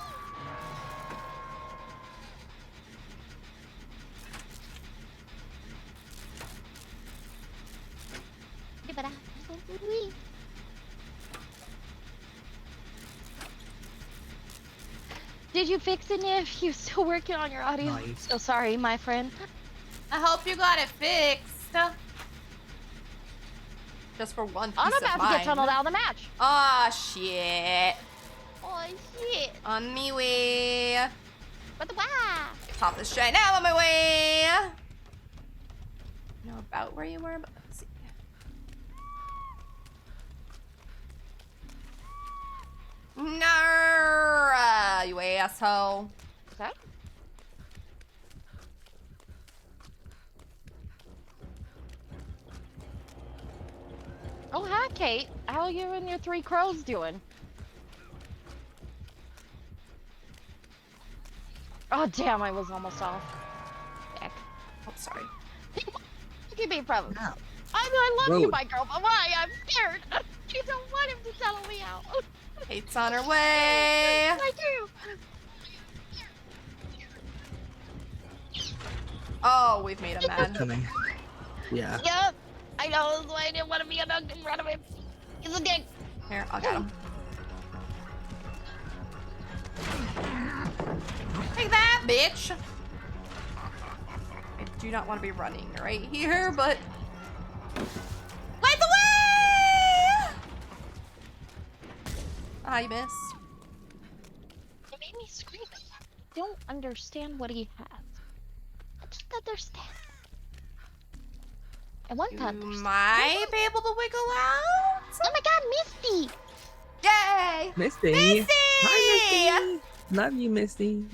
Whee! Did you fix it, Niff? You still working on your audio? Nice. So sorry, my friend. I hope you got it fixed. Just for one piece I'm of about to mind. get tunneled out of the match. Aw, shit. Oh shit! On me way. What the wah? Pop this shine out on my way. about where you were, but let's see. No, you asshole. Okay. Oh, hi, Kate. How are you and your 3 crows doing? Oh, damn, I was almost off. Heck. Oh, sorry. Give me problems. Ow. I love you, Rude. my girl, but why? I'm scared. You don't want him to settle me out. Kate's on her way. I do. Oh, we've made him mad. Coming. Yeah. Yep. I know, that's why I didn't want to be a dog in front of him. He's a dick. Here, I'll get him. Take that, bitch! I do not want to be running right here, but... Light the way! I missed. It made me scream. I don't understand what he has. I just understand. I want to You understand. might be able to wiggle out. Oh my god, Misty! Yay! Misty. Misty! Hi, Misty. Love you, Misty.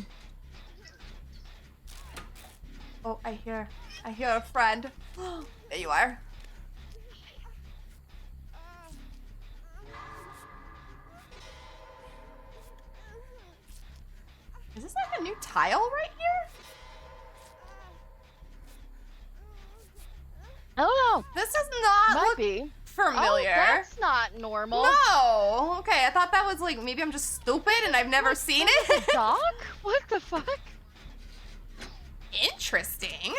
Oh, I hear a friend. There you are. Is this like a new tile right here? I don't know. This does not Might look be. familiar. Oh, that's not normal. No. Okay, I thought that was like maybe I'm just stupid and I've never seen it. Dog? What the fuck? Interesting.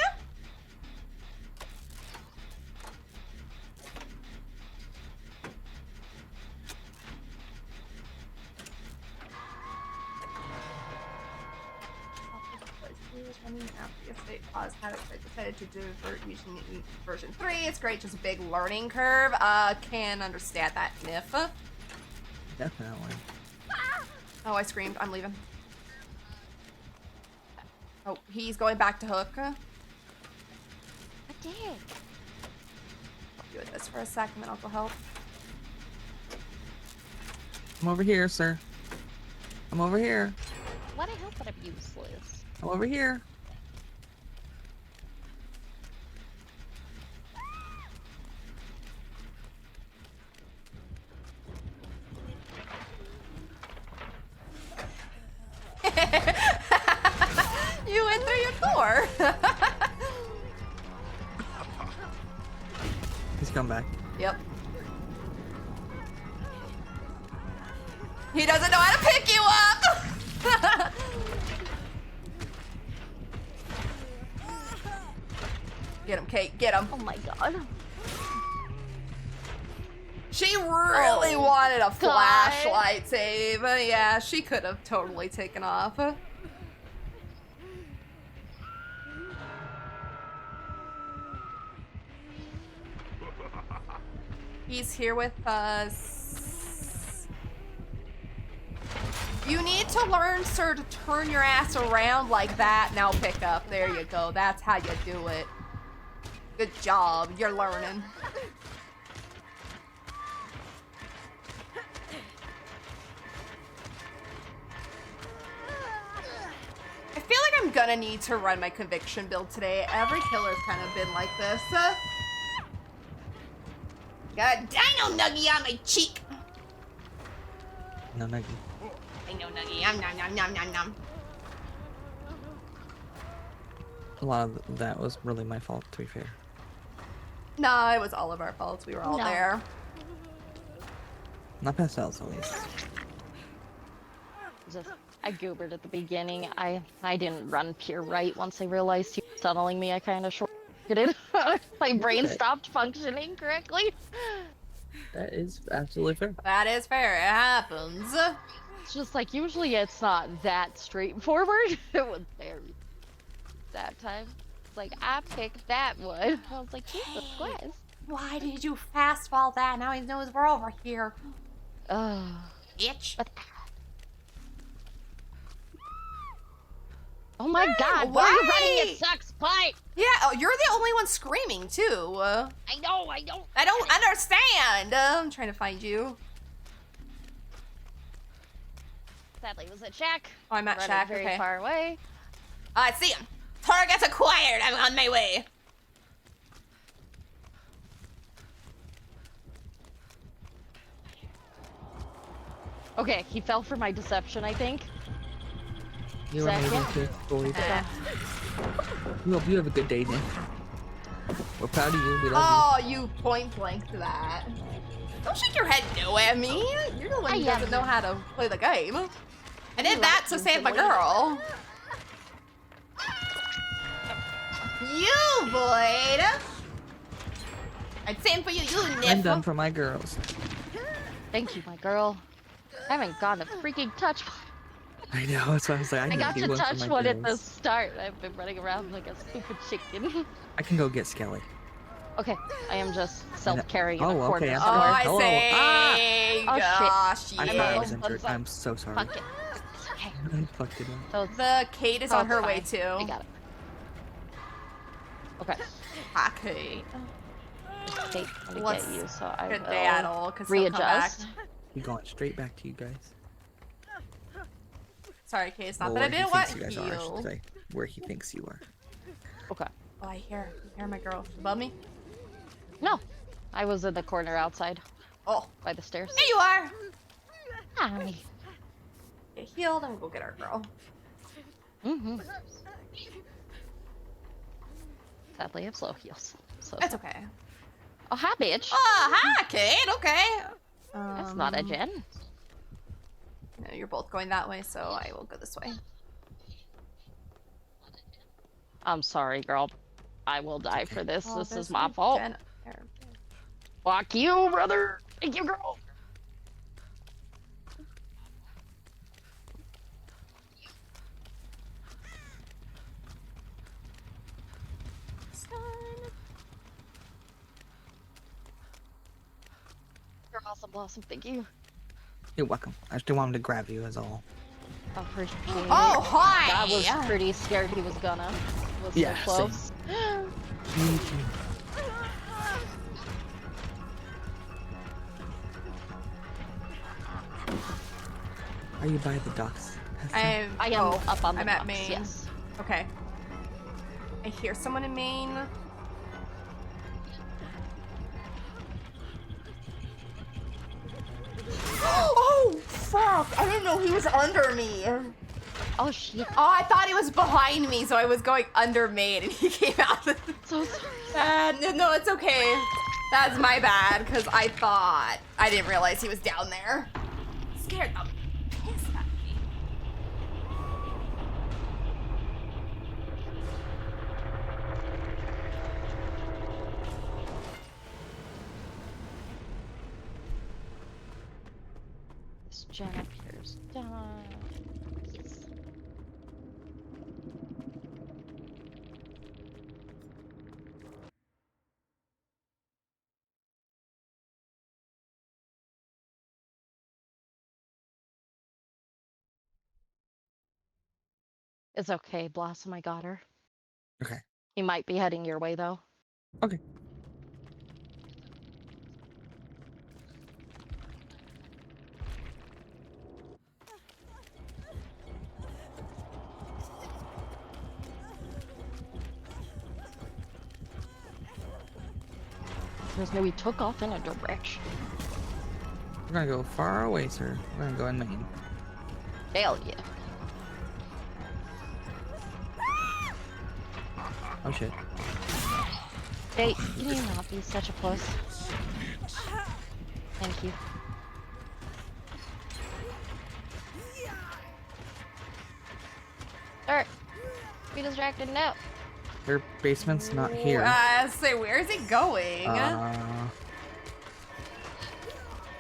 Decided to do for using version 3. It's great, just a big learning curve. Can understand that, Nif. Definitely. Oh, I screamed. I'm leaving. Oh, he's going back to hook. I did. I'll do this for a second, then I'll go help. I'm over here, sir. I'm over here. What a help, but I'm useless. I'm over here. You went through your door. He's come back. Yep. He doesn't know how to pick you up. Get him, Kate. Get him. Oh my god. She really Oh, wanted a God. flashlight save. Yeah, she could have totally taken off. He's here with us. You need to learn, sir, to turn your ass around like that. Now pick up. There you go. That's how you do it. Good job. You're learning. I feel like I'm gonna need to run my conviction build today. Every killer's kind of been like this. Got a dino nuggie on my cheek. No, Nuggie. Dino nuggie. Nom nom nom nom nom nom. A lot of that was really my fault, to be fair. No, it was all of our faults. We were all No. there. Not past else, at least. Just, I goobered at the beginning. I didn't run pure right once I realized he was tunneling me. I kind of short-circuited. My brain Okay. stopped functioning correctly. That is absolutely fair. That is fair. It happens. It's just like, usually it's not that straightforward. It was very that time. It's like, I picked that one. I was like, Jesus Christ. Why did you fastball that? Now he knows we're over here. Ugh. Bitch. But Oh my god, why are you running? It sucks, pipe! Yeah, oh, you're the only one screaming, too. I know, I don't. I don't understand. I'm trying to find you. Sadly, it was at Shack. Oh, I'm at Running Shack, very okay. far away. I see him. Target acquired. I'm on my way. Okay, he fell for my deception, I think. You were Second. able to avoid that. We hope you have a good day, Nick. We're proud of you. We love Oh, you point blank to that. Don't shake your head no at me. You're the one who doesn't know how to play the game. I did that to save my girl. You, Void. I'd same for you, you you. I'm Niff. done for my girls. Thank you, my girl. I haven't gotten a freaking touch. I know, that's why I was like, I need got to to do one for touch my one at the girls. start. I've been running around like a stupid chicken. I can go get Skelly. Okay, I am just self-carrying in Oh, a corner okay, I'm Oh, store. I Hello. say, Ah! Oh, gosh, shit. I I'm thought I out. was injured. Thumbs up. I'm so sorry. Fuck it. It's okay. I fucked it up. So it's, The Kate is oh, on her it's way fine. I too. got it. Okay. Hi, Kate. Kate, let me Let's get you so I Good will day at all, because he'll come back. readjust. We're going straight back to you guys. Sorry, Kate, it's not Well, that I where he didn't want thinks you guys are, I should heal. say. Where he thinks you are. Okay. Oh, I hear my girl. Above me? No, I was in the corner outside Oh, by the stairs. there you are. Hi. Get healed and we'll go get our girl. Mm-hmm. Sadly, I have slow heals. So It's okay. oh, hi, bitch. Oh, hi, Kate. Okay. That's not a gen. No, you're both going that way, so I will go this way. I'm sorry, girl. I will die for this. Oh, this there's is my no fault. Jen there. Fuck you, brother. Thank you, girl. You're awesome, Blossom. Thank you. You're welcome. I still wanted to grab you, as all. Oh, appreciate it. Oh, hi. I was pretty scared he was gonna. Was Yeah, so close. Me too. Are you by the docks? I I am up on the I'm at box, Maine. yes. Okay. I hear someone in Maine. Oh, fuck. I didn't know he was under me. Oh, shit. Oh, I thought he was behind me, so I was going under Maine and he came out. So sorry. No, it's okay. That's my bad, because I didn't realize he was down there. Scared the piss out of me. This gen up here's done. Yes. It's okay, Blossom. I got her. Okay. He might be heading your way, though. Okay. There's no he took off in a direction. We're gonna go far away, sir. We're gonna go in Maine. Hell yeah. Oh shit. Hey, can you not be such a puss? Thank you. Alright. Be distracted now. Their basement's not here. Say, where is he going?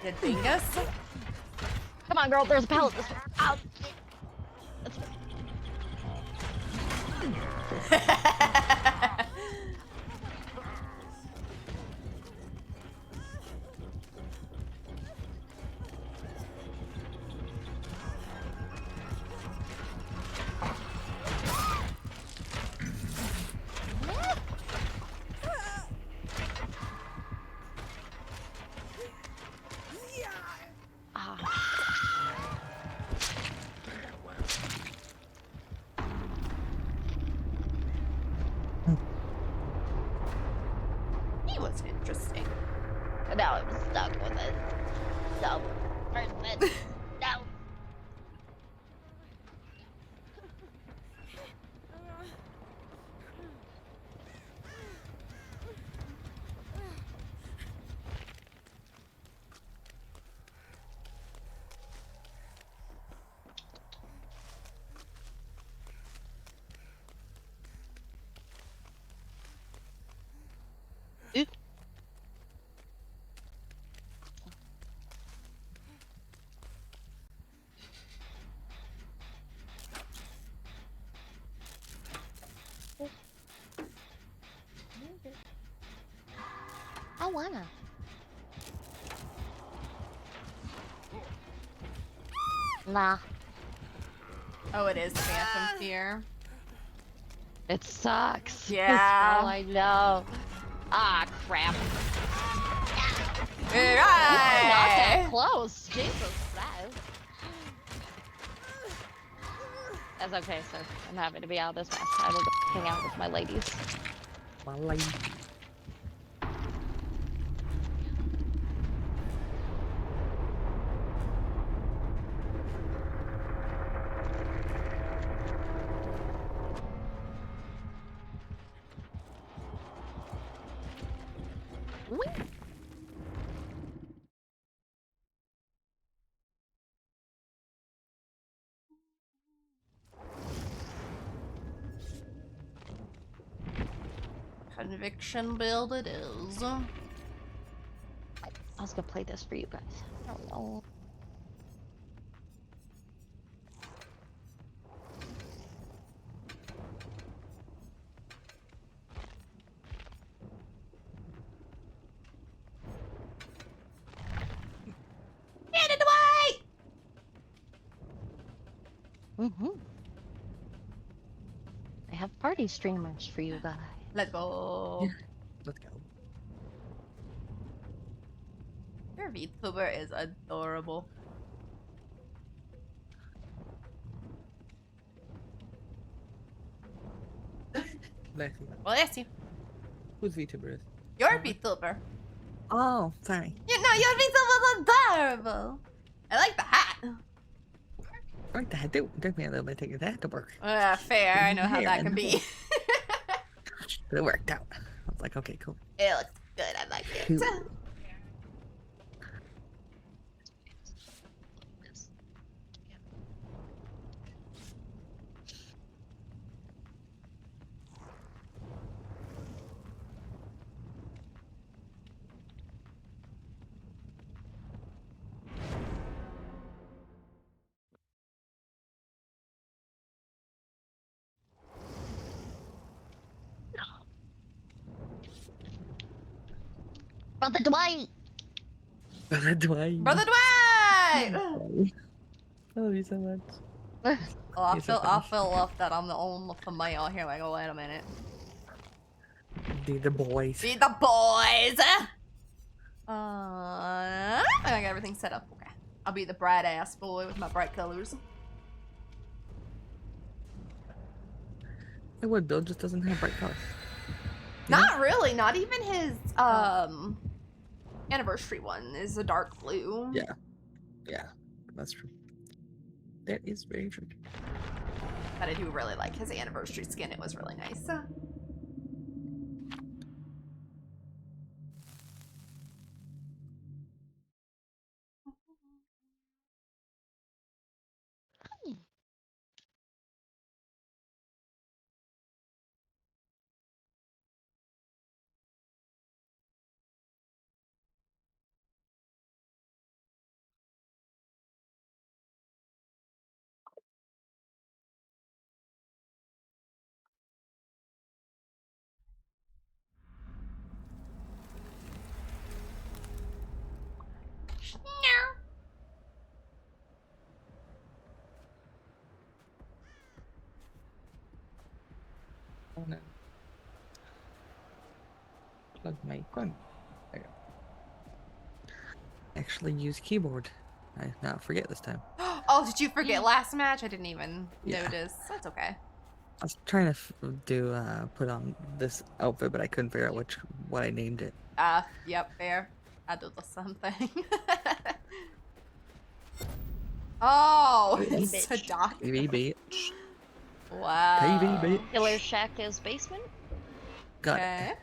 The dingus? Come on, girl. There's a pallet this way. Ow. And now I'm stuck with this dumb person. No. Oop. I wanna. Nah. Oh, it is Phantom Fear. It sucks. Yeah. That's all I know. Ah, crap. Hey, Not that right. close. Jesus, that's okay, sir. I'm happy to be out of this mess. I will go hang out with my ladies. My lady. Conviction build it is. I was gonna play this for you guys. I don't know. Get it away! I have party streamers for you guys. Let's go. Let's go. Your VTuber is adorable. Bless you. Well, that's you. Who's VTuber is? Your VTuber. Oh, sorry. You know, your VTuber's adorable. I like the hat. Right, that took me a little bit to get that to work. Fair. I know how Here that and can be. But it worked out. I was like, okay, cool. It looks good. I like it. Cool. Brother Dwight! Brother Dwight. Brother Dwight! I love you so much. Oh, I He's so feel left that I'm the only female here. Like, oh, wait a minute. Be the boys. Be the boys! I got everything set up. Okay. I'll be the bright ass boy with my bright colors. The wood build just doesn't have bright colors. Not really. Not even his anniversary one is a dark blue. Yeah. Yeah, that's true. That is very true. But I do really like his anniversary skin. It was really nice. Oh no. Plug my gun. There you go. Actually use keyboard. I not forget this time. Oh, did you forget last match? I didn't even Yeah. notice. That's okay. I was trying to put on this outfit, but I couldn't figure out what I named it. Yep, fair. I do the same thing. Oh, TV it's a bitch. doc. TV bitch. Wow. TV bitch. Killer Shack is basement. Got Okay. it.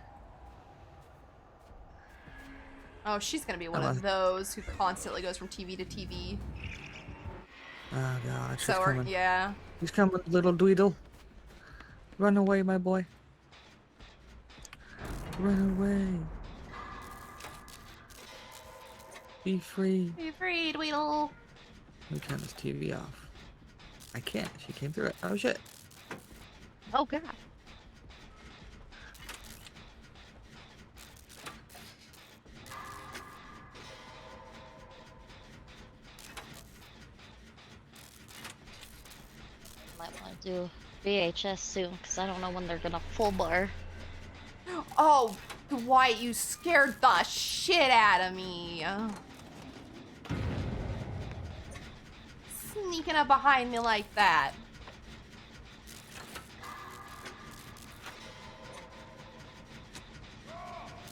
Oh, she's gonna be one Unless- of those who constantly goes from TV to TV. Oh god, she's So, coming. yeah. He's coming, little Dweedle. Run away, my boy. Run away. Be free. Be free, Dweedle. Let me turn this TV off. I can't. She came through it. Oh shit. Oh god. Might want to do VHS soon, because I don't know when they're gonna full bar. Oh, Dwight, you scared the shit out of me. Sneaking up behind me like that.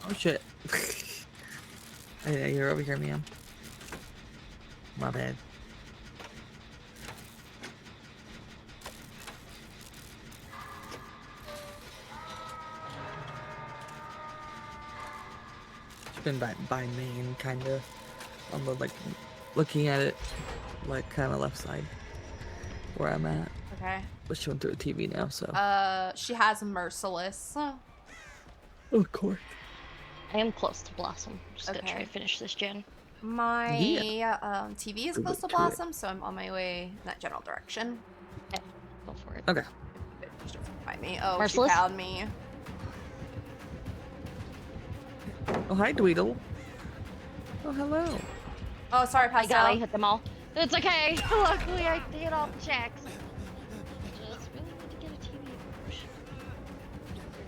Oh shit. Hey, you're over here, ma'am. My bad. She's been by me and kind of on the like looking at it like kind of left side where I'm at. Okay. But she went through the TV now, so She has Merciless. of course. I am close to Blossom. Just gonna try Okay. to finish this gen. My Yeah. TV is We'll close get to to it. Blossom, so I'm on my way in that general direction. Go for it. Okay. She doesn't find me. Oh, Merciless? she found me. Oh hi, Dweedle. Oh hello. Oh, sorry, I got I Pascal. hit them all. It's okay. Luckily, I hit all the checks. Just really need to get a TV.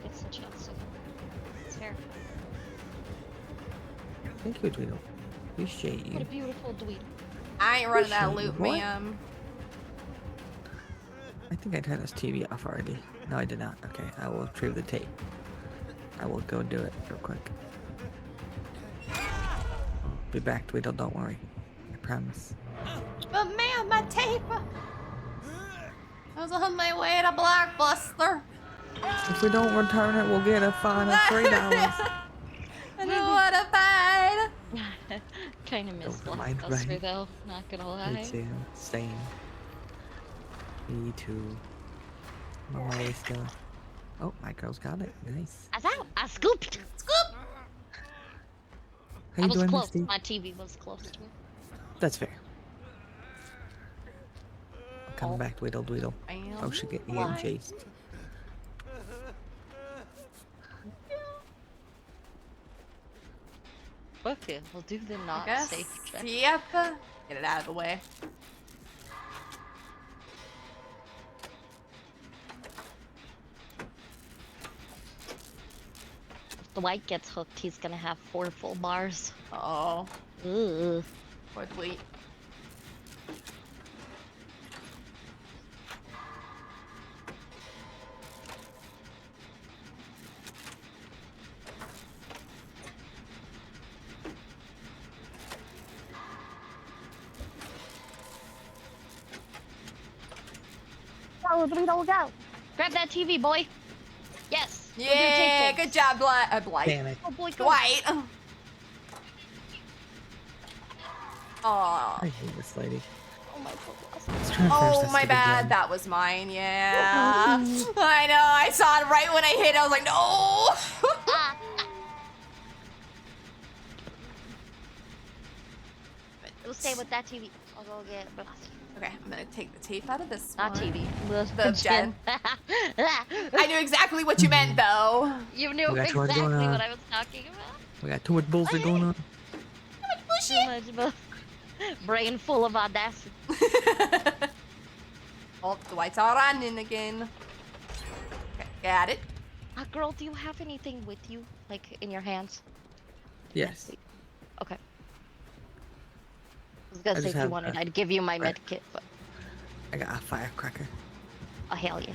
Gets the chance. It's fair. Thank you, Dweedle. Appreciate What a you. beautiful dweeb. I ain't running that Appreciate loop, you, boy. ma'am. I think I turned this TV off already. No, I did not. Okay, I will retrieve the tape. I will go do it real quick. I'll be back, Dweedle. Don't worry. I promise. But ma'am, my tape. I was on my way to Blockbuster. If we don't return it, we'll get a fine of $3. I know what to find. Kind of miss Don't mind, Blockbuster right? though. Not gonna lie. Me too. Same. Me too. I'm on my way still. Oh, my girl's got it. Nice. I found. I scooped. Scoop. How I you was doing, close. Misty? My TV was close to it. That's fair. I'm coming Oh. back, Dweedle, Dweedle. Oh, she getting Why? chased. Okay, we'll do the I not guess. safe check. Yep. Get it out of the way. If Dwight gets hooked, he's gonna have 4 full bars. Oh, Ugh. poor Dweet. Go, Dwight, go! Grab that TV, boy! Yes! Go do Yeah, tape good job, Blight. Damn it. Oh boy, go! Dwight. Aw. I hate this lady. Oh my god. Let's try and finish Oh, this my thing bad. again. That was mine. Yeah. I know. I saw it right when I hit. I was like, no. Ah, we'll stay with that TV. I'll go get Blossom. Okay, I'm gonna take the tape out of this Not one. TV. The gen. I knew exactly what you meant, though. You knew We got too much exactly going on. what I was talking about. We got too much bullshit going on. Too much brain full of audacity. Oh, the whites are running again. Okay, got it. Girl, do you have anything with you? Like, in your hands? Yes. Okay. I was gonna I say just if you have wanted, a- I'd give you my Right. med kit, but I got a firecracker. oh hell yeah.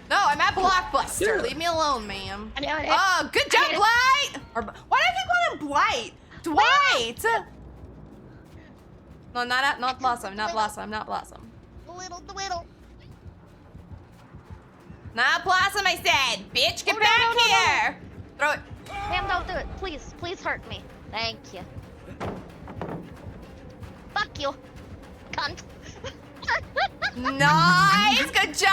No, I'm at Blockbuster. Yeah. Leave me alone, ma'am. I know, Oh, good job, I- Blight! Or, why do I keep calling him Blight? Dwight! No, not Blossom, not Blossom, not Blossom. The whittle. Not Blossom, I said! Bitch, get Oh, no, back no, no, no. here! Throw it. Ma'am, don't do it. Please hurt me. Thank you. Fuck you. Cunt. Nice! Good job!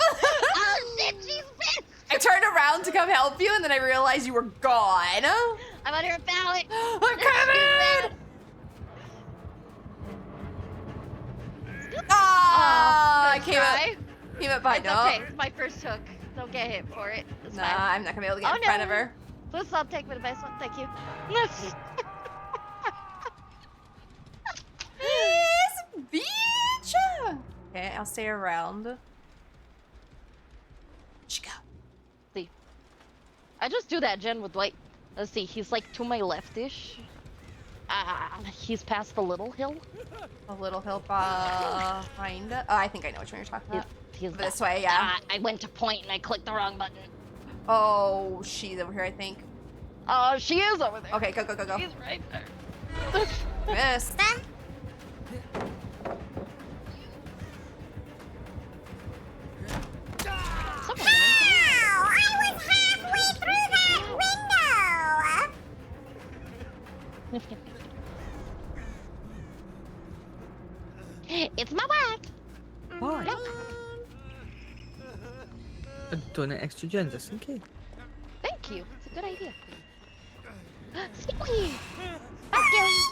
Oh shit, she's bitch! I turned around to come help you, and then I realized you were gone. I'm under a ballot. I'm coming! Ah! I came up behind. It's okay. It's my first hook. Don't get hit for it. It's Nah, fine. I'm not gonna be able to get Oh, in front of no. her. Please stop taking the best one. Thank you. This bitch! Okay, I'll stay around. She go. See. I just do that gen with Dwight. Let's see. He's like to my leftish. He's past the little hill. A little hill behind. Oh, I think I know which one you're talking about. He's This way, yeah. I went to point and I clicked the wrong button. Oh, she's over here, I think. Oh, she is over there. Okay, go. She's right there. Missed. Someone I was halfway through that window. It's my wife. Why? Yep. I'm doing an extra gen just in case. Thank you. It's a good idea. Skewy. Fuck you.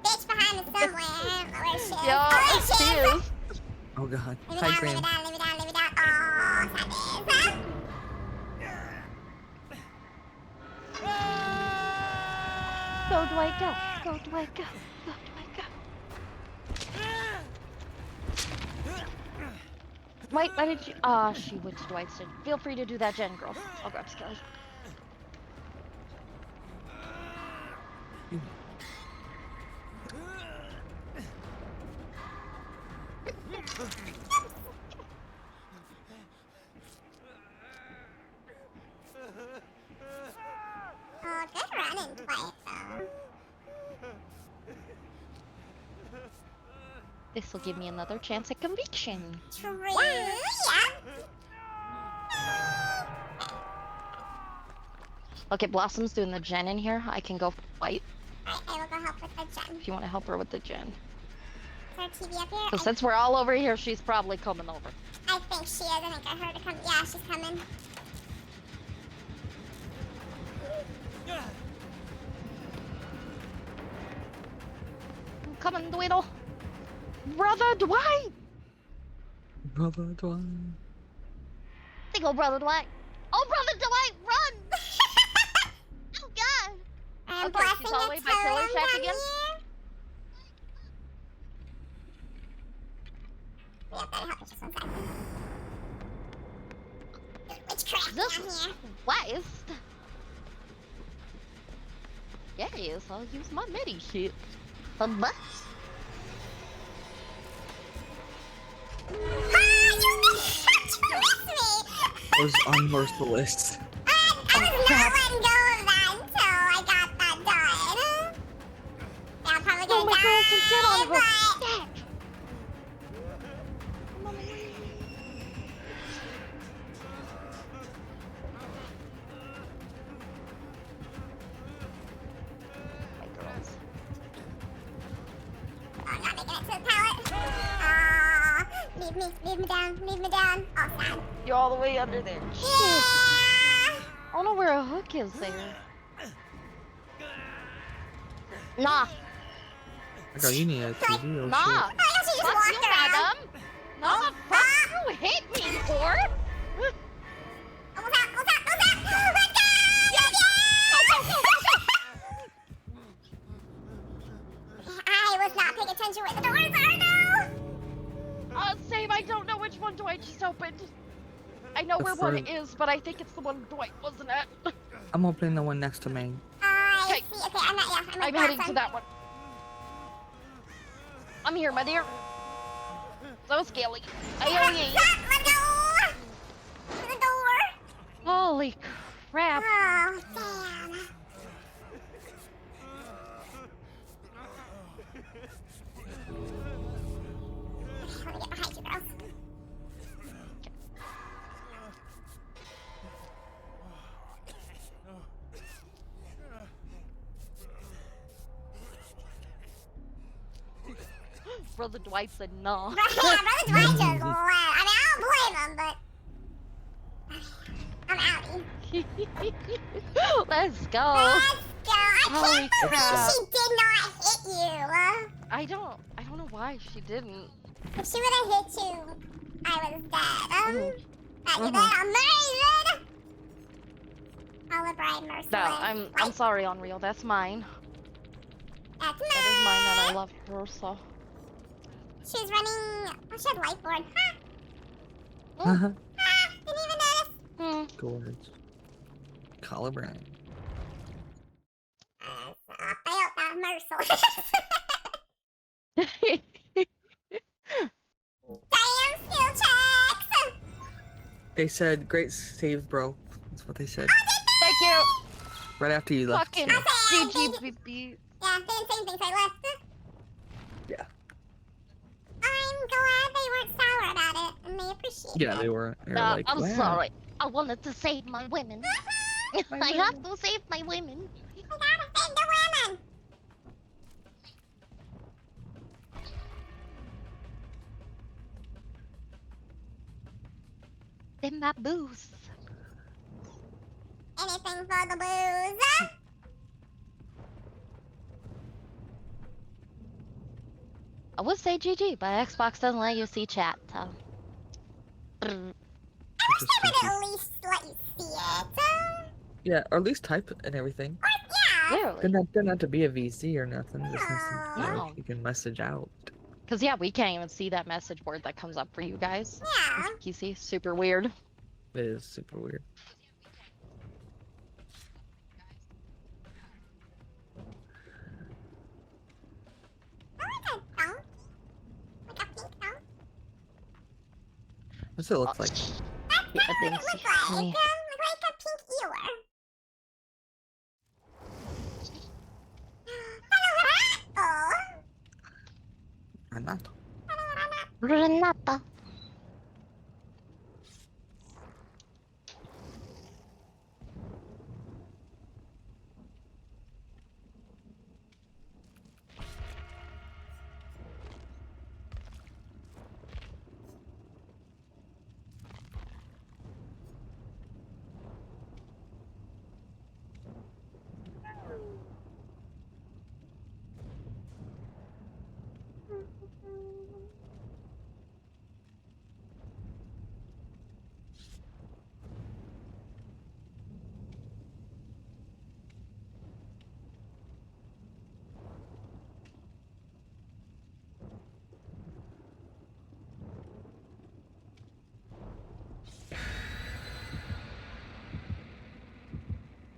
Bitch behind me somewhere. I don't know where she is. Yo, Oh, there she she is. is. Oh god. Leave Hi, me Graham. down, leave me down, leave me down. Oh, that is. Go, Dwight, go. Go, Dwight, go. Go, Dwight, go. Dwight, why did you... Ah, she went to Dwight's gen. Feel free to do that gen, girl. I'll grab Skelly. Oh, good running, Dwight, though. This will give me another chance at conviction. True, yeah. Okay, Blossom's doing the gen in here. I can go fight I will go help with the gen. if you want to help her with the gen. Is there a TV up here? So since we're all over here, she's probably coming over. I think she is. I think I heard her come. Yeah, she's coming. I'm coming, Dwiddle. Brother Dwight! Brother Dwight. Big ol' Brother Dwight. Oh, Brother Dwight, run! Oh, God! I'm Okay, blessing she's all the way the by Killer totem Shack down again? here. Yeah, better help me just one second. Witchcraft This down is here. west. Yes, I'll use my medi shit. A bus. Ah, you missed me! Was unmerciless. I was not letting go of that until I got that done. Yeah, I'm probably Oh gonna my die, God, some shit on her but... stack. My girls. Oh, I'm not making it to the pallet. Leave me down, leave me down. Oh, sad. You're all the way under there. Shit. Yeah! I don't know where a hook is there. Nah. I got you need a TV or Nah. shit. Oh, yeah, she just Fuck walked you, around. madam. No, the fuck you hit me for? Almost out, almost out, almost out! Oh my god! I was not paying attention where the doors are now! Same, I don't know which one Dwight just opened. I know The where one front. is, but I think it's the one Dwight wasn't at. I'm opening the one next to me. I Okay. see. Okay, I'm not, yeah, I'm heading to that one. I'm here, my dear. So scaly. Aye. Let go! To the door! Holy crap. Oh, damn. Brother Dwight said no. Brother Dwight just left. I mean, I don't blame him, but I'm outie. Let's go. Let's go. I Holy can't believe crap. she did not hit you. I don't know why she didn't. If she would have hit you, I was dead. That you did amazing. Olive Bride merciless. No, I'm sorry, Unreal. That's mine. That's mine. That is mine, and I love her so. She was running. Oh, she had whiteboard. Uh-huh. Didn't even notice. Gorge. Collar Brown. I failed that merciless. Damn skill checks. They said, great save, bro. That's what they said. Thank you. Right after you left. Fucking so- GGBB. Yeah, they didn't say anything, so I left. Yeah. I'm glad they weren't sour about it, and they appreciate it. Yeah, they were. They were like, I'm wow. sorry. I wanted to save my women. I have to save my women. I gotta save the women. Then my booze. Anything for the booze. I would say GG, but Xbox doesn't let you see chat, so. I wish they would at least let you see it. Yeah, or at least type and everything. Yeah. Literally. Doesn't have to be a VC or nothing. Just No. like, you can message out. Because, yeah, we can't even see that message board that comes up for you guys. Yeah. You see? Super weird. It is super weird. I like a dunk. Like a pink dunk. What's it look like? That's Yeah, what I it think looks so. like. Yeah. Like a pink ewer. Oh. I'm not. Renata.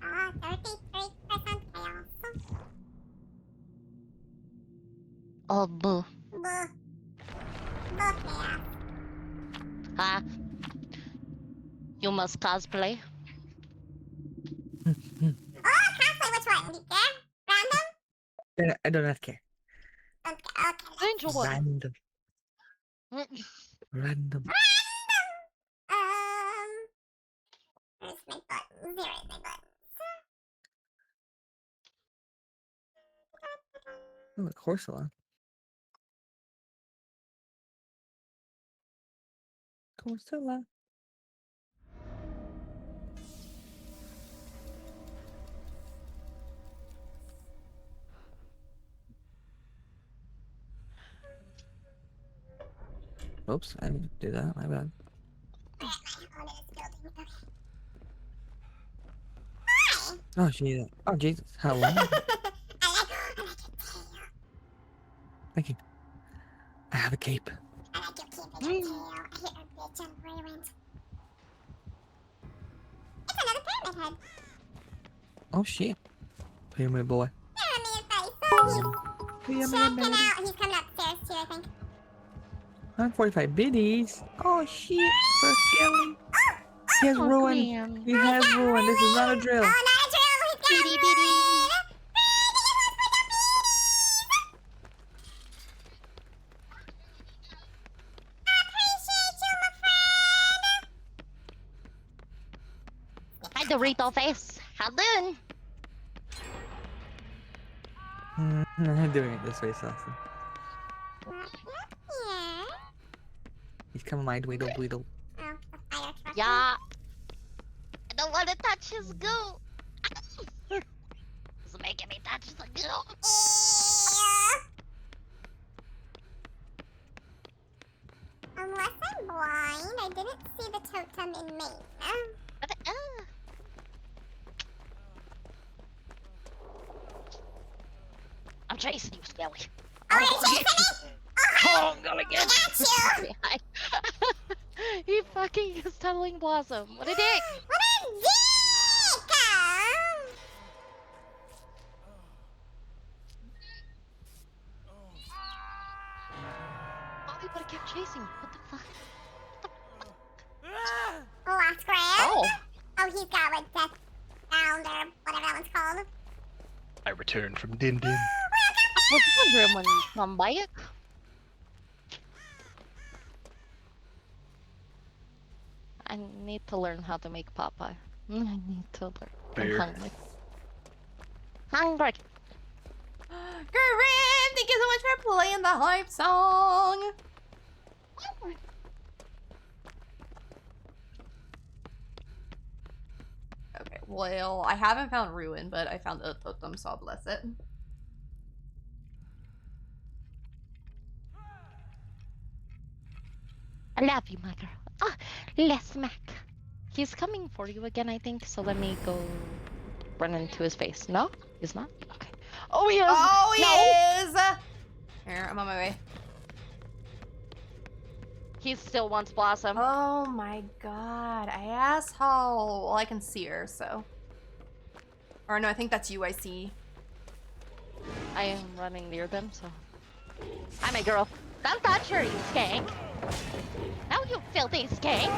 Ah, 33% chaos. Oh, boo. Buh. Buh chaos. Ah. You must cosplay. Oh, cosplay, which one? Random? I don't have to care. Okay. Angel one. Random. Random. Where's my buttons? Here is my buttons. Oh, a Corsola. Corsola. Oops, I didn't do that. My bad. Where am I? Oh, in this building. Okay. Hi! Oh, Jesus. Oh, Jesus. Hello. I like your tail. Thank you. I have a cape. I like your cape and your tail. I hit a bitch on where you went. It's another pyramid head. Oh, shit. Pyramid boy. Pyramid face. So he's Pyramid checking boy. out. He's coming upstairs too, I think. 945 biddies. Oh, shit. First killing. He has Oh, ruined. man. He has ruined. This is not a drill. Oh, not a drill. He's got Bitty, bitty. Hi, Dorito face. How doing? I'm doing it this way, Sassy. Here. He's coming my Dweedle Dweedle. Oh, the fire truck. Yeah. I don't want to touch his goo. He's making me touch the goo. Ew. Unless I'm blind, I didn't see the totem in Maine. I'm chasing you, Skelly. Oh, you're chasing me? Oh, I'm gonna get I got you. He fucking is tunneling Blossom. What a dick! What a dick! Oh, he would have kept chasing me. What the fuck? Last grab. Oh. Oh, he's got like death bound or whatever that one's called. I returned from Din Din. I was wondering when you come back. I need to learn how to make Popeye. I need to learn. Fair. I'm hungry. Hungry. Grim, thank you so much for playing the hype song. Okay, well, I haven't found Ruin, but I found a totem, so I'll bless it. I love you, my girl. Ah, Les Mac. He's coming for you again, I think. So let me go run into his face. No, he's not. Okay. Oh, he is. Oh, he No. is! Here, I'm on my way. He still wants Blossom. Oh my god, I asshole. Well, I can see her, so. Or no, I think that's you I see. I am running near them, so. Hi, my girl. Don't touch her, you skank. No, you filthy skank.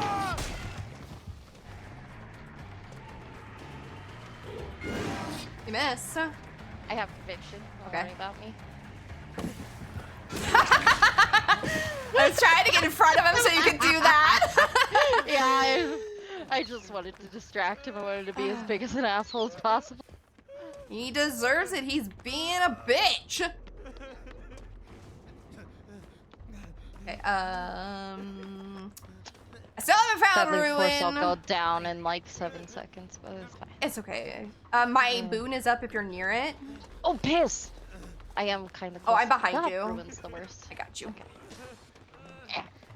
You missed. I have conviction. Don't Okay. worry about me. I was trying to get in front of him so you could do that. Yeah, I just wanted to distract him. I wanted to be as big as an asshole as possible. He deserves it. He's being a bitch. Okay, I still haven't found Sadly, of course, I'll Ruin. go down in like 7 seconds, but it's fine. It's okay. My boon is up if you're near it. Oh, piss! I am kind of. Oh, I'm behind you. Ruin's the worst. I got you.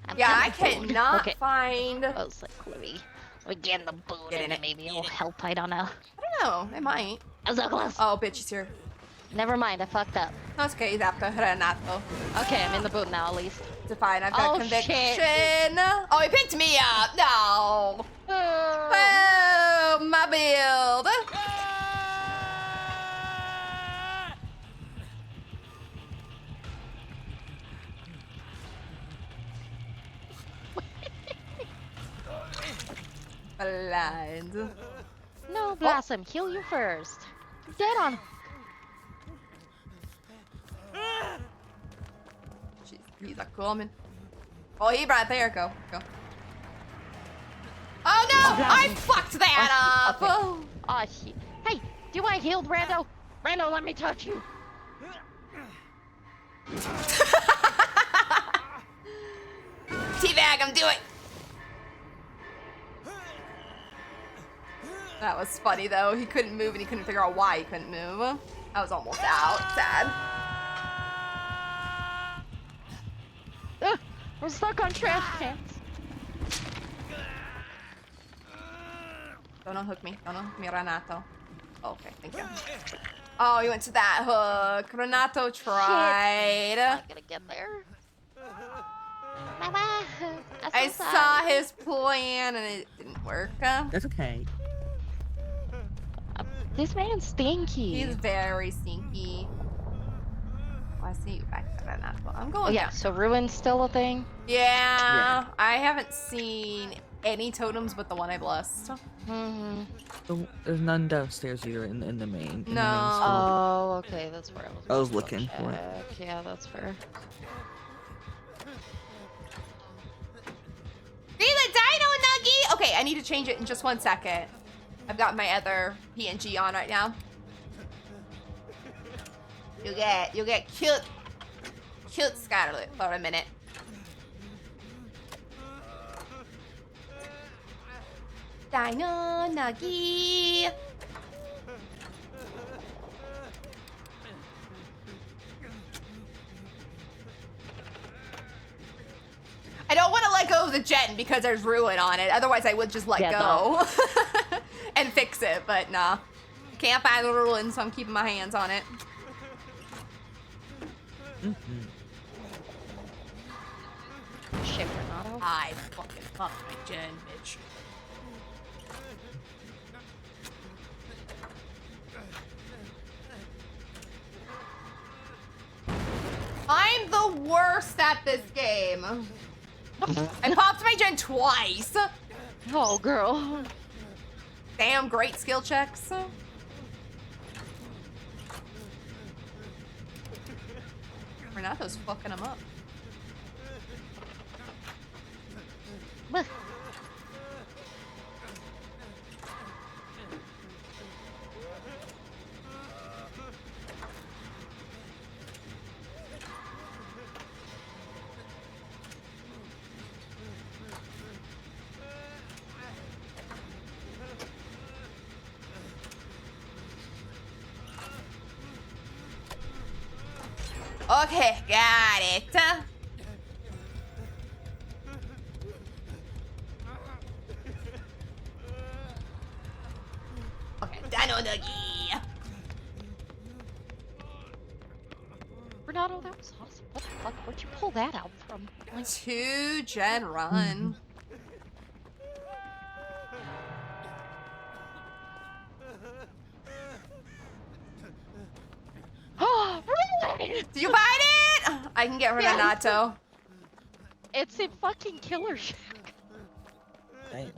I'm Yeah, I coming. cannot Okay. find. I was like, let me get in the boot Get in and it. maybe it'll help. I don't know. I don't know. It might. I was so close. Oh, bitch, he's here. Never mind, I fucked up. No, it's okay. He's after Renato. Okay, I'm in the boot now at least. It's fine. I've got Oh, conviction. shit. Oh, he picked me up. No. Oh, my build. Blind. No, Blossom, heal you first. You're dead on. Jeez, he's a coming. Oh, he right there. Go. Oh no! I fucked that up. Okay. Oh. Oh shit. Hey, do I healed Rando? Rando, let me touch you. Teabag, I'm doing. That was funny though. He couldn't move and he couldn't figure out why he couldn't move. I was almost out. Sad. We're stuck on trash cans. Don't unhook me. Don't unhook me, Renato. Okay, thank you. Oh, he went to that hook. Renato tried. I'm gonna get there. Bye-bye. I saw his plan and it didn't work. That's okay. This man's stinky. He's very stinky. Oh, I see you back there, Renato. I'm going Oh yeah, down. so Ruin's still a thing? Yeah, I haven't seen any totems but the one I blessed. Mm-hmm. There's none downstairs either in the main. in the main No. store. Oh, okay, that's where I was looking for it. Yeah, that's fair. Be the Dino Nuggy! Okay, I need to change it in just 1 second. I've got my other PNG on right now. You get cute. cute Scarlet for a minute. Dino Nuggy. I don't want to let go of the gen because there's ruin on it. Otherwise, I would just let go and fix it. But nah, can't find the ruin, so I'm keeping my hands on it. Shit, Renato. I fucking fuck my gen, bitch. I'm the worst at this game. I popped my gen twice. Oh, girl. Damn, great skill checks. Renato's fucking him up. Blech. Okay, got it. Okay, Dino Nuggy. Renato, that was awesome. What the fuck? Where'd you pull that out from? Like, 2 gen run. oh, really? Do you find it? I can get Renato. It's in fucking Killer Shack. Dang.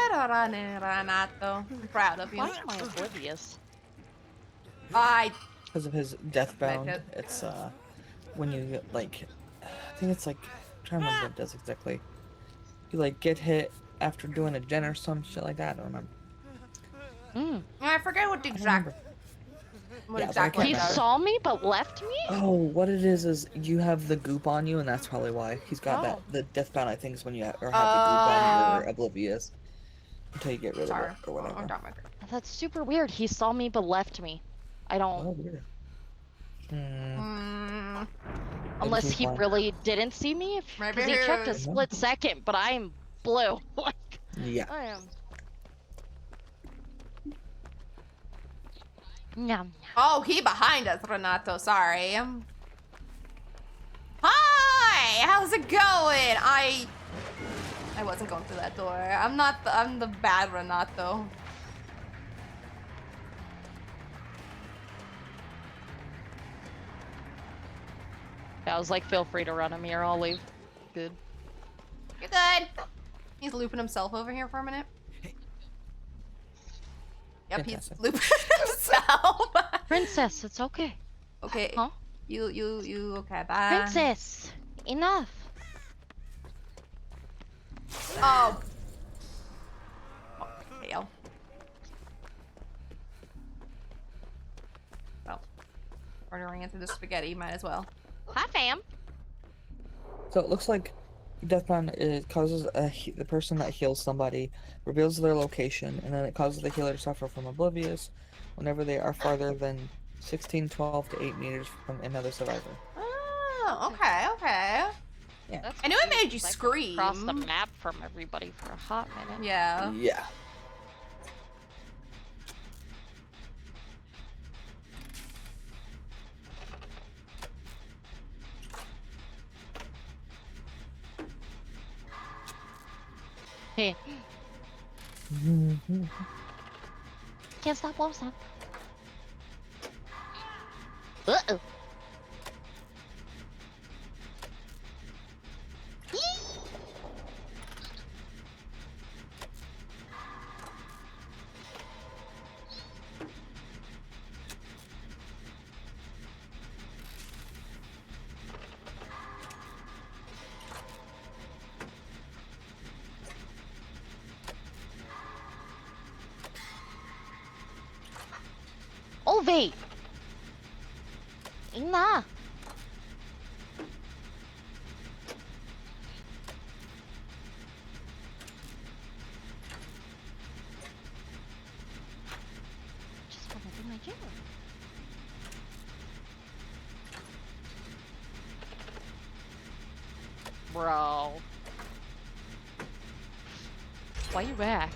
Renato. I'm proud of you. Why am I oblivious? Because of his deathbound, Right, it's when you get like, I think it's like, I'm trying to remember what it does exactly. You like get hit after doing a gen or some shit like that. I don't remember. I forget what I don't exact. remember. What Yeah, but I exactly? can't He it does. saw me but left me? Oh, what it is you have the goop on you, and that's probably why he's got that. Oh. The deathbound, I think, is when you have the goop on you, you're oblivious until you get rid Sorry. of it or whatever. That's super weird. He saw me but left me. I don't. Oh, weird. Unless Maybe he he's really didn't see me. Maybe Because he he checked a was- split second, but I'm blue. Like, Yeah. I am. Yum. Oh, he behind us, Renato. Sorry. Hi, how's it going? I wasn't going through that door. I'm the bad Renato. I was like, feel free to run him here. I'll leave. Good. You're good. He's looping himself over here for a minute. Yep, Fantastic. he's looping himself. Princess, it's okay. Okay. Huh? You, okay, bye. Princess, enough. Oh. Oh, fail. Well, ordering into the spaghetti, might as well. Hi, fam. So it looks like deathbound causes the person that heals somebody, reveals their location, and then it causes the healer to suffer from oblivious whenever they are farther than 16, 12 to 8 meters from another survivor. Oh, okay. Yeah. That's I knew it cute, made you 'cause I scream. Across the map from everybody for a hot minute. Yeah. Yeah. Hey, can't stop, won't stop. Uh-oh. Elevate! Nah. Just wanna do my job. Bro. Why you back?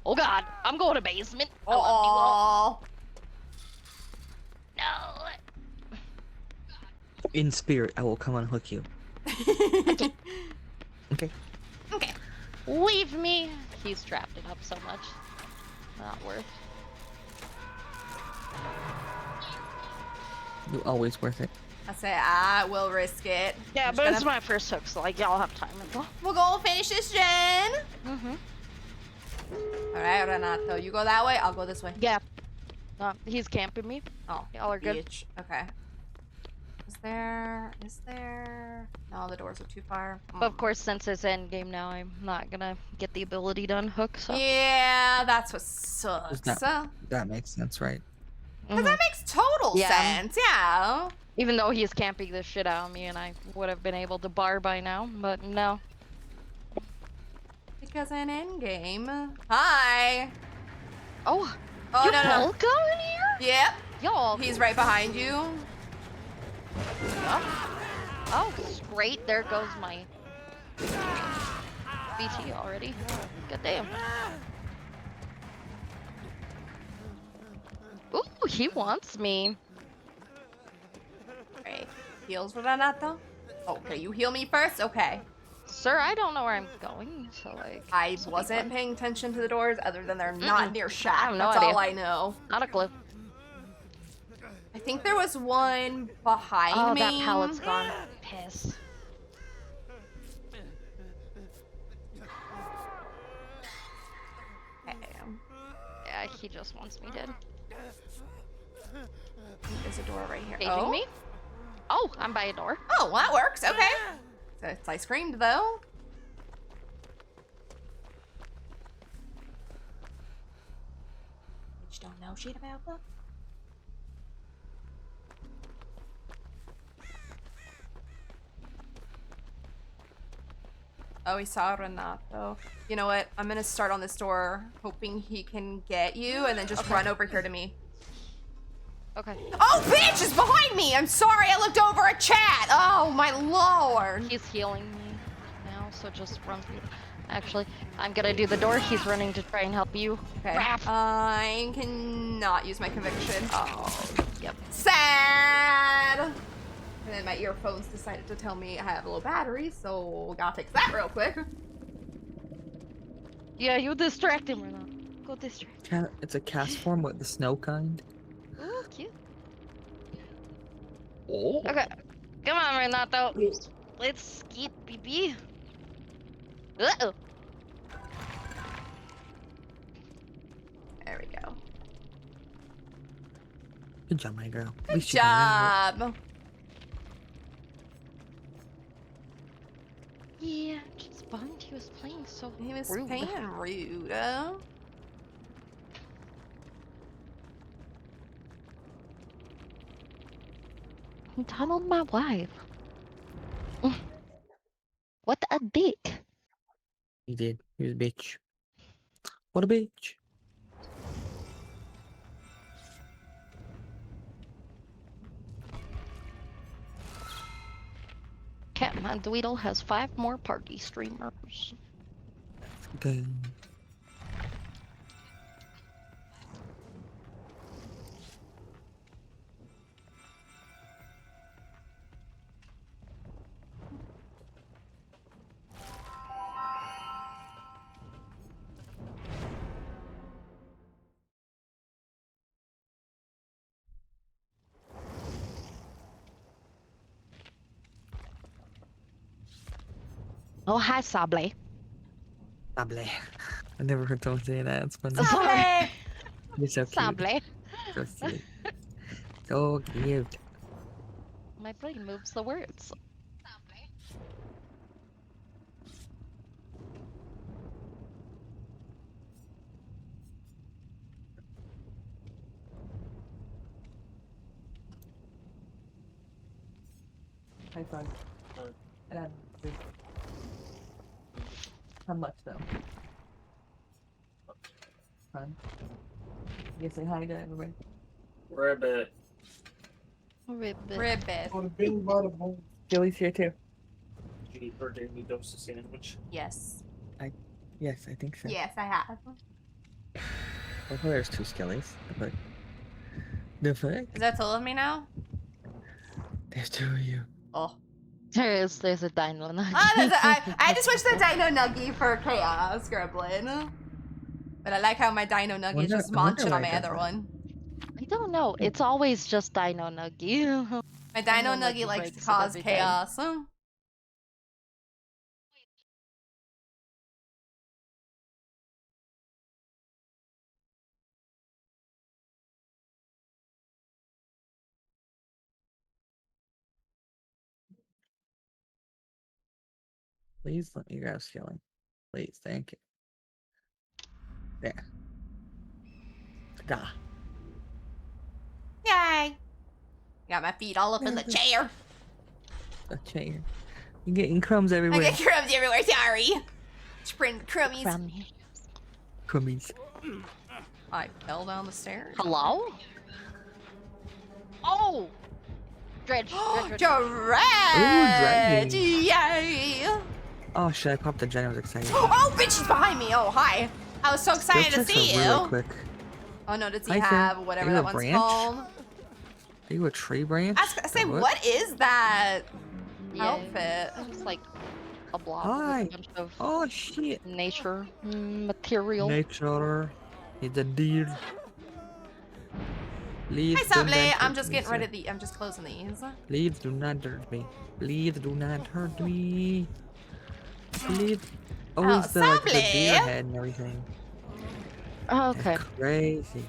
Oh god, I'm going to basement. I love you all. Oh. No. In spirit, I will come unhook you. Okay. Okay. Leave me. He's trapped it up so much. Not worth. You're always worth it. I say I will risk it. Yeah, I'm but just it's my first hook, so like y'all have time. We'll go finish this gen. Mm-hmm. All right, Renato, you go that way. I'll go this way. Yeah. He's camping me. Oh, Y'all are good. bitch. Okay. Is there? No, the doors are too far. But of course, since it's end game now, I'm not gonna get the ability to unhook. So. Yeah, that's what sucks. That makes sense, right? Because that makes total Yeah. sense. Yeah. Even though he's camping the shit out of me, and I would have been able to bar by now, but no. Because in endgame. Hi. Oh. Oh you no no. Polka in here? Yep. Y'all. He's right behind you. Oh, great. There goes my BT already. God damn. Ooh, he wants me. Right. Heals Renato. Okay, you heal me first. Okay. Sir, I don't know where I'm going, so like... I this'll be wasn't fun. paying attention to the doors other than they're not near I shot. have no That's idea. all I know. Not a clue. I think there was one behind me. Oh, that pallet's gone. Piss. Okay. Yeah, he just wants me dead. There's a door right here. Paging Oh. me? Oh, I'm by a door. Oh, well, that works. Okay. So I screamed though. Which don't know shit about that. Oh, he saw Renato. You know what? I'm gonna start on this door, hoping he can get you, and then just run over here to me. Okay. Oh, bitch is behind me! I'm sorry, I looked over a chat! Oh, my lord! He's healing me now, so just run through. Actually, I'm gonna do the door. He's running to try and help you. Okay. Crap. I cannot use my conviction. Oh, yep. Sad! And then my earphones decided to tell me I have a low battery, so gotta fix that real quick. Yeah, you distract him or not. Go distract. It's a cast form with the snow kind. Ooh, cute. Oh. Okay. Come on, Renato. Let's get BB. Uh-oh. There we go. Good job, my girl. At Good least you got it. job! Yeah, just bummed he was playing so He was rude. paying rude. He tunneled my wife. What a dick. He did. He was a bitch. What a bitch. Catman Dweedle has 5 more party streamers. Okay. Oh, hi, Sable. Sable. I never heard someone say that. It's funny. Sorry. You're so cute. Sable. So cute. So cute. My brain moves the words. High five. And I'm how much though? Fun. You say hi to everybody. Ribbit. Ribbit. Ribbit. On a bing bada boom. Joey's here too. Did you eat her daily dose of sandwich? Yes. Yes, I think so. Yes, I have. Well, there's 2 skellies. But the fuck? Is that all of me now? There's 2 of you. Oh. There's a dino nugget. I had to switch the Dino Nuggie for Chaos Gremlin. But I like how my Dino Nuggie is just munching on my other one. I don't know. It's always just dino nugget. My Dino Dino Nuggie Nuggie likes to breaks it cause every time. chaos. Please let me grab skilling. Please, thank you. There. Da. Yay! Got my feet all up in the chair. A chair. You're getting crumbs I everywhere. get crumbs everywhere, sorry. Spreading crummies. Crummies. I fell down the stairs. Hello? Oh! Dredge. Dredge. Dredge! dragging. Yay! Oh shit, I popped the gen. I was excited. Oh, bitch, she's behind me. Oh, hi. I was so excited to Skill checks see are you. really quick. Oh no, does he Hi, Finn. have Are whatever you that a one's branch? called? Are you a tree branch? I was gonna say, Or what is that Yeah, outfit? It's like a blob Hi. with a bunch of Oh shit. nature material. Nature. It's a deer. Leaves Hi, do Sable. not I'm hurt just me, getting rid sir. of the. I'm just closing these. Please do not hurt me. Please do not hurt me. Please. Oh, Oh, it's the, like, the deer Sable. head and everything. Oh, okay. That's crazy.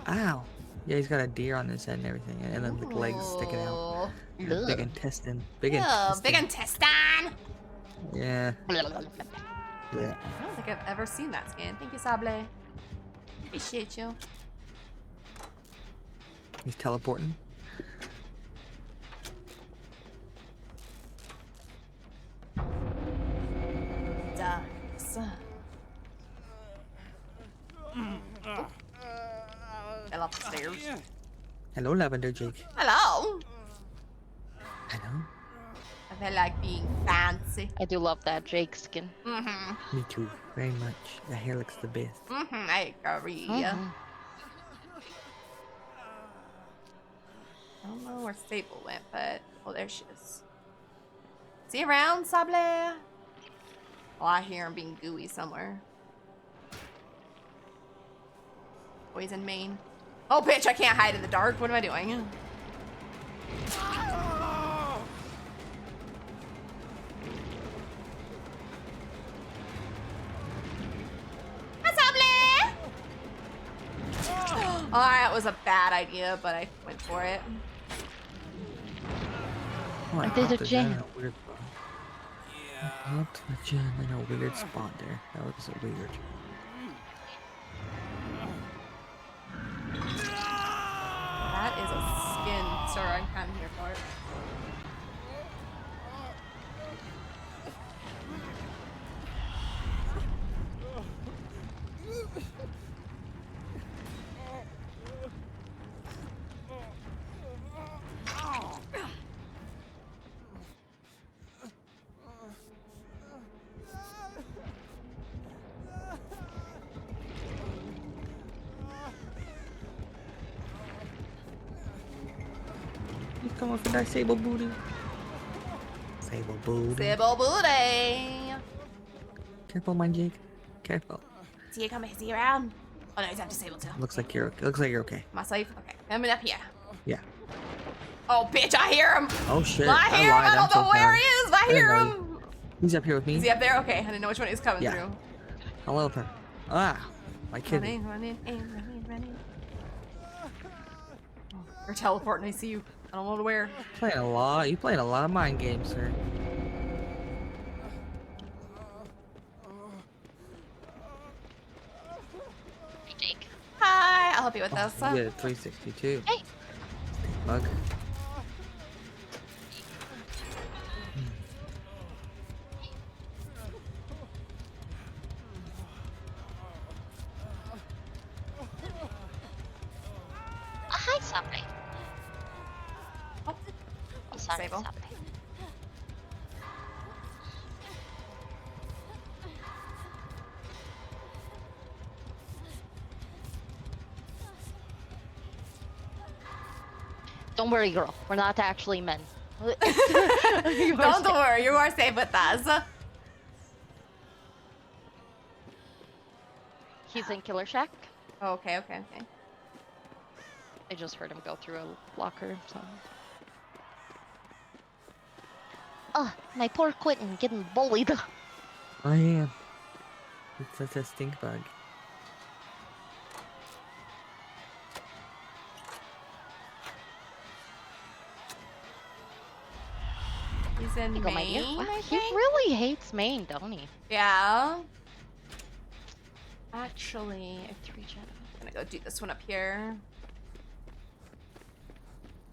Ow. Yeah, he's got a deer on his head and everything, and then like legs sticking out. Ooh. And a big intestine. Big Ew, intestine. big intestine. Yeah. Yeah. I don't think I've ever seen that skin. Thank you, Sable. Appreciate you. He's teleporting. Ducks. Fell off the stairs. Hello, Lavender Jake. Hello. Hello. I feel like being fancy. I do love that Jake skin. Mm-hmm. Me too. Very much. The hair looks the best. Mm-hmm. I agree. Mhm. I don't know where Staple went, but oh, there she is. See you around, Sable? Oh, I hear him being gooey somewhere. Poison main. Oh, bitch! I can't hide in the dark. What am I doing? Hi, Sable! Oh, that was a bad idea, but I went for it. Oh, I did popped a the gen. in a weird spot. I popped the gen in a weird spot there. That was weird. That is a skin, sir. I'm kind of here for it. He's coming for that sable booty. Sable booty. Sable booty. Careful, my Jake. Careful. See you coming? See you around? Oh no, he's up to Sable too. Looks like you're okay. Am I safe? Okay, coming up here. Yeah. Oh, bitch! I hear him. Oh shit. I hear him. lied. I don't I'm know so where sorry. he is. I didn't hear know him. He's up here with me. Is he up there? Okay, I didn't know which one he was coming Yeah. through. Hello, her. Ah, my kitty. Running. Oh, you're teleporting. I see you. I don't know where. Playing a lot. You playing a lot of mind games, sir. Jake. Hi. I'll help you with Oh, this. you get a 362. Hey. Bug. Sable. stop it. Don't worry, girl. We're not actually men. Don't worry, you are safe with us. He's in Killer Shack. Oh, okay, okay, okay. I just heard him go through a locker, so. My poor Quentin getting bullied. I am. It's such a stink bug. He's in Go, my dear. Maine, Wow, I he think? really hates Maine, don't he? Yeah. Actually, I'm 3 Jedi. gonna go do this one up here.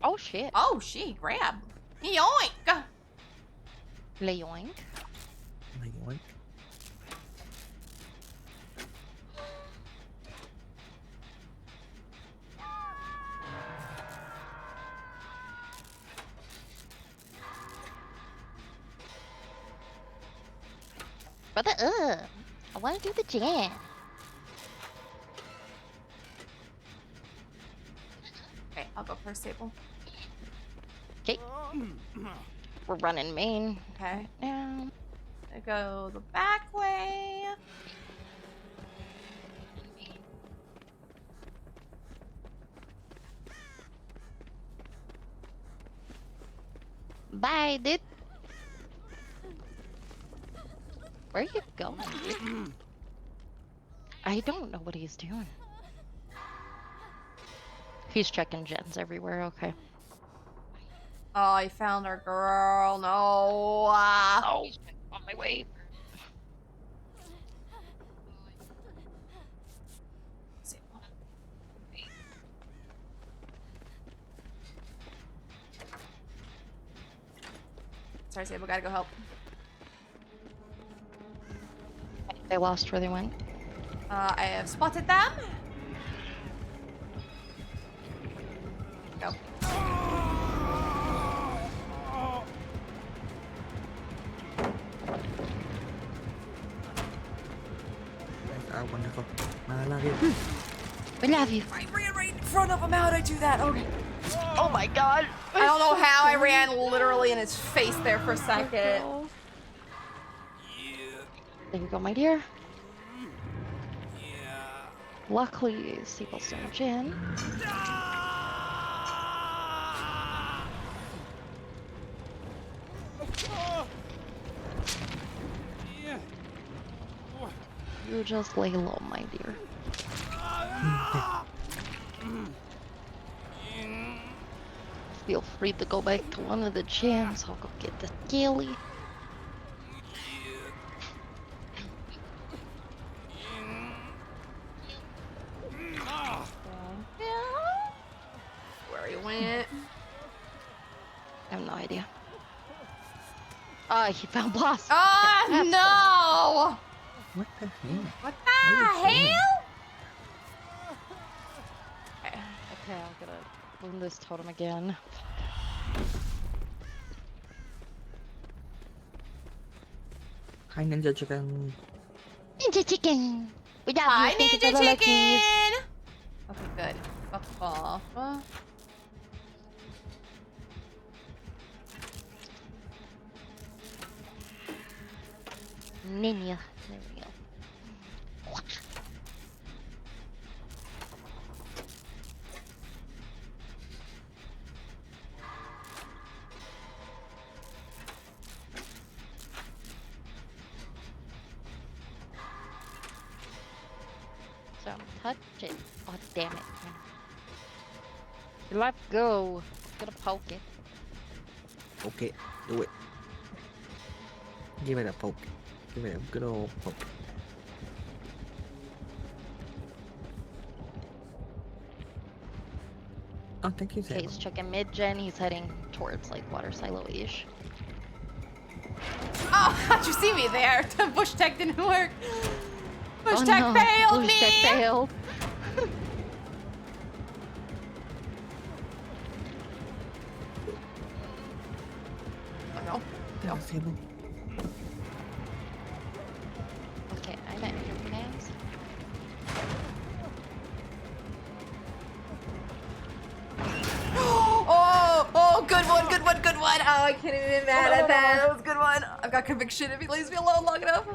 Oh shit. Oh, she grab. Yoink! Leoink. Like what? Brother, I want to do the jam. Okay, I'll go first, Sable. Okay. We're running Maine Okay. now. I go the back way. Bye, dude. Where are you going? I don't know what he's doing. He's checking gens everywhere, okay. Oh, I found our girl. No. Oh, on my way. Sable. Sorry, Sable. Gotta go help. They lost where they went. I have spotted them. Go. Guys are wonderful. I love you. We love you. I ran right in front of him. How did I do that? Okay. Oh my god. I don't know how I ran literally in his face there for a second. There you go, my dear. Luckily, Sable's so much in. You just lay low, my dear. Feel free to go back to one of the gyms. I'll go get the scaly. Where he went. I have no idea. Ah, he found boss. Oh, no! What the hell? What What the are you doing? hell? Okay. Okay, I'm gonna boom this totem again. Hi, Ninja Chicken. Ninja chicken. We got Hi, you. Thank you Ninja for the luckies. Chicken! Okay, good. Fuck off. Ninja. There we go. So touch it. Oh damn it. Let go. Gonna poke it. Okay, do it. Give it a poke. Give it a good old poke. Oh, thank you, Okay, Sam. he's checking mid-gen. He's heading towards like water silo-ish. Oh, how'd you see me there? Bush tech didn't work. Bush Oh, tech no. failed Bush me. tech failed. No. No. Sable. Okay, I'm at your commands. Oh, good one, good one, good one. Oh, I can't even be mad at that. That was a good one. I've got conviction if he leaves me alone long enough.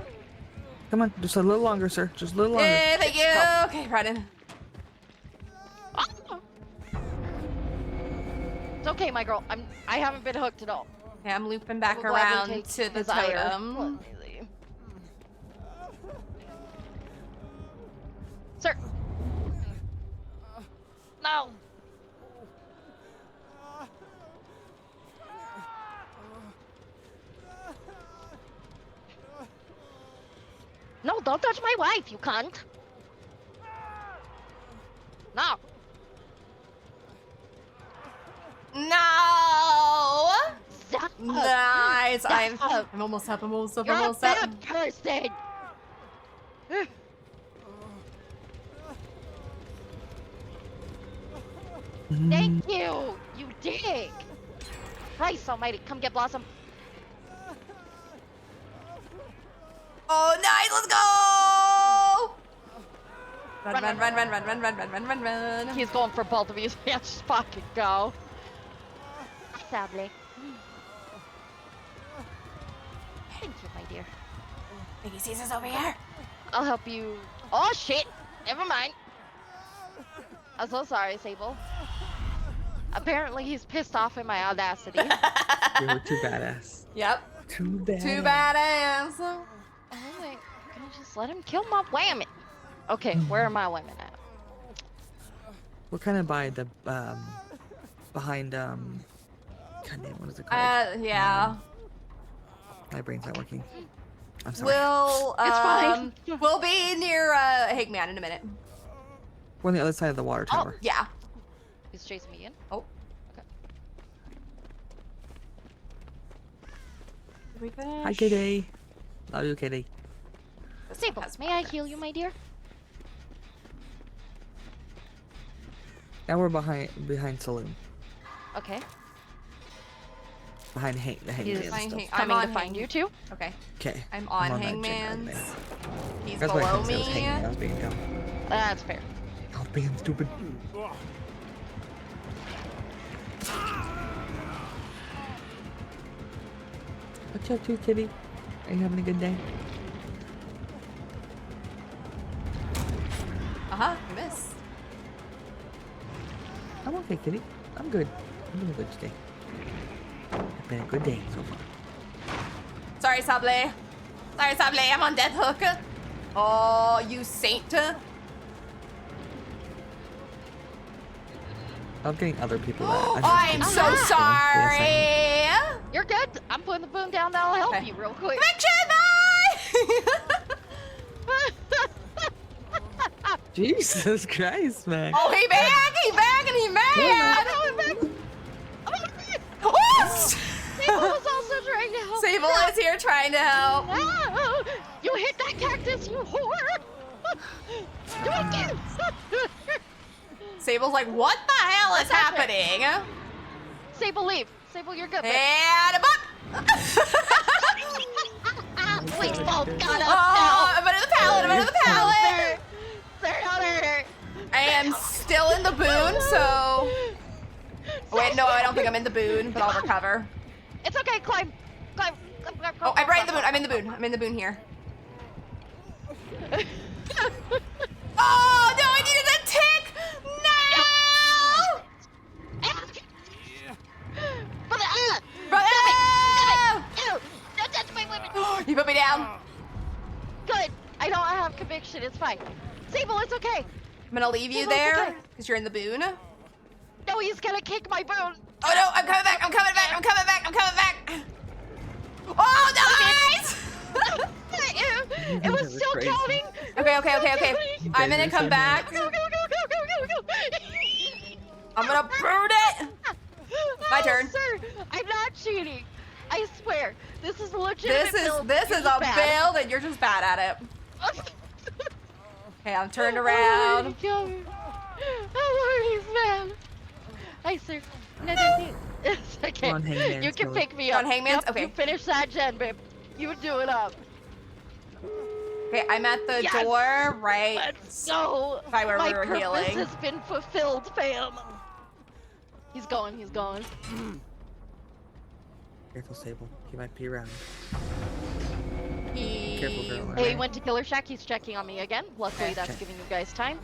Come on, just a little longer, sir. Just a little longer. Yeah, thank you. Go. Okay, Brennan. It's okay, my girl. I haven't been hooked at all. Okay, I'm looping back I will gladly around take to the his ire. totem. Let me see. Sir. No. No, don't touch my wife, you cunt. No. No! Stop. Nice. I'm Stop. almost up. I'm almost up. You're I'm a almost up. bad person. Thank you, you dick. Christ almighty, come get Blossom. Oh, nice. Let's go! Run, run, run, run, run, run, run, run, run, run, run. He's going for both of you. Yeah, just fucking go. Sadly. Thank you, my dear. I think he sees us over here. I'll help you. Oh shit! Never mind. I'm so sorry, Sable. Apparently he's pissed off at my audacity. You were too badass. Yep. Too badass. Too badass. I'm like, can I just let him kill my women? Okay, where are my women at? We're kind of by the behind God damn, what is it called? Yeah. My brain's not working. I'm sorry. We'll It's fine. We'll be near Hagman in a minute. We're on the other side of the water tower. Yeah. He's chasing me in. Oh. Okay. Did we finish? Hi, Kitty. Love you, Kitty. Sable, may I heal you, my dear? Now we're behind Saloon. Okay. Behind the hangman's Behind stuff. Hang- I'm Coming on to find you too. Okay. Okay. I'm on that gen right Hangman's. there. He's That's why I below couldn't say I was me. hanging. I was being dumb. That's fair. I was being stupid. What's up, too, Kitty? Are you having a good day? You missed. I'm okay, Kitty. I'm good. I'm doing good today. It's been a good day so far. Sorry, Sable. Sorry, Sable. I'm on death hook. Oh, you saint. I'm getting other people that I'm so Uh-huh. sorry. You're good. I'm putting the boom down. That'll help Okay. you real quick. Conviction, bye! Jesus Christ, man. Oh, he back, and he mad. Oh! Sable was also trying to help. Sable is here trying to help. Wow. You hit that cactus, you whore! Do it again! Sable's like, what the hell is happening? Sable, leave. Sable, you're good. And a buck. We both got up Oh, I'm under the pallet. I'm under the pallet. They're not hurt. I am still in the boon, so. Oh, wait, no, I don't think I'm in the boon, but I'll recover. It's okay, climb. Climb. Oh, I'm right in the boon. I'm in the boon. I'm in the boon here. Oh, no, I needed a tick. No! Don't touch my women. You put me down. Good. I don't have conviction. It's fine. Sable, it's okay. I'm gonna leave you Sable, it's there okay. because you're in the boon. No, he's gonna kick my boon. Oh no, I'm coming back. I'm coming back. I'm coming back. I'm coming back. Oh, nice! It was still crazy. counting. Okay. I'm gonna come back. Go. I'm gonna burn it. My turn. Sir, I'm not cheating. I swear. This is a legitimate build. This You're is just a bad. build and you're just bad at it. Okay, I'm turned Oh, around. he's mad. Hi, sir. No. It's okay. on, Hangman's You can going. pick me You're up. on Hangman's? Yep, Okay. You finish that gen, babe. You do it up. Okay, I'm at the Yes! door, right? Let's go. By where My we were purpose healing. has been fulfilled, fam. He's going. He's going. Careful, Sable. He might be around. He Careful, girl. Hey, he went to Killer Shack. He's checking on me again. Luckily, Okay. that's giving you guys time.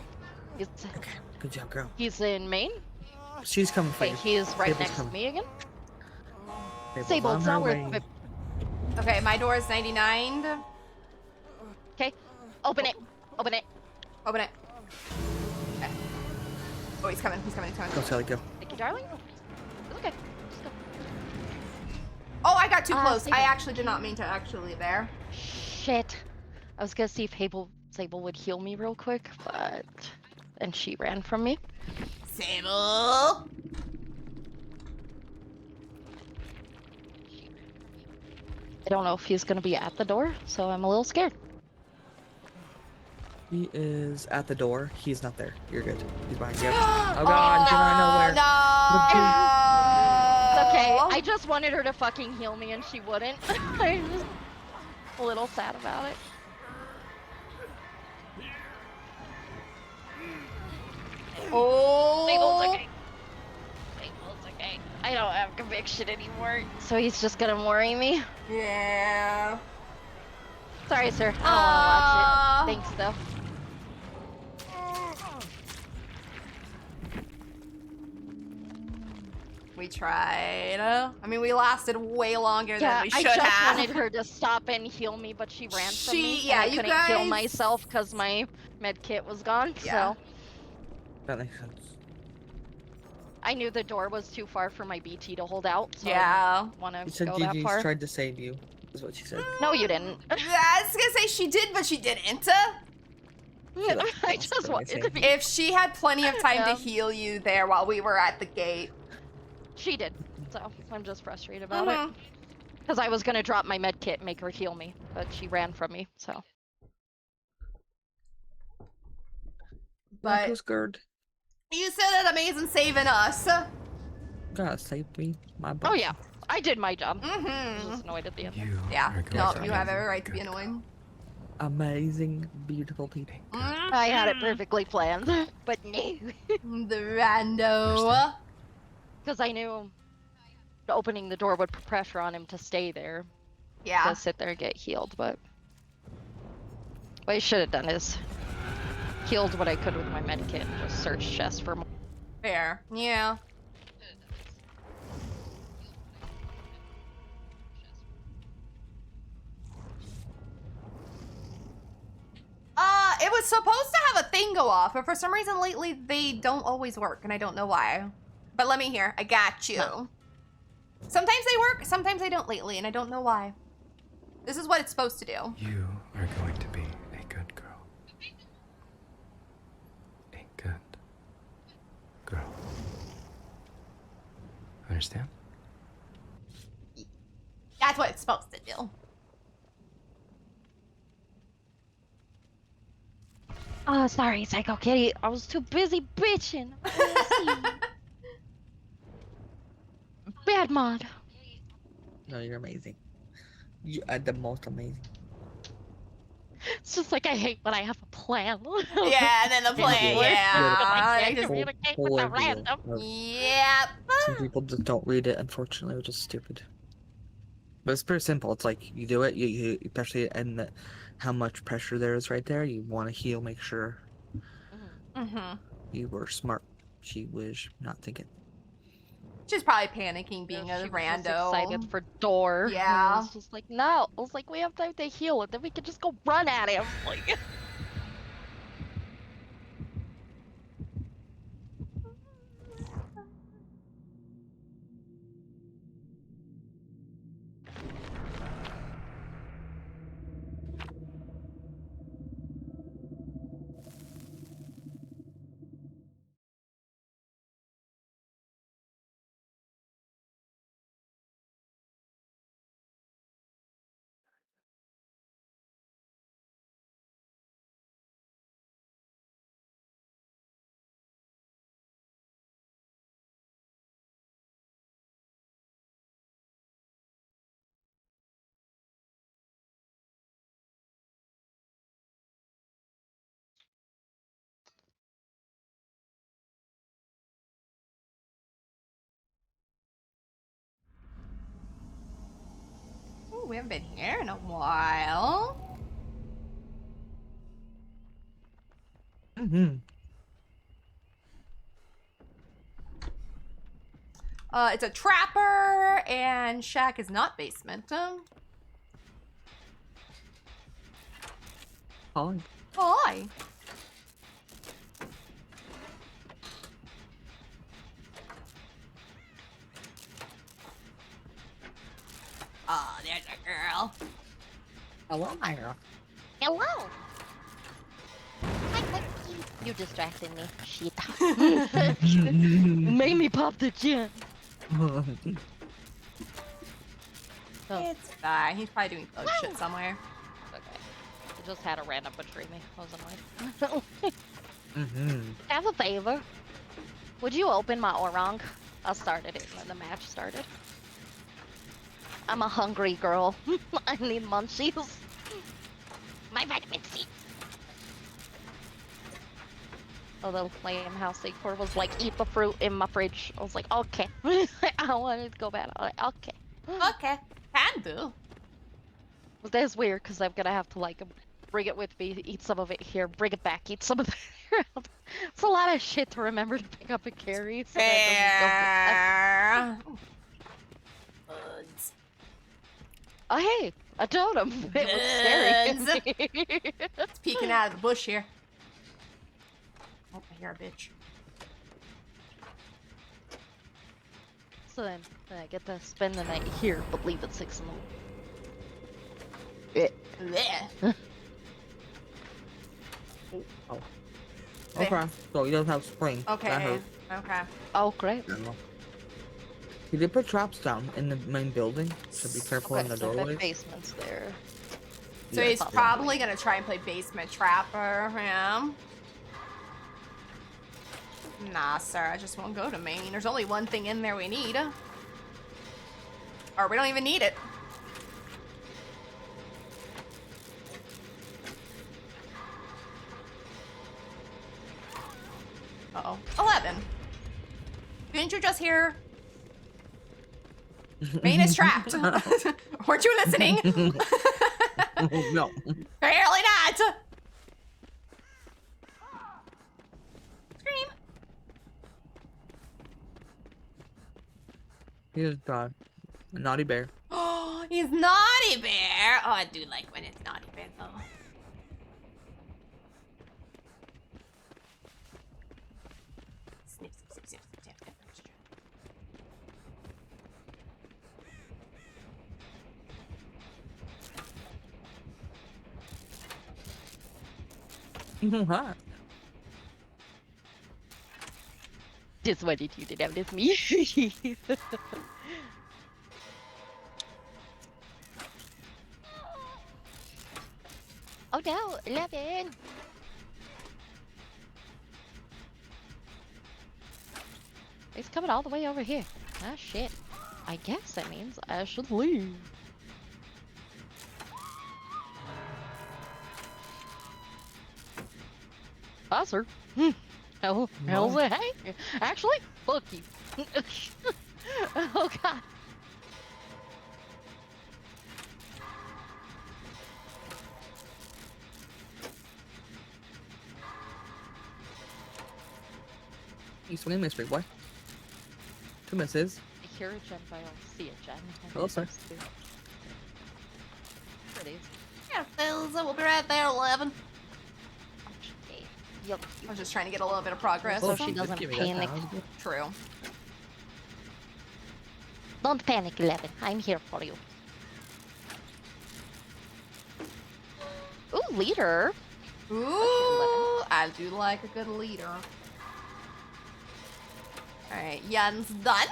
He's, Okay, good job, girl. he's in Maine. She's coming for Okay, you. he is right Sable's next to coming. me again. Sable's Sable, on it's her not worth way. it. Okay, my door is 99. Okay, open it. Open it. Open it. Okay. Oh, he's coming. He's coming. He's coming. Go, Sally, go. Thank you, darling. It's okay. Just go. Oh, I got too close. Sable. I actually did not mean to actually leave there. Shit. I was gonna see if Sable would heal me real quick, but and she ran from me. Sable. I don't know if he's gonna be at the door, so I'm a little scared. He is at the door. He's not there. You're good. He's behind you. Oh god, you're not nowhere. No. It's okay. I just wanted her to fucking heal me and she wouldn't. I'm just a little sad about it. Oh. Sable's okay. Sable's okay. I don't have conviction anymore, so he's just gonna worry me. Yeah. Sorry, sir. I don't wanna watch it. Thanks, though. We tried. I mean, we lasted way longer Yeah, than we I should just have. wanted her to stop and heal me, but she ran from me. Yeah, and I you couldn't heal guys- myself because my med kit was gone. Yeah. So That makes sense. I knew the door was too far for my BT to hold out. So Yeah. I didn't want You to said go that Gigi's far. tried to save you, is what she said. No, you didn't. I was gonna say she did, but she didn't. I just wanted to be. If she had plenty of time Yeah. to heal you there while we were at the gate. She did. So I'm just frustrated about Mhm. it. Because I was gonna drop my med kit and make her heal me, but she ran from me. So But Coast Guard. you still did amazing saving us. Gotta save me. My butt. oh yeah, I did my job. I was Mm-hmm. just annoyed at the end. You Yeah. are going No, to you be have every a right to be good annoyed. Amazing, beautiful people. Mm. I had it perfectly planned, but no. The rando. Because I knew opening the door would put pressure on him to stay there, Yeah. to sit there and get healed, but what I should have done is healed what I could with my med kit and just searched chests for more. Fair. Yeah. It was supposed to have a thing go off, but for some reason lately they don't always work, and I don't know why. But let me hear. I got you. Huh. Sometimes they work, sometimes they don't lately, and I don't know why. This is what it's supposed to do. You are going to be a good girl. A good girl. Understand? That's what it's supposed to do. Oh, sorry, Psycho Kitty. I was too busy bitching. Bad mod. No, you're amazing. You are the most amazing. It's just like I hate when I have a plan. Yeah, and then the play, yeah. I I just- communicate with the Whole idea random. of- Yep. Some people just don't read it, unfortunately, which is stupid. But it's pretty simple. It's like you do it, you especially in the, how much pressure there is right there. You want to heal, make sure Mm-hmm. you were smart. She was not thinking. She's probably panicking being She a was rando. just excited for door. Yeah. I was just like, no. I was like, we have time to heal it, then we can just go run at him. Like. Ooh, we haven't been here in a while. Mm-hmm. It's a trapper, and shack is not basement. Hi. Hi. Oh, there's a girl. Hello there. Hello. Hi, Cookie. You distracted me. Shit. Made me pop the chin. Oh. It's fine. He's probably doing thug shit somewhere. Okay. I just had a random betray me. I was annoyed. Mm-hmm. Have a favor. Would you open my orang? I started it when the match started. I'm a hungry girl. I need munchies. My vitamin C. Although Lame House Decor was like, eat the fruit in my fridge. I was like, okay. I wanted to go bad. I was like, okay. Okay, can do. But that's weird because I'm gonna have to like bring it with me, eat some of it here, bring it back, eat some of it here. It's a lot of shit to remember to pick up and carry. So that doesn't go bad. Buds. Oh hey, a totem. It was scary. It's peeking out of the bush here. Oh, I hear a bitch. So then I get to spend the night here, but leave at 6 in the morning. Blech. Oh. Okay. So he does have spring. That Okay, hurt. okay. Oh great. He did put traps down in the main building, so be careful in the so doorway. basement's there. So Yeah, he's yeah. probably gonna try and play basement trapper, yeah. Nah, sir, I just won't go to main. There's only one thing in there we need. Or we don't even need it. Uh-oh. 11. Didn't you just hear? Main is trapped. Weren't you listening? No. Apparently not. Scream. He is a naughty bear. Oh, he's naughty bear. Oh, I do like when it's naughty bear though. Snip, snip, snip, snip, snip, snip, snip. Huh. Just wanted you to notice me. Oh no, 11. It's coming all the way over here. Ah shit. I guess that means I should leave. Ah, sir. Hell's it? Hey, actually, fuck you. Oh god. You swing miss, big boy. 2 misses. I hear a gen, but I don't see a gen. Hello, sir. There it is. Yeah, Philza, we'll be right there, 11. Okay. Yup. I was just trying to get a little bit of progress. So Oh, she just doesn't give me that panic. time. True. Don't panic, 11. I'm here for you. Ooh, leader. Ooh, I do like a good leader. Alright, Yun's done.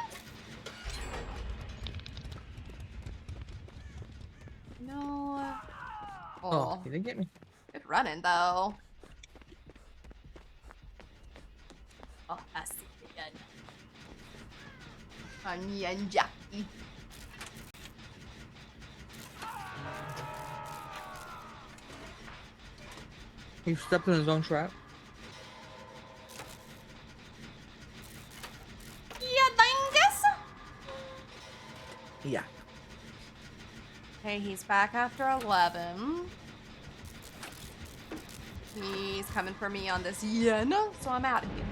No. Oh, Oh, he didn't get me. good running though. Oh, I see the Yun. Yun Jackie. He stepped in his own trap. Yeah, dingus. Yeah. Okay, he's back after 11. He's coming for me on this yen, so I'm out of here.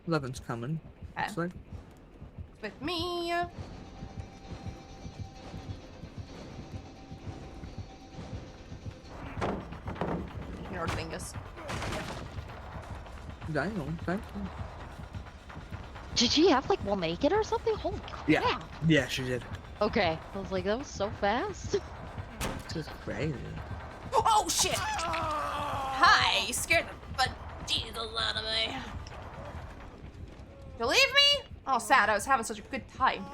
11's coming. Okay. Looks like. With me. Your dingus. Damn, thank you. Did she have like one naked or something? Holy crap. Yeah. Yeah, she did. Okay. I was like, that was so fast. This is crazy. Oh shit! Hi, you scared the bejesus out of me. You leave me? Oh, sad. I was having such a good time.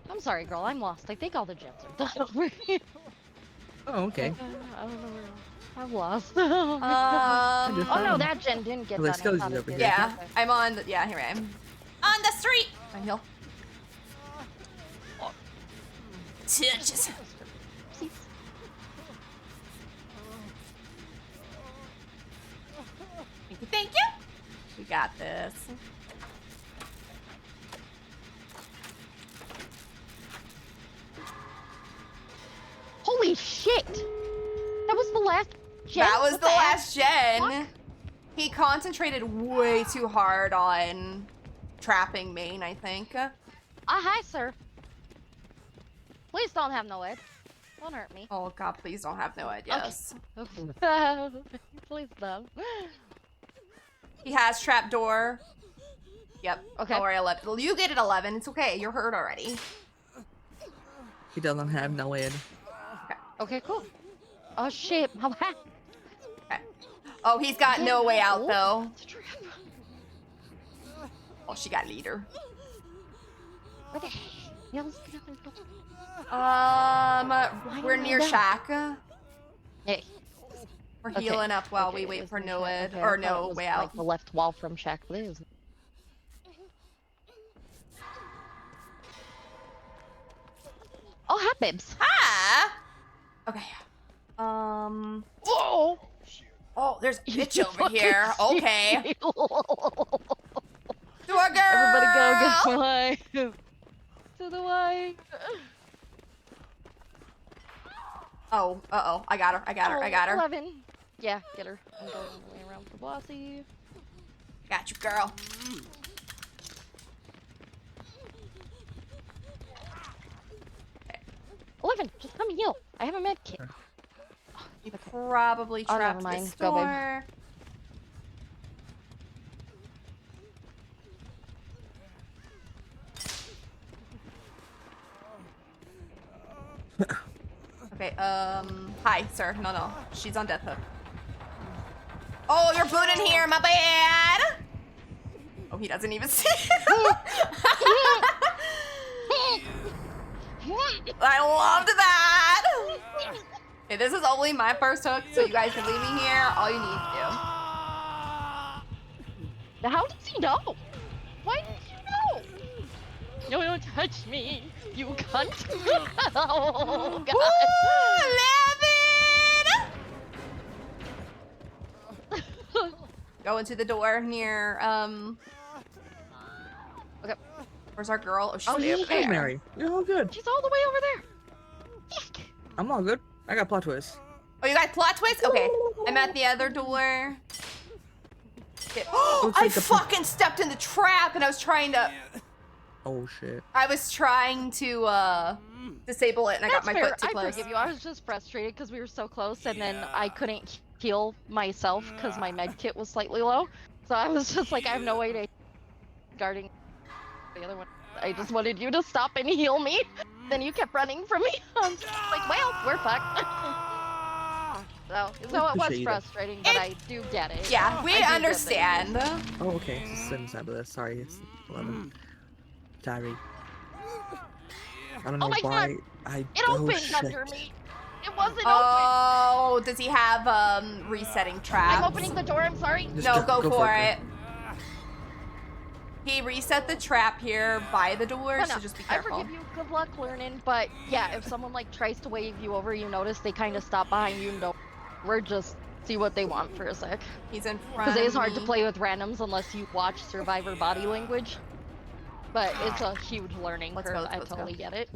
I'm sorry, girl. I'm lost. I think all the gens are done over here. Oh, okay. I don't know where I'm lost. just Oh no, found- that gen didn't get Well, done. there's still I thought these it over did. here. Yeah, Okay. I'm on the, yeah, here I am. On the street! I heal. Oh. Touches. Oopsies. Thank you, thank you. We got this. Holy shit! That was the last gen? That was What the last gen. fuck? He concentrated way too hard on trapping main, I think. Hi, sir. Please don't have no ed. Don't hurt me. Oh god, please don't have no ideas. Please don't. He has trapdoor. Yep. Okay. Don't worry, 11. You get it 11. It's okay. You're hurt already. He doesn't have no id. Okay, cool. Oh shit. Okay. Oh, he's got no way out though. It's a trap. Oh, she got leader. Where the hell's the other door? We're near Shack. Hey. We're Okay. healing up while we Okay, wait it's for in no Shack. ed Okay, I or thought it no was, way like, out. the left wall from Shack, but it isn't. Oh, hi, babes. Ah. Okay. Whoa! Oh, there's a You bitch over fucking here. Okay. serious? To a girl. Everybody go wife. To the wife. Oh, uh-oh. I got her. I got her. I got her. 11. Yeah, get her. I'm going all the way around for Bossy. Got you, girl. 11, just come and heal. I have a med kit. You probably Oh, never trapped mind. this Go, babe. door. Okay, hi, sir. No. She's on death hook. Oh, you're booting here, my bad! Oh, he doesn't even see you. I loved that! Okay, this is only my first hook, so you guys can leave me here. All you need to How does he know? Why did you know? No, don't touch me, you cunt. Oh, do. God. Woo, 11! Go into the door near, Okay. where's our girl? Oh, she's Oh, way up yeah. there. Hey, Mary. You're all good. She's all the way over there. I'm all good. I got plot twist. Oh, you got plot twist? Okay. I'm at the other door. Okay. Oh, Looks I like the fucking stepped in the trap and I was trying to disable it and I got That's my fair. foot too I close. forgive you. I was just frustrated because we were so close, and then I couldn't heal myself because my med kit was slightly low. So I was just like, I have no way to guarding the other one. I just wanted you to stop and heal me. Then you kept running from me. I'm just like, well, we're fucked. So it was Appreciate it. frustrating, but I do get it. Yeah, we I do get understand. Oh, okay. It's inside of this. Sorry, it's 11. Sorry. I don't know Oh my why. It opened shit. under me. It wasn't open. Oh, does he have resetting traps? I'm opening the door. I'm sorry. Just No, go for girl. it. He reset the trap here by the door, No, so just be I careful. forgive you. Good luck learning. But yeah, if someone like tries to wave you over, you notice they kind of stop behind you and don't. We're just see what they want for a sec. He's in front. Because it is of hard to me. play with randoms unless you watch Survivor body language. But it's a huge learning Let's curve. go, let's I go, let's go. totally get it.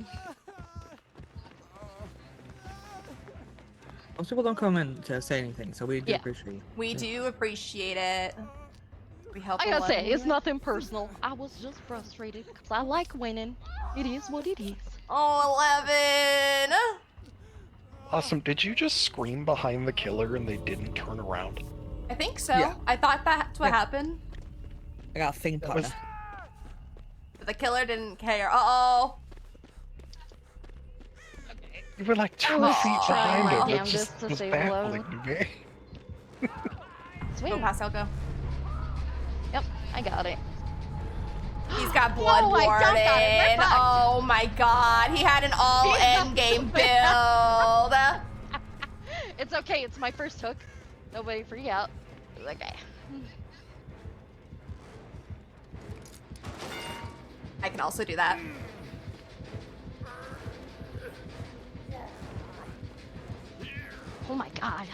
Most people don't come in to say anything, so we do Yeah. appreciate it. We Yeah. do appreciate it. We help I gotta say, 11 it's here. nothing personal. I was just frustrated because I like winning. It is what it is. Oh, 11! Awesome. Did you just scream behind the killer and they didn't turn around? I think so. Yeah. I thought that's what Yeah. happened. I got a thing That partner. was- But the killer didn't care. Uh-oh. You were like 2 I was feet trying behind my him. It damnedest just to was say baffling hello. to me. Sweet. Go, Pascal, go. Yep, I got it. He's got blood Oh, I jumped on it. We're warden. fucked. Oh my god. He had an all He's end game build. It's okay, it's my first hook. Nobody freak out. It's okay. I can also do that. Oh my god.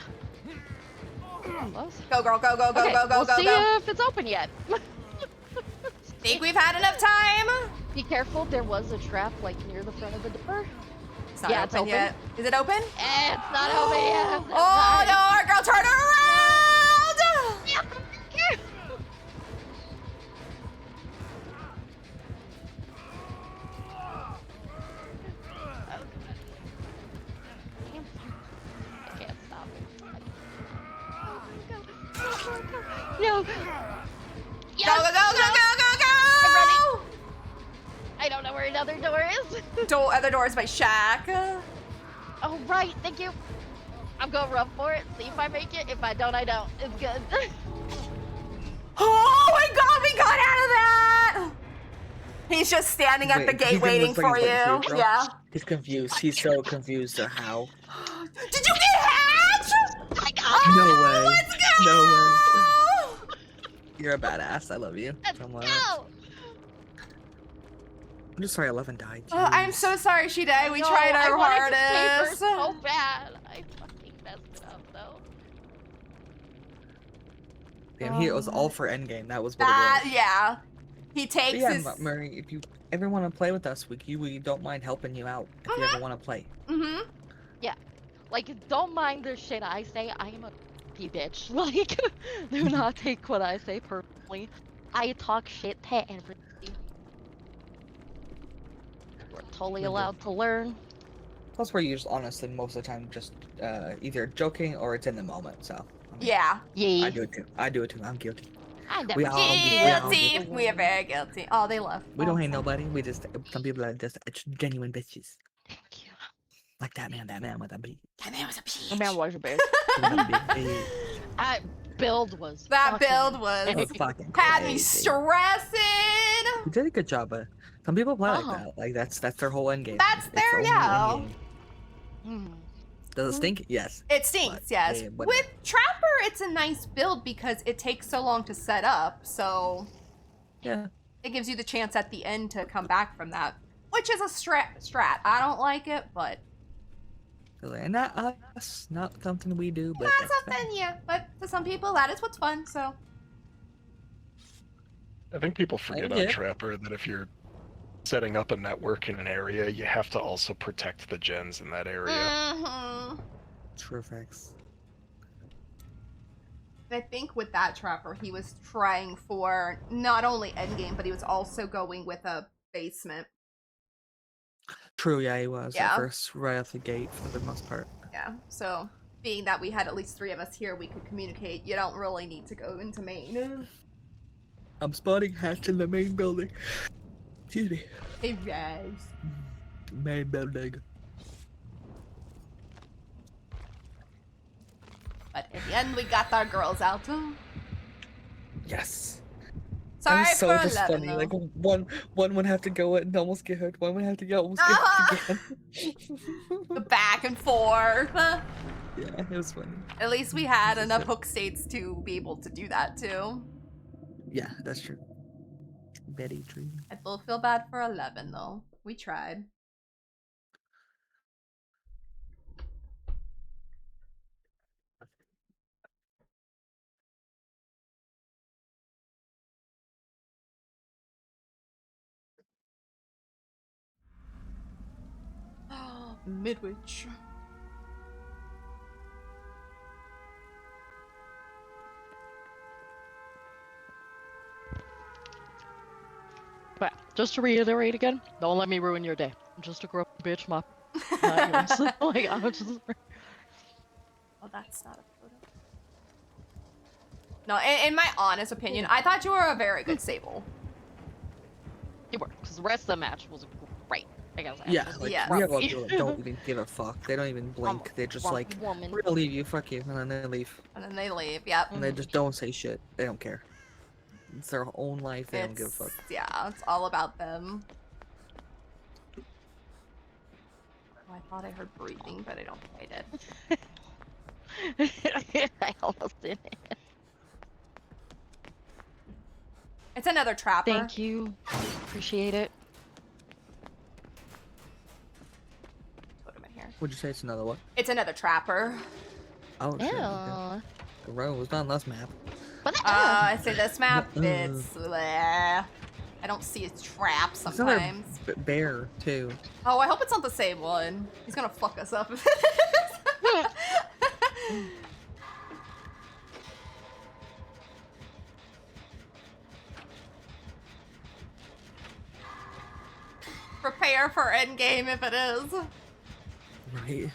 Almost. Go, girl, go, go, go, Okay, go, go, we'll go, see go. if it's open yet. Think we've had enough time? Be careful, there was a trap like near the front of the door. It's not Yeah, it's open open. yet. Is it open? It's not open yet. Oh no, our girl, turn around! I can't stop it. No. Yes, Go, go, go, no. go, go, go, I'm go! running. I don't know where another door is. Other doors by Shaq. Oh, right, thank you. I'm gonna run for it, see if I make it. If I don't, I don't. It's good. Oh my god, we got out of that! He's just standing at the Wait, gate he's gonna waiting look like for he's you. waiting for you, bro. Yeah. He's confused. He's so confused at how. Did you get hatched? I got No it. way. Let's go! No way. You're a badass. I love you Let's so much. go. I'm just sorry 11 died. I'm Jeez. so sorry she died. We No, tried I our wanted to save her hardest. so bad. I fucking messed it up though. Damn, he it was all for endgame. That was what That, it was. yeah. He But takes yeah, his. Murray, if you ever want to play with us, we don't mind helping you out if you ever want to play. Mm-hmm. Like, don't mind the shit I say. I am a bitch. Like, do not take what I say personally. I talk shit to everybody. We're totally We do. allowed to learn. Plus, we're usually honest and most of the time just either joking or it's in the moment. So I mean, Yeah. Yeah. I do it too. I do it too. I'm guilty. I never We all did. do. We all Guilty. do. We are very guilty. Oh, they left. We don't hate Awesome. nobody. We just some people are just genuine bitches. Thank you. Like that man with a beat. That man was a peach. The man was a bitch. That build was. That fucking build was That was fucking had me crazy. stressing. You did a good job, but some people play Uh-huh. like that. Like that's their whole end game. That's It's their- only yeah. end game. Hmm. Does it stink? Yes. It stinks, But, yes. whatever. With Trapper, it's a nice build because it takes so long to set up, so Yeah. it gives you the chance at the end to come back from that, which is a strat. I don't like it, but And not us, not something we do, but that's that's fine. something, yeah. But to some people, that is what's fun, so. I think people forget on yeah. Trapper that if you're setting up a network in an area, you have to also protect the gens in that area. Mm-hmm. True facts. I think with that Trapper, he was trying for not only endgame, but he was also going with a basement. True, yeah, he was Yeah. at first, right off the gate for the most part. Yeah, so being that we had at least 3 of us here, we could communicate. You don't really need to go into main. I'm spotting hats in the main building. Excuse me. Hey, guys. Main building. But in the end, we got our girls out. Yes. Sorry That was so for just 11, funny. though. Like one would have to go and almost get hurt. One would have to go almost get hurt The again. back and forth. Yeah, it was funny. At least we had This is enough it. hook states to be able to do that, too. Yeah, that's true. Very true. I still feel bad for 11, though. We tried. Midwich. But just to reiterate again, don't let me ruin your day. I'm just a grown bitch, not yours. Like, I'm just... Oh, that's not a photo. No, in my honest opinion, I thought you were a very good Sable. You were, because the rest of the match was great. I guess. Yeah, like, Yes. we have a lot of people that don't even give a fuck. They don't even blink. They just like, woman. we're gonna leave you, fuck you, and then they leave. And then they leave, yep. And they just don't say shit. They don't care. It's their own life. They don't give a fuck. Yeah, it's all about them. Oh, I thought I heard breathing, but I don't think I did. I almost did it. It's another trapper. Thank you. Appreciate it. Totem in here. Would you say it's another what? It's another trapper. Oh, shit. Okay. Yeah. The road was on this map. I say this map, Mm-mm. it's bleh. I don't see a trap It's another sometimes. bear, too. Oh, I hope it's not the same one. He's gonna fuck us up. Prepare for endgame if it is. Right.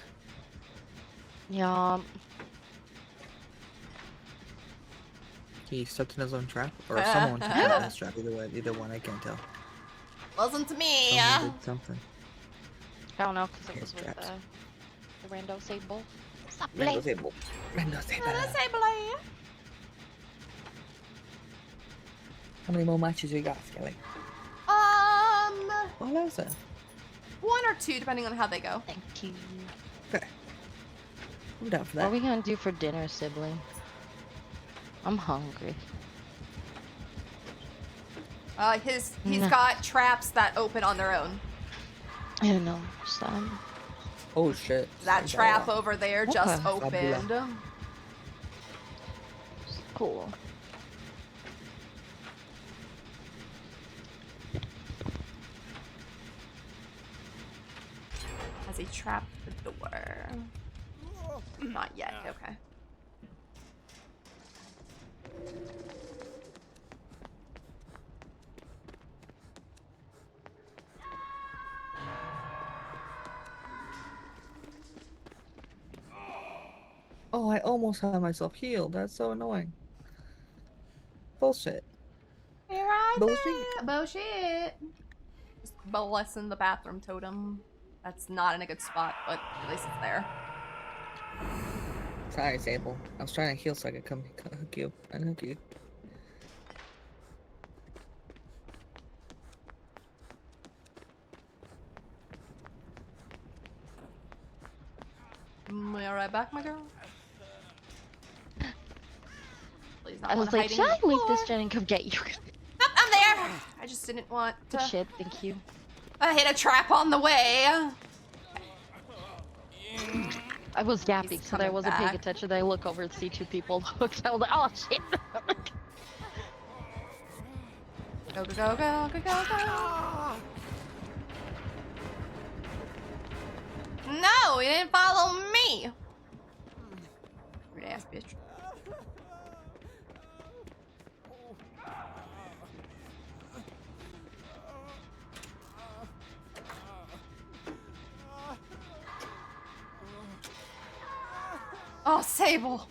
Yeah. He stepped in his own trap? Or someone stepped in his trap. Either way, either one, I can't tell. Wasn't me. Someone did something. I don't know, because it was with Traps. the rando Sable. Stop Rando playing. Sable. Rando Sable. How many more matches you got, Skelly? What else? 1 or 2, depending on how they go. Thank you. Okay. I'm down for What are that. we gonna do for dinner, sibling? I'm hungry. He's got traps that open on their own. I don't know. Son. Oh shit. That trap over there just Okay. opened. Cool. Has he trapped the door? Not yet, okay. Oh, I almost had myself healed. That's so annoying. Bullshit. You're right Bullshit. there. Bullshit. Just blessing the bathroom totem. That's not in a good spot, but at least it's there. Sorry, Sable. I was trying to heal so I could come hook you. Unhook you. You right back, my girl? Please not I was one like, hiding should I in the leave this floor. Jen and come get you? Nope, I'm there. I just didn't want to. Good shit, thank you. I hit a trap on the way. I was yapping, He's so I coming wasn't paying back. attention. I look over and see 2 people hooked. I was like, oh shit. Go, go, go, go, go, go, go. No, he didn't follow me. Weird ass bitch. Oh, Sable.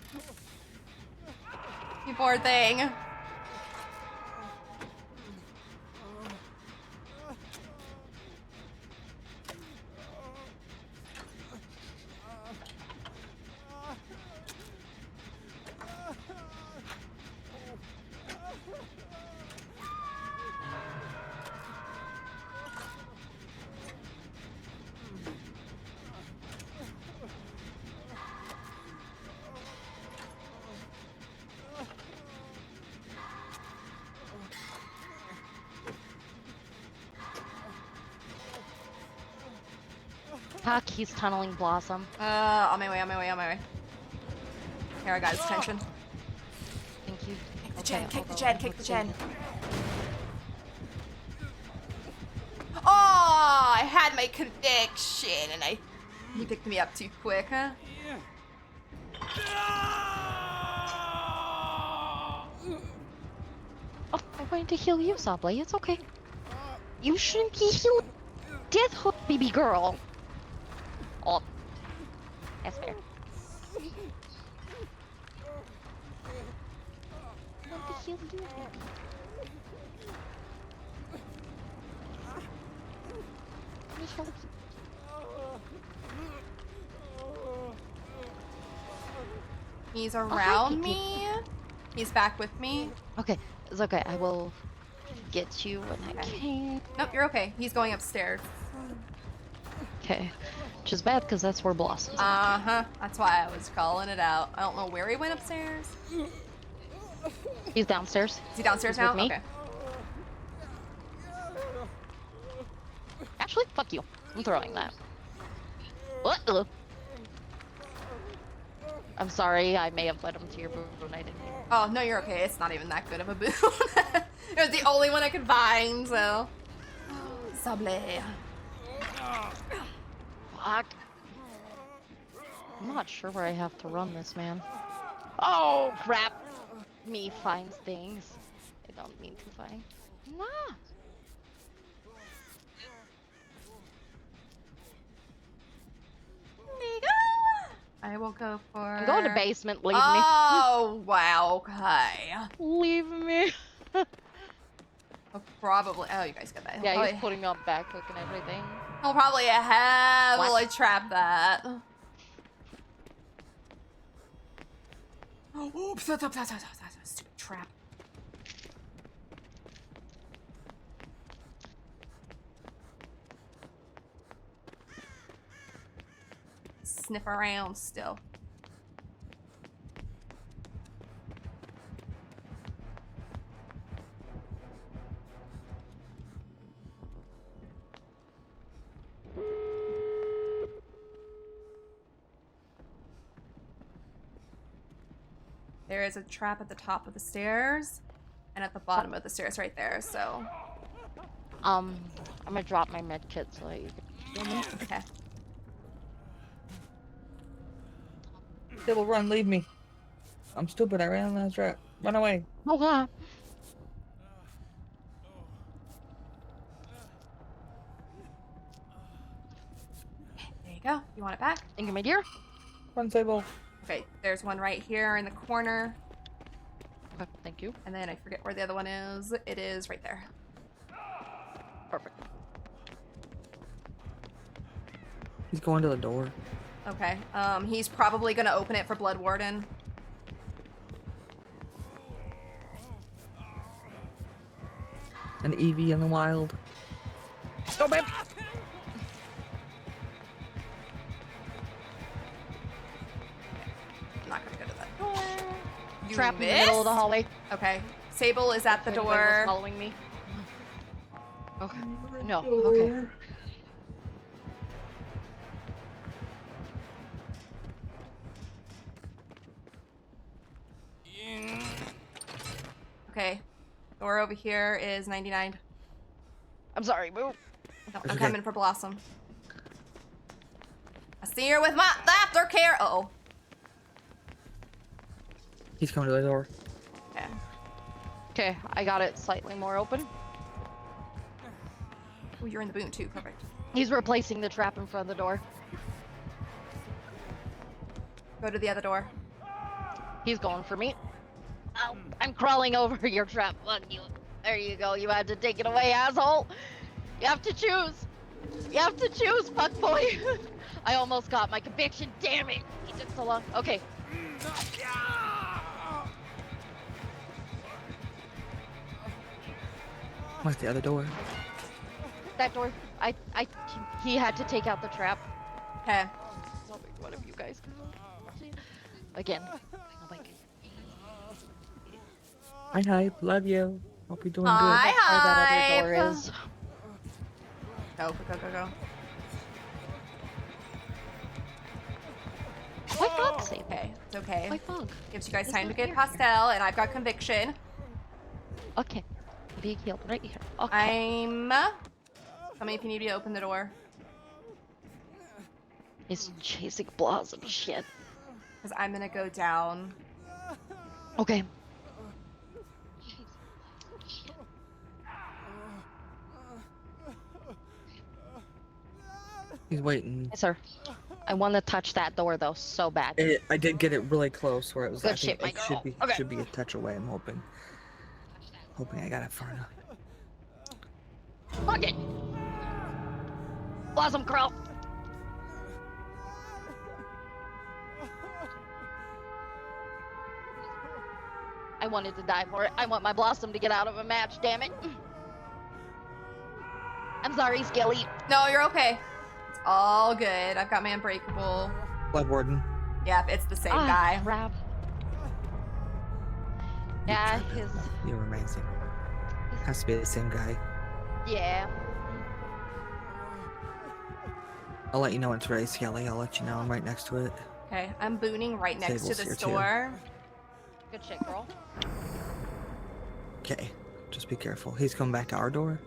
You poor thing. Huck, he's tunneling Blossom. On my way, on my way, on my way. Here, I got his attention. Thank you. Kick the gen, kick hold the on, gen, kick let's the gen. see. Oh, I had my conviction and I He picked me up too quick, huh? Oh, I'm going to heal you, Sablé. It's okay. You shouldn't be healed. Death hook, baby girl. Oh, that's fair. I want to heal you, baby. Let me help you. He's hi, around Kiki. me. He's back with me. Okay, it's okay. I will get you when I can. Nope, you're okay. He's going upstairs. Okay, which is bad because that's where Blossom's at. Uh-huh. That's why I was calling it out. I don't know where he went upstairs. He's downstairs. Is he downstairs He's now? with me. Okay. Actually, fuck you. I'm throwing that. What? I'm sorry, I may have led him to your boot and I didn't. Oh, no, you're okay. It's not even that good of a boon. It was the only one I could find, so. Sablé. Fuck. I'm not sure where I have to run this, man. Oh, crap. Me finds things I don't mean to find. Nah. I will go for. I'm going to basement, leave Oh, wow. Okay. me. Leave me. I'll probably. Oh, you guys got that. Yeah, he's putting up backhook and everything. He'll probably heavily What? trap that. Oops, that's a stupid trap. Sniff around still. There is a trap at the top of the stairs and at the bottom of the stairs right there, so. I'm gonna drop my med kit so that you can. Okay. They will run, leave me. I'm stupid, I ran on that trap. Run away. Oh, God. There you go. You want it back? Thank you, my dear. Run, Sable. Okay, there's one right here in the corner. Okay, thank you. And then I forget where the other one is. It is right there. Perfect. He's going to the door. Okay. He's probably gonna open it for Blood Warden. An EV in the wild. Go, babe. I'm not gonna go to that door. You Trap in the middle of the missed? hallway. Okay. Sable is at the If anybody was door. following me. Okay. No. Okay. Okay. Door over here is 99. I'm sorry, boo. No, It's I'm okay. coming for Blossom. I see her with my aftercare. Uh-oh. He's coming to the door. Okay. Okay, I got it slightly more open. Oh, you're in the boot too. Perfect. He's replacing the trap in front of the door. Go to the other door. He's going for me. Oh, I'm crawling over your trap. Fuck you. There you go. You had to take it away, asshole. You have to choose. You have to choose, fuckboy. I almost got my conviction. Damn it. He took so long. Okay. Where's the other door? That door. He had to take out the trap. Okay. So big, one of you guys. Again. I'm like, Hi, Hype. Love you. Hope you're doing Hi, where that Hype. other door is. Go. Why fuck, save it? Okay, it's okay. Why fuck? Gives you guys It's time to not get here. pastel, and I've got conviction. Okay. Big heal right here. Okay. I'm. Tell me if you need me to open the door. He's chasing Blossom. Shit. Because I'm gonna go down. Okay. He's waiting. Yes, sir. I want to touch that door though, so bad. I did get it really close where it was. Good I think shit, my it should girl. be Okay. should be a touch away. I'm hoping. Hoping I got it far enough. Fuck it. Blossom girl. I wanted to die for it. I want my Blossom to get out of a match, damn it. I'm sorry, Skelly. No, you're okay. It's all good. I've got my unbreakable. Blood Warden. Yep, it's the same guy. Crap. Yeah, his. You're amazing. Has to be the same guy. Yeah. I'll let you know when it's ready, Skelly. I'll let you know. I'm right next to it. Okay, I'm booning right next to Table's the here, too. store. Good shit, girl. Okay. Just be careful. He's coming back to our door.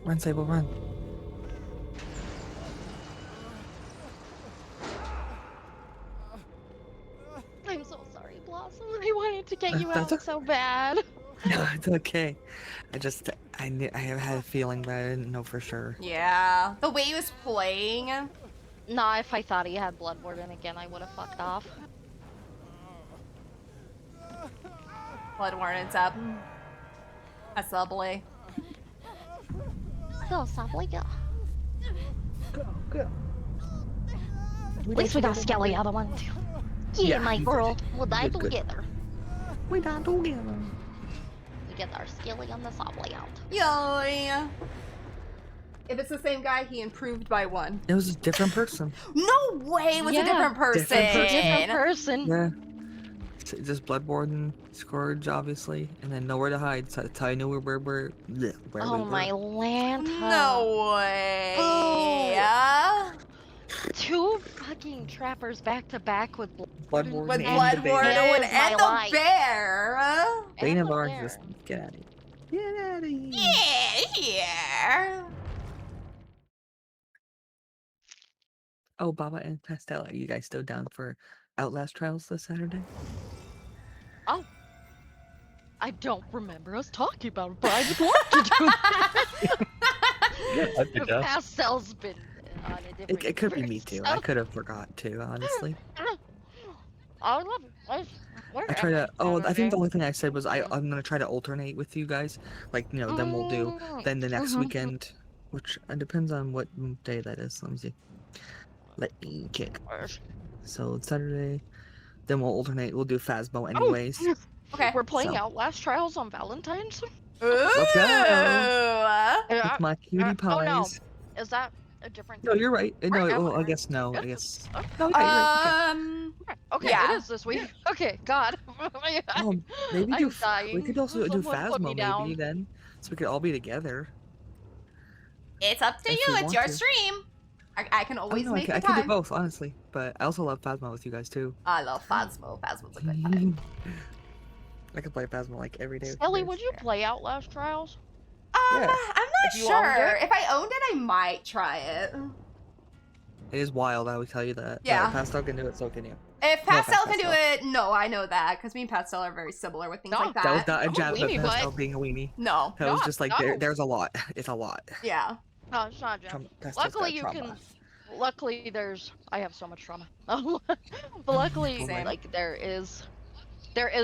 Run, Sable, run. I'm so sorry, Blossom. I wanted to get you That's out so bad. No, it's okay. I had a feeling, but I didn't know for sure. Yeah, the way he was playing. Nah, if I thought he had Blood Warden again, I would have fucked off. Blood Warden's up. That's lovely. Go, Sably, go. Go. At least we got Skelly out of one, too. Yeah, my girl. We'll die Good. together. We died together. We get our Skelly on the Sably out. Yay! If it's the same guy, he improved by 1. It was a different person. No way! It was a Yeah, different person. Different person. Yeah. Just Blood Warden, Scourge, obviously, and then nowhere to hide. So that's how I knew where we Oh were. my Lanta. No way! Oh. Yeah? 2 fucking trappers back to back with Blood Warden With and Blood the bear. Warden Is and my the life. bear! Bane of the our bear. existence. Get out of here. Get out of here. Yeah! Oh, Baba and Pastel, are you guys still down for Outlast Trials this Saturday? Oh. I don't remember us talking about it, but I would love to do that. I'd be down. Pastel's been on a different It could be me too. I universe. could have forgot too, honestly. I would love it. I try to. Oh, I think the only thing I said was I'm gonna try to alternate with you guys. Like, you know, then we'll do. Then the next weekend, which depends on what day that is. Let me see. Let me check. So Saturday, then we'll alternate. We'll do Phasmo anyways. Okay. We're playing So. Outlast Trials on Valentine's. Let's go. Yeah. With my cutie pies. Oh no, is that a different? No, you're right. No, Right, well, I okay. guess no. I Yes. guess. Okay. No, yeah, you're right. Okay, Yeah. it is this week. Okay, God. Maybe I'm do. dying. We could also do Someone put me Phasmo down. maybe then, so we could all be together. It's up to If you. you It's want your to. stream. I can always I make could, the I could do time. both, honestly. But I also love Phasmo with you guys too. I love Phasmo. Phasmo's a good time. I could play Phasmo like every day. with Ellie, guys. would you play Outlast Trials? Yeah. I'm If not you owned sure. it? If I owned it, I might try it. It is wild, I would tell you that. Yeah. But Pastel can do it, so can you. If No offense, Pastel can do Pastel. it, no, I know that. Because me and Pastel are very similar with things No, like that. That was not a I'm a jab at weenie, Pastel but- being a weenie. No. That was No, just like, no. there's a lot. It's a lot. Yeah. No, it's not, Jeff. Pastel's Luckily, got you trauma. can. Luckily, I have so much trauma. But luckily, Same. like there is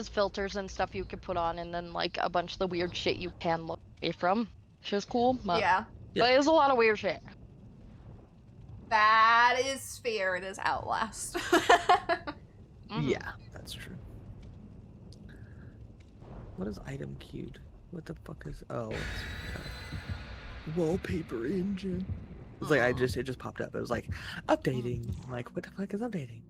filters and stuff you can put on, and then like a bunch of the weird shit you can look away from, which is cool. But, Yeah. but it is a lot of weird shit. That is fair. It is Outlast. Mhm. Yeah, that's true. What is item queued? What the fuck is? Oh, it's, wallpaper engine. It's like it just popped up. It was like updating. I'm like, what the fuck is updating?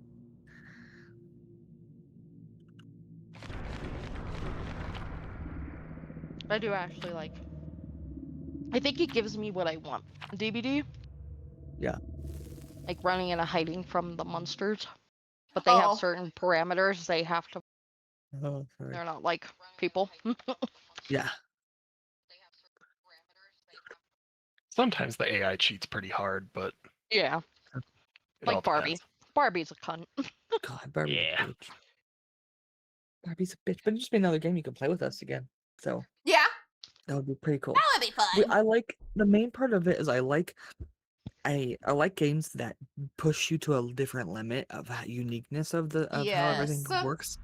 I do actually like. I think it gives me what I want. DBD. Yeah. Like running and hiding from the monsters, but they Oh. have certain parameters they have to. Oh, sorry. They're not like people. Yeah. Sometimes the AI cheats pretty hard, but Yeah, it all like Barbie. depends. Barbie's a cunt. God, Barbie's Yeah. a bitch. Barbie's a bitch, but it'd just be another game you can play with us again. So Yeah, that would be pretty cool. that would be fun. I like the main part of it is I like games that push you to a different limit of uniqueness of how everything Yes. works.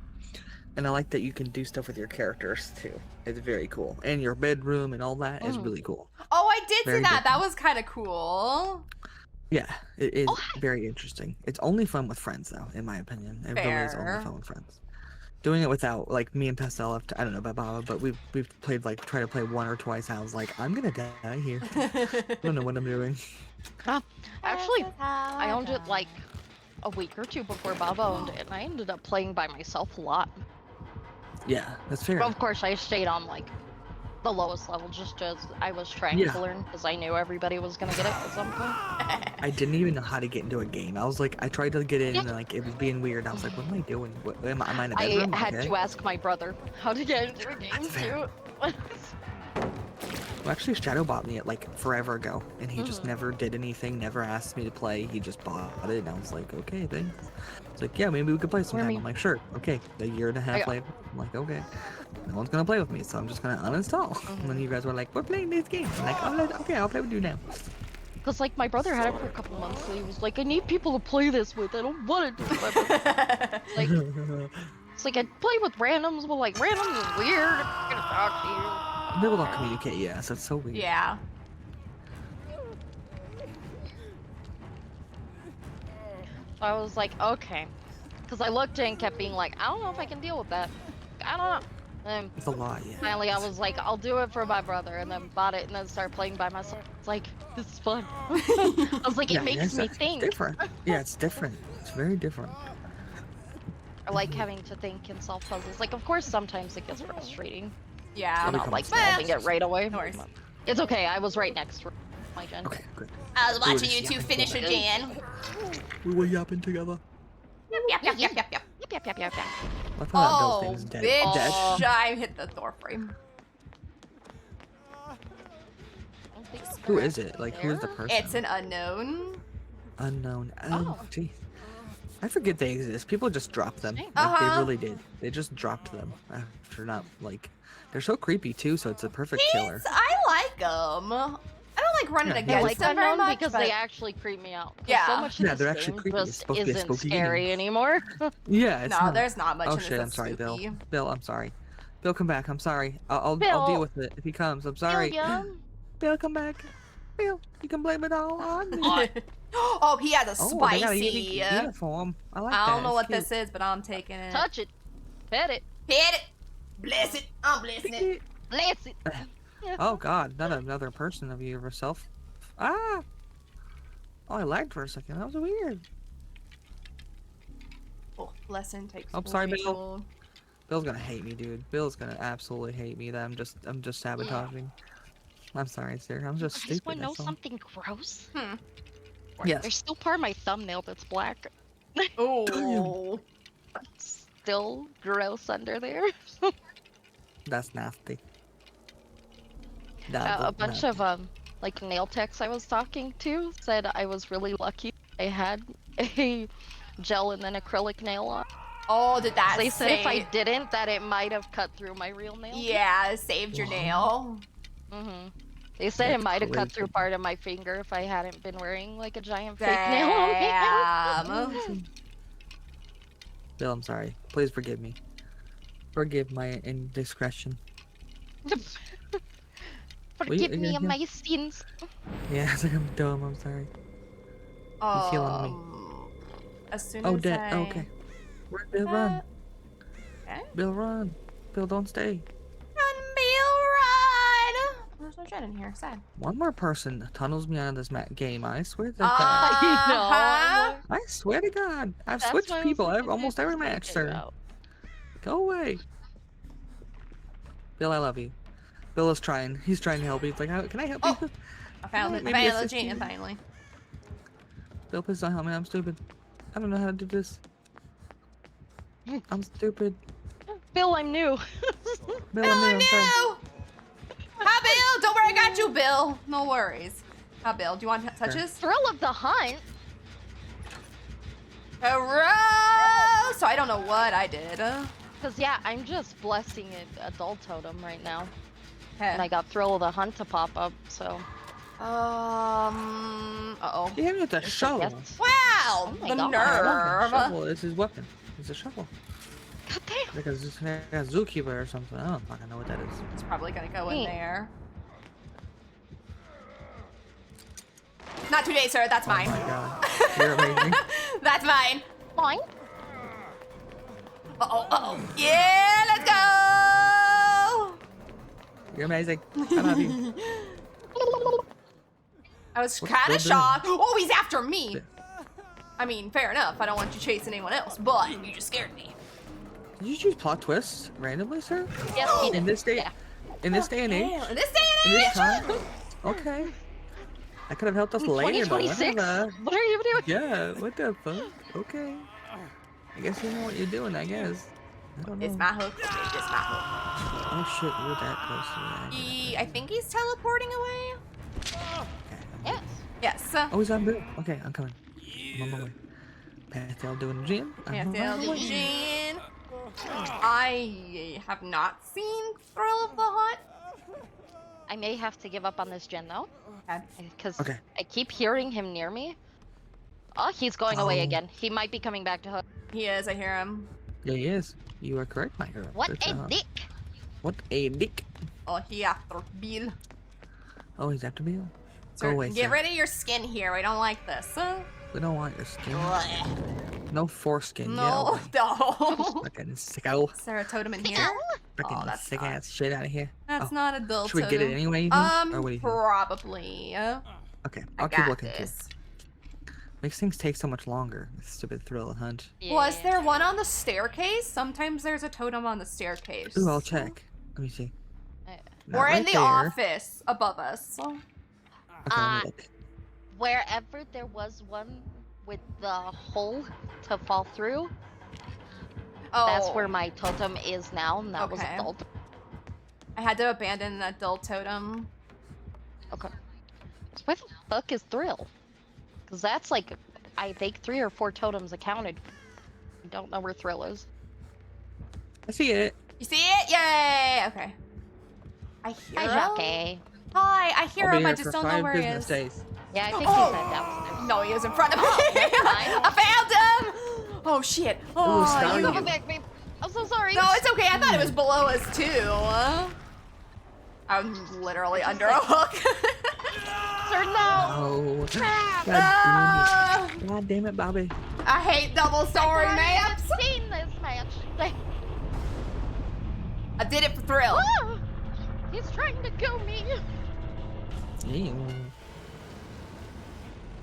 And I like that you can do stuff with your characters too. It's very cool. And your bedroom and all that is really cool. Oh, I did Very see that. That different. was kind of cool. Yeah, it is Oh, hi. very interesting. It's only fun with friends though, in my opinion. It really is Fair. only fun with friends. Doing it without, like, me and Pastel have I don't know about Baba, but we've played, like, try to play one or twice. I was like, I'm gonna die here. I don't know what I'm doing. Actually, I owned it like a week or two before Baba owned it, and I ended up playing by myself a lot. Yeah, that's fair. But of course, I stayed on like the lowest level just as I was trying Yeah. to learn, because I knew everybody was gonna get it at some point. I didn't even know how to get into a game. I was like, I tried to get in, and like it was being weird. I was like, what am I doing? What, am I in a bedroom? I had Okay. to ask my brother how to get into a game That's fair. too. Well, actually, Shadow bought me it like forever ago, and he just never did anything, never asked me to play. He just bought it, and I was like, okay, thanks. It's like, yeah, maybe we could play sometime. I'm like, sure, okay. A year and a half later, I'm like, okay, no one's gonna play with me, so I'm just gonna uninstall. And then you guys were like, we're playing this game. I'm like, okay, I'll play with you now. Because like my brother had it for a couple months, and he was like, I need people to play this with. I don't want to do it. Like, it's like I play with randoms, but like randoms is weird. I'm not gonna talk to you. People don't communicate, yes, that's so weird. Yeah. So I was like, okay. Because I looked and kept being like, I don't know if I can deal with that. I don't know. And It's a lot, yeah. finally I was like, I'll do it for my brother, and then bought it and then started playing by myself. It's like, this is fun. I was like, it Yeah, makes me it's think. different. Yeah, it's different. It's very different. I like having to think and solve puzzles. Like, of course, sometimes it gets frustrating. Yeah. I'm not like solving it right away. No worries. It's okay, I was right next to my gen. Okay, good. I was We were watching just you two yapping finish a together. Jan. We were yapping together. Yep, yep, yep, yep, yep. Yep, yep, yep, yep, yep. I thought that Oh, thing was dead. bitch! Dead. I hit the door frame. I don't think Who they're is it? Like, who is the there. person? It's an unknown. Unknown. Oh. Gee. I forget they exist. People just drop them. Same. Like, Uh-huh. They really did. They just dropped them after not, like... They're so creepy, too, so it's a perfect killer. I like them. I don't like running Yeah, I against like them very unknown much, because but they actually creep me out. 'Cause Yeah. so much of Yeah, this they're actually game creepy. It's just supposed to be a isn't spooky scary game. anymore. Yeah, it's no, not. there's not much Oh in shit, this I'm that's sorry, spooky. Bill. Bill, I'm sorry. Bill, come back. I'm sorry. I'll Bill. deal with it if he comes. I'm sorry. William. Bill, come back. Bill, you can blame it all on me. Oh, he has a Oh, they got a spicy. unique uniform. I like that. I don't know It's what cute. this is, but I'm taking it. Touch it. Pet it. Hit it. Bless it. I'm blessing it. Bless it. Oh god, not another person of you yourself. Ah! Oh, I lagged for a second. That was weird. Oh, lesson takes. I'm sorry, Bill. control. Bill's gonna hate me, dude. Bill's gonna absolutely hate me that I'm just sabotaging. I'm sorry, sir. I'm just You guys stupid. want to know that's all. something gross? Yes. There's still part of my thumbnail that's black. Oh. Still gross under there. That's nasty. A bunch of like nail techs I was talking to said I was really lucky. I had a gel and then acrylic nail on. Oh, did that They said if I save- didn't, that it might have cut through my real nail. Yeah, it saved your nail. They said it That's might have cut through crazy. part of my finger if I hadn't been wearing like a giant fake nail on my hand. Damn. Bill, I'm sorry. Please forgive me. Forgive my indiscretion. Forgive me yeah, of yeah. my sins. Yeah, it's like I'm dumb. I'm sorry. He's healing me. As soon Oh, as dead. I... Oh, okay. Bill, run. Okay. Bill, run. Bill, don't stay. Run, Bill, run! There's no jet in here. Sad. One more person tunnels me out of this game. I swear to God. Uh-huh. I swear to God. I've That's switched why I was people like, almost every match, figure it sir. out. Go away. Bill, I love you. Bill is trying. He's trying to help me. He's like, can I help Oh. you? I found it. I Maybe found the assist gene you. finally. Bill, please don't help me. I'm stupid. I don't know how to do this. I'm stupid. Bill, I'm new. Bill, Bill, I'm I'm sorry. new! Hi, Bill! Don't worry, I got you, Bill. No worries. How, Bill? Do you want touches? Thrill of the hunt. Hurrah! So I don't know what I did. Cause yeah, I'm just blessing an adult totem right now, Okay. and I got thrill of the hunt to pop up. So. Uh-oh. He hit me with a it's a shovel. yes. Wow! Oh my the God. nerve! Shovel is his weapon. It's a shovel. God damn. Like a zookeeper or something. I don't fucking know what that is. It's probably gonna go in Neat. there. Not today, sir. That's Oh mine. my god. You're amazing. That's mine. Fine. Uh-oh, uh-oh. Yeah, let's go! You're amazing. I love you. I was What's kind Bill of doing? shocked. Oh, he's after me. Yeah. I mean, fair enough. I don't want you chasing anyone else, but you just scared me. Did you choose plot twists randomly, sir? Yes, he did. In this day, Yeah. in this day and age, Damn, in this day in and this age. time. Okay. That could have helped us later, but 2026. whatever. What are you doing? Yeah. What the fuck? Okay. I guess you know what you're doing. I guess. I don't know. It's my hook. Okay, it's my hook. Oh shit! You're that close to me. I think he's teleporting away. Yes. Yes. Oh, he's on blue. Okay, I'm coming. I'm on my way. Pastel doing the gym. I'm on Pastel my the way. Jean. I have not seen Thrill of the Hunt. I may have to give up on this gen though, Okay. because Okay. I keep hearing him near me. Oh, he's going away Oh. again. He might be coming back to hook. He is. I hear him. Yeah, he is. You are correct, my girl. What Good a job. dick! What a dick. Oh, he after Bill. Oh, he's after me. Go Sir, away, get sir. rid of your skin here. I don't like this. We don't want your skin. Blech. No foreskin. No, no. Fucking sicko. Is there a totem in here? Fucking that's sick not- ass shit out of here. That's Oh, not a dull should we get it totem. anyway? You think? Or what do you think? Probably. Okay, I I'll keep got looking too. this. Makes things take so much longer. This stupid thrill hunt. Was Yeah. there one on the staircase? Sometimes there's a totem on the staircase. Ooh, I'll check. Let me see. Not We're in right the there. office above us. Okay, let me look. Wherever there was one with the hole to fall through, Oh, that's where my totem is now, and that was Okay. adult. I had to abandon that dull totem. Okay. So where the fuck is Thrill? Because that's like, I think 3 or 4 totems accounted. I don't know where Thrill is. I see it. You see it? Yay! Okay. I hear Hi, him. Jockey. Hi, I hear I'll be him. I here just for don't know 5 where he business is. days. Yeah, I think Oh! he's at downstairs. No, he is in front of me. never mind. I found him. Oh shit. Oh, Stallion. you- Come back, babe. I'm so sorry. No, it's okay. I thought it was below us too. I'm literally under a hook. Sir, no. Oh. Crap. God damn it, Bobby. I hate double story I maps. have seen this match. I did it for thrill. Ah! He's trying to kill me. Ew.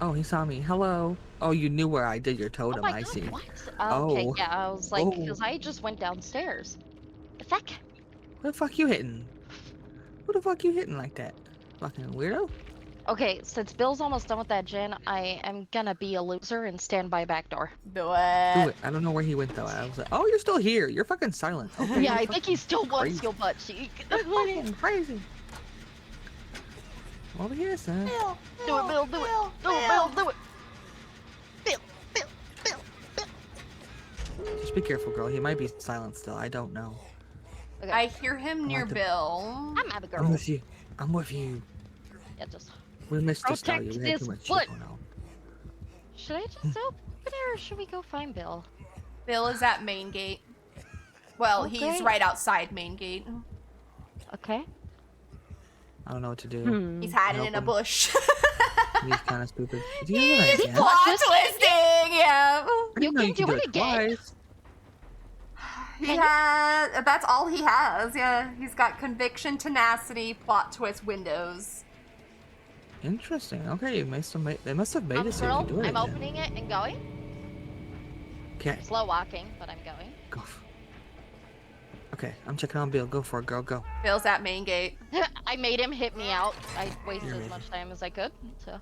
Oh, he saw me. Hello. Oh, you knew where I did your Oh totem. my I God, see. what? Okay, Oh. yeah, I was like, Oh. because I just went downstairs. The fuck? Who the fuck you hitting? Who the fuck you hitting like that? Fucking weirdo. Okay, since Bill's almost done with that gen, I am gonna be a loser and stand by back door. Do Do it. it. I don't know where he went though. I was like, oh, you're still here. You're fucking silent. Okay, Yeah, you're I think he still wants crazy. your butt cheek. fucking crazy. Over here, son. Do it, Bill, do it. Do it, Bill, do it. Bill, Bill, Bill, Bill. Just be careful, girl. He might be silent still. I don't know. Okay, I hear him near the- Bill. I'm out of I'm girl. with you. I'm with you. Yeah, just. We missed this Protect you. We had this too much foot. shit going on. Should I just open it or should we go find Bill? Bill is at main gate. Well, he's Okay. right outside main gate. Okay. I don't know what to do. Hmm. He's hiding Help in a him. bush. He's kind of stupid. Did you know that He's again? plot Just- twisting. Yeah. I didn't know can you could do do it it again. twice. He has. That's all he has. Yeah. He's got conviction, tenacity, plot twist, windows. Interesting. Okay, they must have made it so you Girl, can do it I'm again. opening it and going. Okay, Slow walking, but I'm going. go. Okay, I'm checking on Bill. Go for it, girl. Go. Bill's at main gate. I made him hit me out. I wasted You're as amazing. much time as I could, so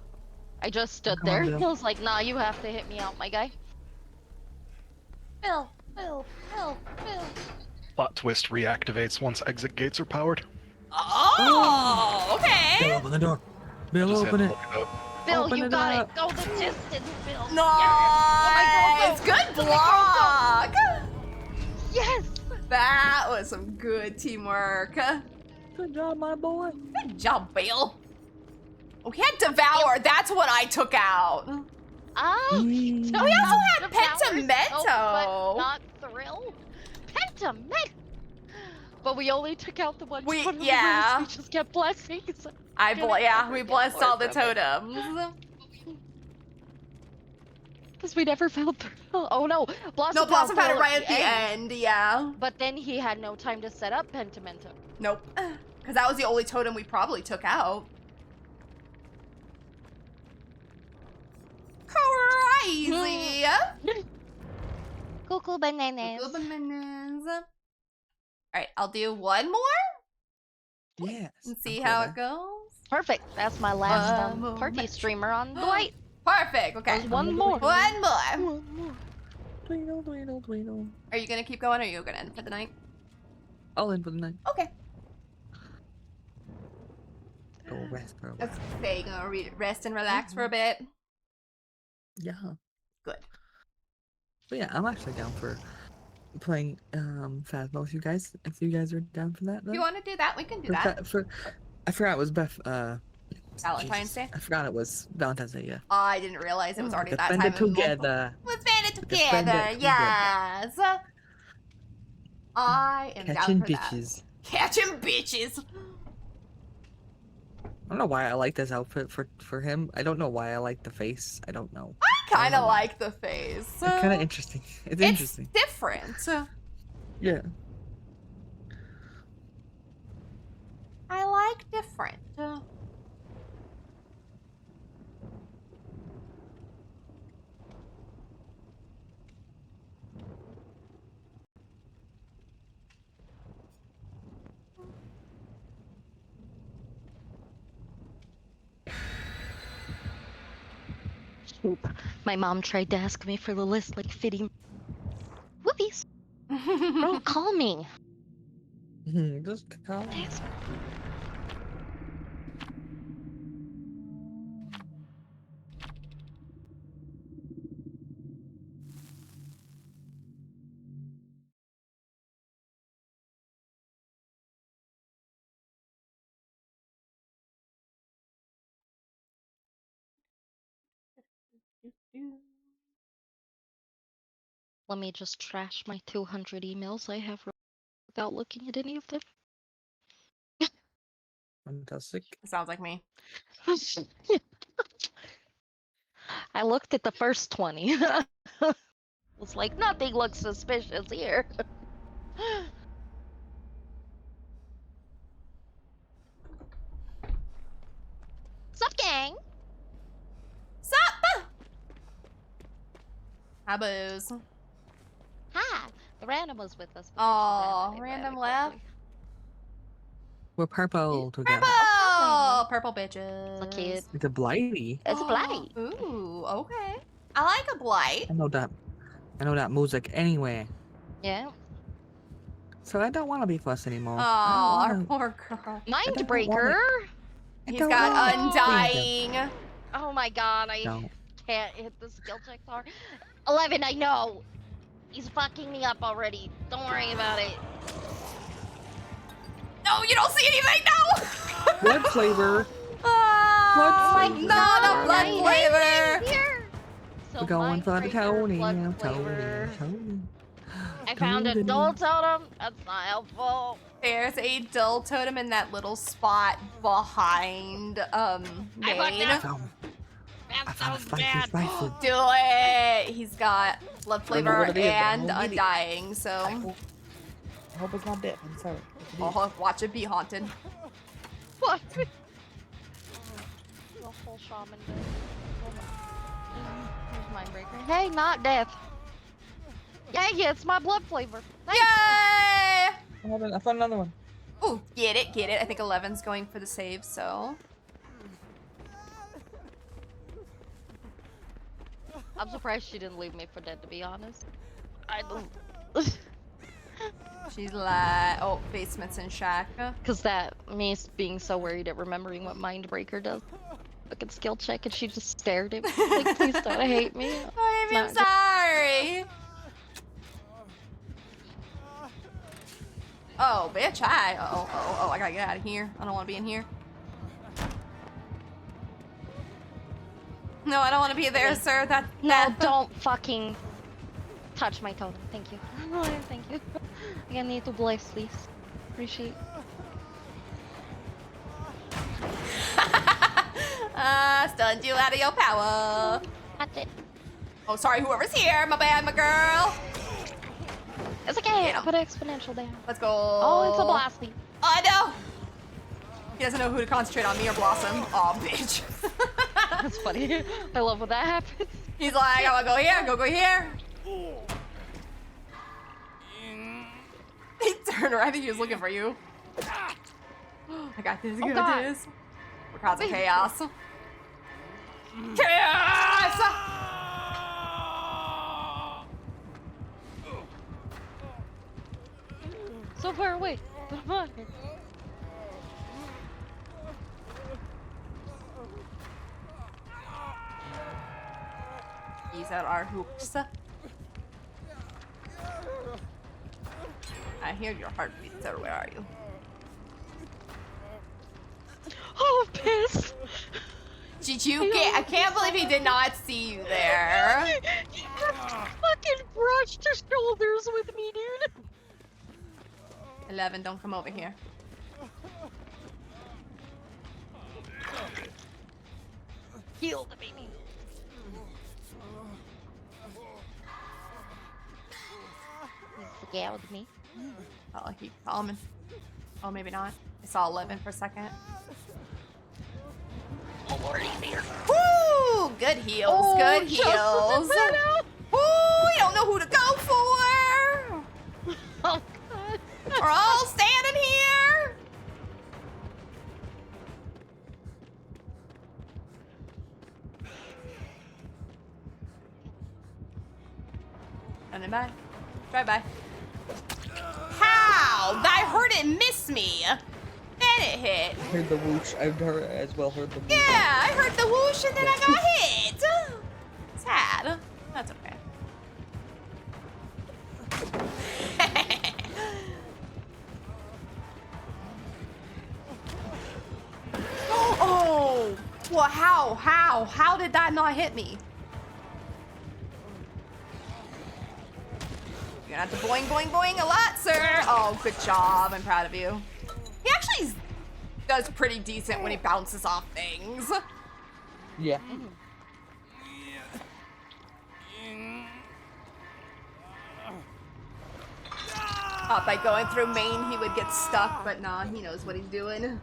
I just stood Come on, there. Bill. I was like, nah, you have to hit me out, my guy. Bill. Bill. Bill. Bill. Plot twist reactivates once exit gates are powered. Oh. Okay. Bill, open the door. I Bill, just had open to it. look it up. Bill, Open you it got up. it. Go the distance, Bill. Nice! Go. Good Go, go, go. block! Yes. That was some good teamwork. Good job, my boy. Good job, Bill. Oh, he had Devour. That's what I took out. Oh, Mm. so We also had Devour's Pentimento. hope, but not Thrill. Pentimento. But we only took out the one. Yeah. We just kept blessing. So We blessed all the totems. because we never found Thrill. Oh no, Blossom. No, Blossom had it Thrill right at the end. Yeah. But then he had no time to set up Pentimento. Nope. Because that was the only totem we probably took out. Crazy. Cool bananas. Little bananas. Alright, I'll do one more Yes. and see I'm how clever. it goes. Perfect. That's my last One party moment. streamer on Dwight. Perfect. Okay. There's one more. One more. One more. Tweedle, tweedle, tweedle. Are you gonna keep going, or are you gonna end for the night? All in for the night. Okay. Go rest for a while. Let's say you're gonna rest and relax for a bit. Yeah. Good. But yeah, I'm actually down for playing Phasmo with you guys. If you guys are down for that, If you want to do that, we can do For that. I forgot it was Valentine's Jesus. Day. I forgot it was Valentine's Day. Yeah. I didn't realize it was already that Spend time. it together. Let's spend it Let's spend it together. together. Yes. I am Catching down for bitches. that. Catching bitches. I don't know why I like this outfit for him. I don't know why I like the face. I don't know. I kind of Um, like the face. It's kind of interesting. It's interesting. Different. Yeah. I like different. My mom tried to ask me for the list like fitting. Whoopies. Bro, call me. Just call. Thanks. Let me just trash my 200 emails I have without looking at any of them. Fantastic. Sounds like me. I looked at the first 20. Was like, nothing looks suspicious here. Sup, gang? Sup? Abos. Hi. The random was with us. but Aw, then she ran away random very left. quickly. We're purple together. Purple! Purple bitches. Look, kid. It's a blighty. It's a blight. Ooh, okay. I like a blight. I know that music anyway. Yeah. So I don't want to be fuss anymore. Aw, I our don't wanna- poor girl. Mindbreaker. I He's don't got wanna be Undying. Oh my god, I No. can't hit the skill check bar. 11, I know. He's fucking me up already. Don't worry about it. No, you don't see anything, no! Blood flavor. Oh, flavor. not a blood Right, flavor. Here. So We're going for the Mindbreaker, Tony. blood flavor. Tony. I found a Tony. dull totem. That's not helpful. There's a dull totem in that little spot behind, I fucked Maine. up. Found- I That's found a so spicy, bad. spicy. Do it! He's got blood I don't know flavor what it is, but I'm and gonna get it. Undying, so I hope it's not bad. I'm sorry. If it is, oh, watch it be haunted. What? The whole shaman bit. Here's Mindbreaker. Hey, not death. Yeah, it's my blood flavor. Thanks. Yay! I found another one. Ooh, get it, get it. I think 11's going for the save, so. I'm surprised she didn't leave me for dead, to be honest. I don't. She's like, oh, basement's in shack. Because that, me being so worried at remembering what Mindbreaker does. fucking skill check, and she just stared at me. Like, please don't hate me. I'm Not good. sorry. Oh, bitch, hi. Oh, I gotta get out of here. I don't want to be in here. No, I don't want to be there, sir. No, don't fucking touch my totem. Thank you. Thank you. I need to bless, please. Appreciate. Stunned you out of your power. That's it. Oh, sorry, whoever's here. My bad, my girl. It's okay. I'll put an exponential down. Let's go. Oh, it's a blasty. I know. He doesn't know who to concentrate on, me or Blossom. Oh, bitch. That's funny. I love when that happens. He's like, I wanna go here, go here. He turned around, I think he was looking for you. I got this, I got this. We're causing chaos. Chaos! So far away. Come on. These are our hoops. I hear your heartbeat, sir. Where are you? Oh, piss! Did you get? I can't believe he did not see you there. He fucking brushed his shoulders with me, dude. 11, don't come over here. Heal the baby. He's scared with me. Oh, he coming. Oh, maybe not. I saw 11 for a second. Oh, Lord, he's here. Woo! Good heals, good heals. Woo! You don't know who to go for. Oh, God. We're all standing here. Running by. Drive by. How? I heard it miss me. Then it hit. I heard the whoosh. I've heard as well heard the whoosh. Yeah, I heard the whoosh and then I got hit. Sad. That's okay. Oh! Well, how did that not hit me? You're gonna have to boing, boing, boing a lot, sir. Oh, good job. I'm proud of you. He actually does pretty decent when he bounces off things. Yeah. Thought by going through Maine he would get stuck, but nah, he knows what he's doing.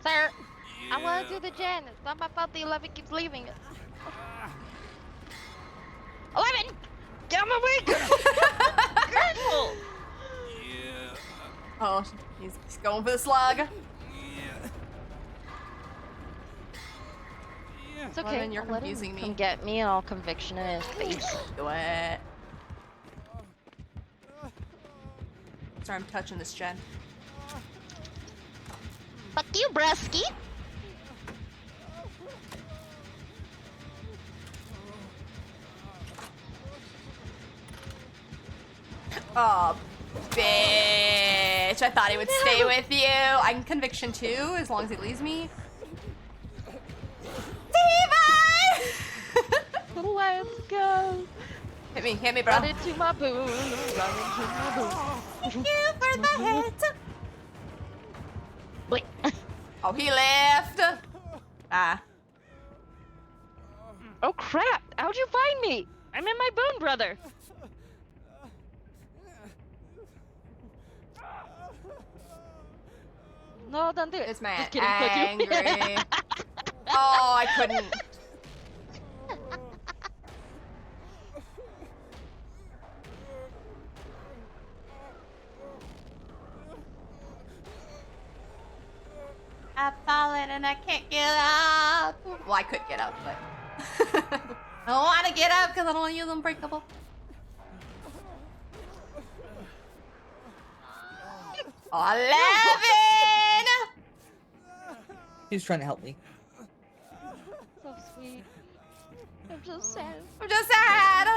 Sir, I want to do the gen. It's not my fault the 11 keeps leaving us. 11! Get on my way, girl! Careful! Oh, he's going for the slug. It's okay. 11, you're I'll let him confusing me. Come get me and I'll conviction in his face. Do it. Sorry, I'm touching this gen. Fuck you, Brusky! Oh, bitch. I thought he would stay with you. I can conviction too, as long as he leaves me. Diva! Let's go! Hit me, bro. Run into my boon. Run into my boon. Thank you for the hit. Blink. Oh, he left. Ah. Oh crap! How'd you find me? I'm in my boon, brother. No, don't do it. This man Just kidding, fuck you. angry. Oh, I couldn't. I've fallen and I can't get up. Well, I could get up, but I don't want to get up because I don't want to use Unbreakable. 11! He's trying to help me. So sweet. I'm just sad. I'm just sad.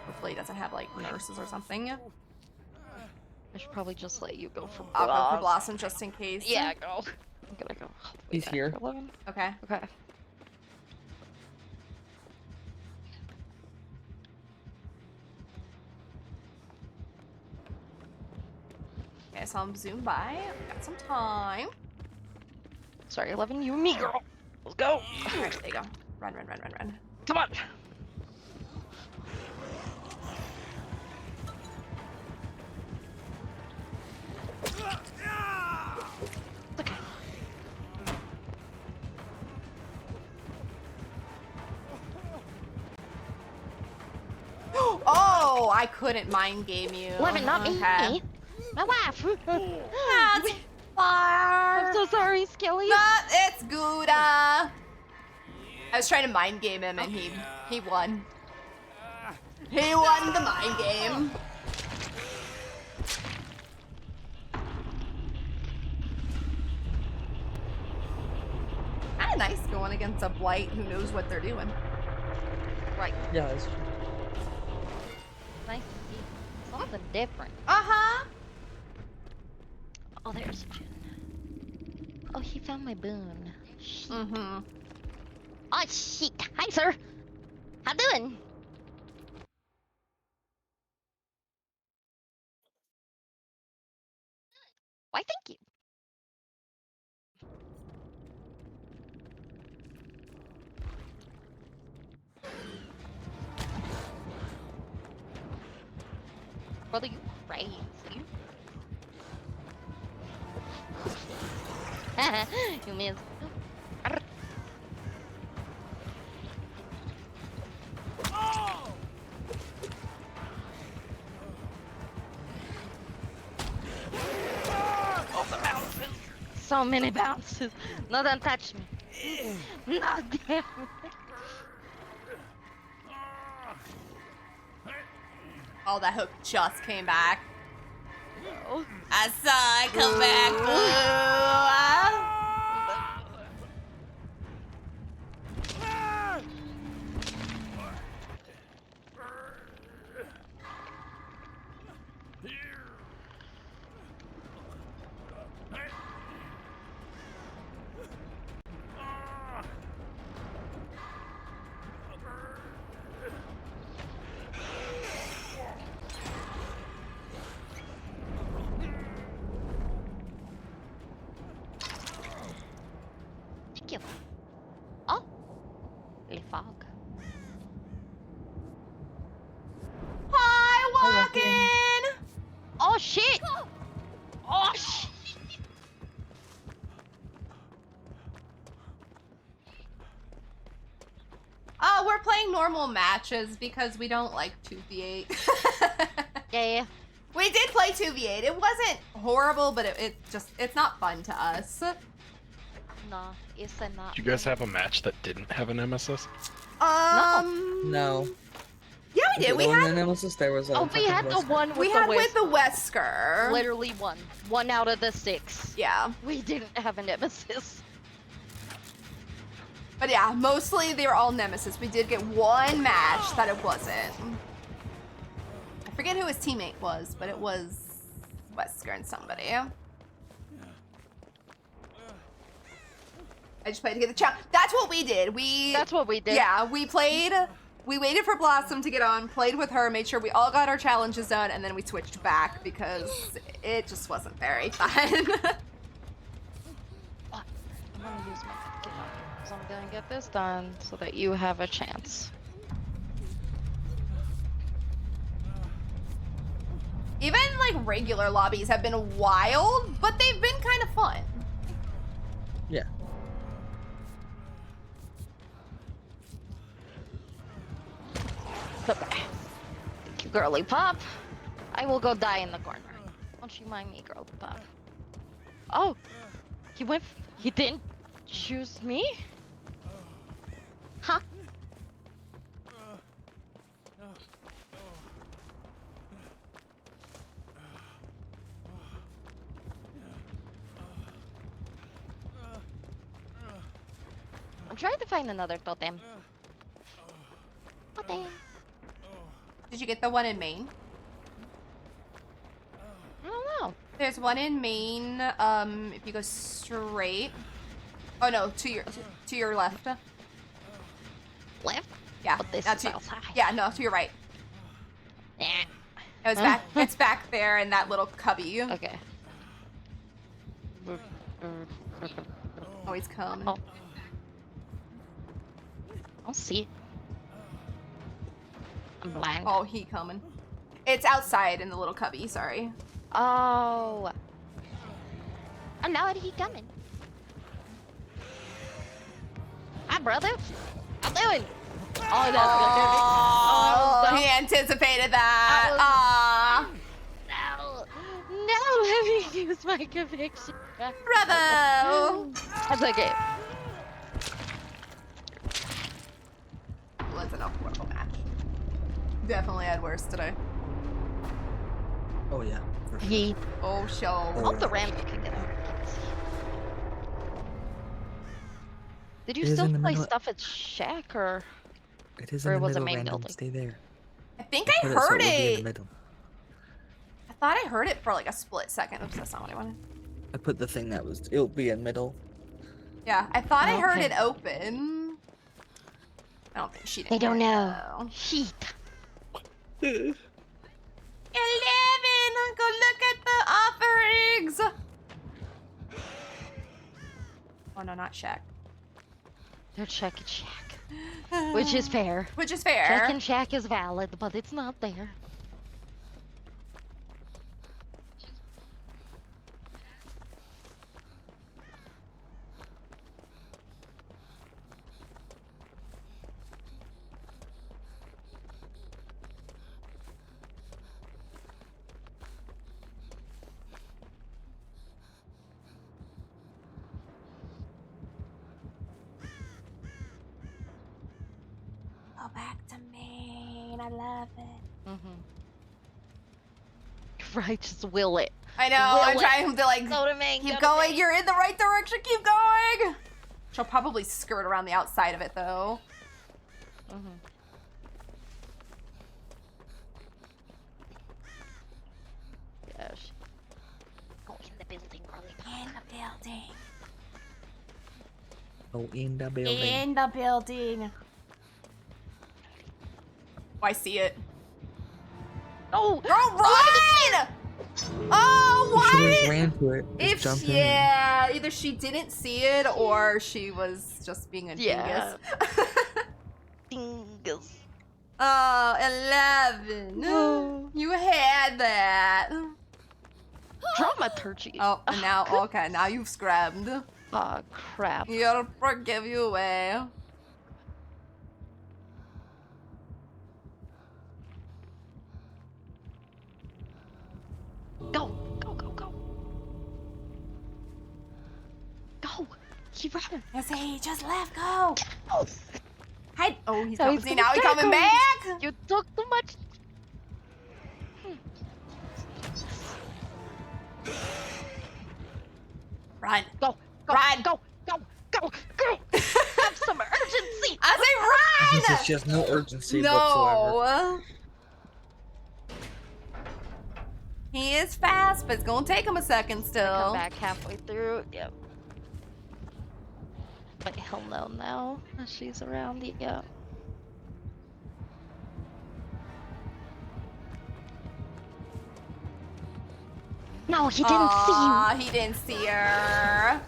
Hopefully he doesn't have like nurses or something. I should probably just let you go for I'll go for Blossom. Blossom just in case. Yeah, go. I'm gonna go. He's here. 11. Okay. Okay. Okay, so I'm zoom by. Got some time. Sorry, 11, you and me, girl. Let's go. Alright, there you go. Run, run, run, run, run. Come on. Okay. Oh, I couldn't mind game you. 11, not me. Okay. My wife. That's far. I'm so sorry, Skelly. No, it's good. I was trying to mind game him and he won. He won the mind game. Kinda nice going against a blight who knows what they're doing. Right. Yeah, that's Nice to see something different. Uh-huh. Oh, there's June. Oh, he found my boon. Shit. Mm-hmm. Oh, shit. Hi, sir. How doing? Why, thank you. Brother, you crazy. You missed. Arr. Oh, the bounces. So many bounces. No, don't touch me. No, damn it. Oh, that hook just came back. Oh. I saw it come back, boo. Thank you. Oh, a fog. Hi, walking. Oh shit! Oh shit! We're playing normal matches because we don't like 2v8. Yeah. We did play 2v8. It wasn't horrible, but it's not fun to us. No, it's not. Did you guys have a match that didn't have an nemesis? no. Yeah, we did. We The one had in Nemesis, there was a Oh, we fucking had the Wesker. one with we the had whisk. with the Wesker. Literally one. One out of the 6. Yeah. We didn't have a nemesis. But yeah, mostly they were all Nemesis. We did get one match that it wasn't. I forget who his teammate was, but it was Wesker and somebody. I just played to get the challenge. That's what we did. That's what we did. Yeah, we played. We waited for Blossom to get on, played with her, made sure we all got our challenges done, and then we switched back because it just wasn't very fun. I'm gonna use my kit because I'm gonna get this done so that you have a chance. Even like regular lobbies have been wild, but they've been kind of fun. Yeah. Okay. Thank you, girly pop. I will go die in the corner. Don't you mind me, girly pop. Oh, he didn't choose me? Huh? I'm trying to find another totem. Totem. Did you get the one in Maine? I don't know. There's one in Maine. If you go straight. Oh no, to your left. Left? Yeah. But this not is to, outside. yeah, no, to your right. Yeah. It was back. It's back there in that little cubby. Okay. Oh, he's coming. Oh. I'll see. I'm blind. Oh, he coming. It's outside in the little cubby. Sorry. Oh. Oh, now he coming. Hi, brother. How doing? Oh, that's Oh, good. he anticipated that. No. No, let me use my conviction. Bravo. That's okay. Was an affordable match. Definitely had worse today. Oh yeah. For sure. Yeet. Oh, show. Oh, the ramp can get out. Did you It is still in the play middle- stuff at Shack or? It is Or in the was it middle, main random. building? Stay there. I think I Put so heard will be in the it. middle. I thought I heard it for like a split second. Oops, that's not what I wanted. I put the thing that was. It'll be in middle. Yeah, I thought I heard Okay. it open. I don't think she did. They don't know. Heat. 11! Go look at the offerings! Oh no, not Shaq. They're Shack and Shack. Which is fair. Which is fair. Shack and Shack is valid, but it's not there. Go back to Maine. I love it. Mm-hmm. Right, just will it. I know. Will I'm it. trying to like Go to Maine. keep go to going. Maine. You're in the right direction. Keep going. She'll probably skirt around the outside of it though. Mm-hmm. Gosh. Go in the building, early. In the building. Oh, in the building. In the building. Oh, I see it. Oh! Girl, run! Oh, You should have what? ran to it. Just If jump she, in. yeah, either she didn't see it or she was just being a Yeah. dingus. Dingus. Oh, 11. No. You had that. Dramaturgy. Oh, and now, okay, now you've scrubbed. Oh, crap. You'll forgive you away. Go! Go, go, go! Go! Keep running! Yes, he just left. Go. Oh, Hide. Oh, he's Now coming. he's See, gonna now he's back coming him. back. you took too much. Run. Go! Go! Run. Go! Go! Go! Go! Have some urgency! I say run. She has no urgency whatsoever. No. He is fast, but it's gonna take him a second Come still. back halfway through. Yep. But he'll know now that she's around. Yep. No, he didn't Aw, he didn't see her.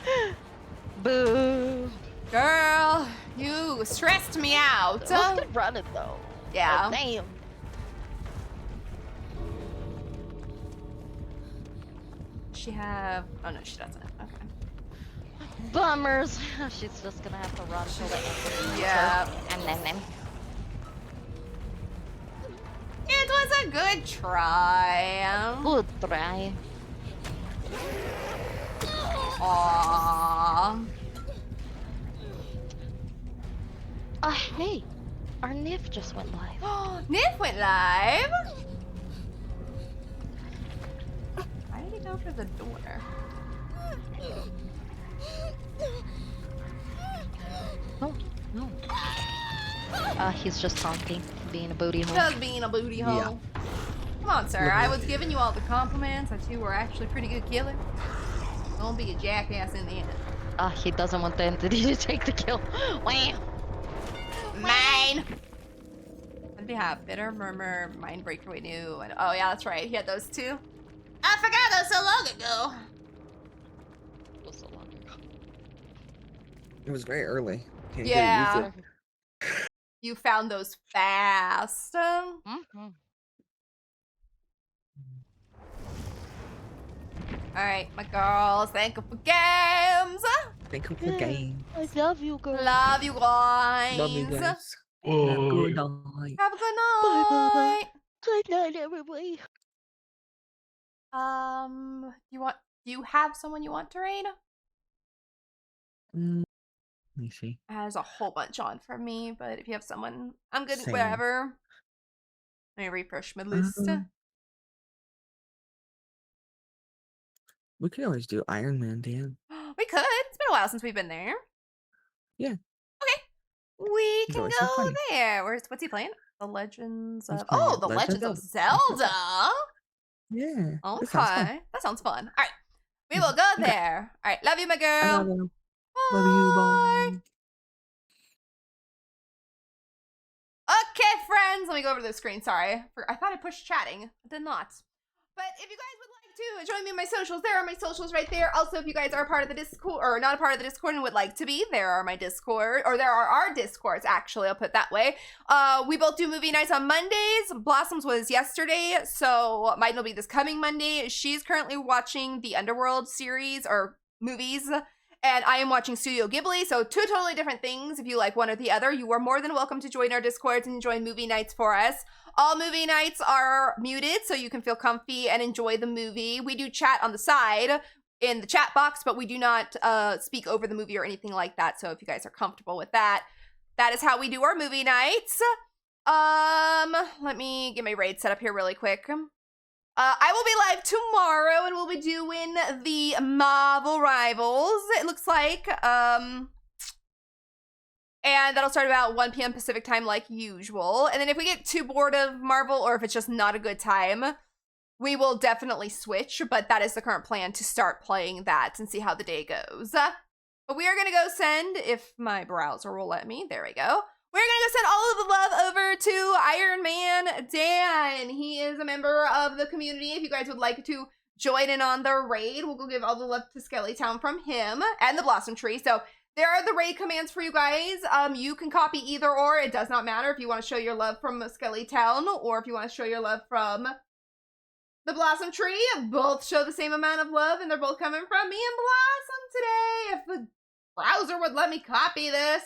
see you. Boo. Girl, you stressed me out. It was good running though. Yeah. Oh, damn. She have? Oh no, she doesn't. Okay. Bummers. She's just gonna have to run till the end. Yeah. And It was a good try. good try. Aww. Hey, our NIF just went live. Nif went live. Why did he go for the door? He's just taunting, being a booty hole. Just being a booty hole. Yeah. Come on, sir. I was giving you all the compliments that you were actually pretty good killer. Don't be a jackass in the end. He doesn't want the entity to take the kill. Wham! Mine! And they have Bitter Murmur, Mindbreaker we knew, and oh yeah, that's right. He had those two. I forgot that was so long ago. It was so long ago. It was very early. Can't Yeah. get used You found those fast. Mm-hmm. Alright, my girls, thank you for games. Thank you for the game. I love you, girl. Love you guys. Love you guys. Whoa. Good night. Have a good Bye, bye, bye. night. Good night, everybody. Do you have someone you want to raid? Let me see. Has a whole bunch on for me, but if you have someone, I'm good. Same. Whatever. Let me refresh my list. We could always do Iron Man, Dan. We could. It's been a while since we've been there. Yeah. Okay. We He's can always so go funny. there. What's he playing? The Legends He's of playing the Legend Legends of of- Zelda. Yeah. Okay. That sounds fun. That sounds fun. All right. We will go Okay. there. All right. Love you, my I girl. love you. Love you. Bye. Okay, friends. Let me go over to the screen. Sorry. I thought I pushed chatting. I did not. But if you guys would like to join me in my socials, there are my socials right there. Also, if you guys are a part of the Discord, or not a part of the Discord and would like to be, there are my Discord, or there are our Discords, actually. I'll put it that way. We both do movie nights on Mondays. Blossoms was yesterday, so mine will be this coming Monday. She's currently watching the Underworld series, or movies, and I am watching Studio Ghibli, so two totally different things. If you like one or the other, you are more than welcome to join our Discords and join movie nights for us. All movie nights are muted, so you can feel comfy and enjoy the movie. We do chat on the side in the chat box, but we do not speak over the movie or anything like that, so if you guys are comfortable with that, that is how we do our movie nights. Let me get my raid set up here really quick. I will be live tomorrow, and we'll be doing the Marvel Rivals, it looks like. And that'll start about 1 p.m. Pacific time like usual. And then if we get too bored of Marvel, or if it's just not a good time, we will definitely switch. But that is the current plan, to start playing that and see how the day goes. But we are going to go send, if my browser will let me, there we go. We're going to go send all of the love over to Iron Man Dan. He is a member of the community. If you guys would like to join in on the raid, we'll go give all the love to Skelly Town from him and the Blossom Tree. So there are the raid commands for you guys. You can copy either or. It does not matter if you want to show your love from Skelly Town or if you want to show your love from the Blossom Tree. Both show the same amount of love, and they're both coming from me and Blossom today. If the browser would let me copy this.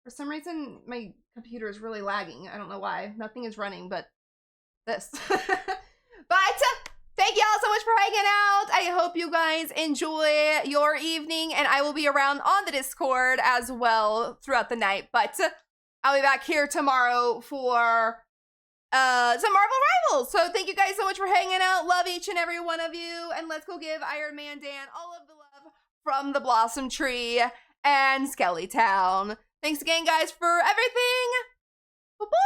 For some reason, my computer is really lagging. I don't know why. Nothing is running but this. But thank y'all so much for hanging out. I hope you guys enjoy your evening, and I will be around on the Discord as well throughout the night. But I'll be back here tomorrow for some Marvel Rivals. So thank you guys so much for hanging out. Love each and every one of you, and let's go give Iron Man Dan all of the love from the Blossom Tree and Skelly Town. Thanks again, guys, for everything. Bye-bye.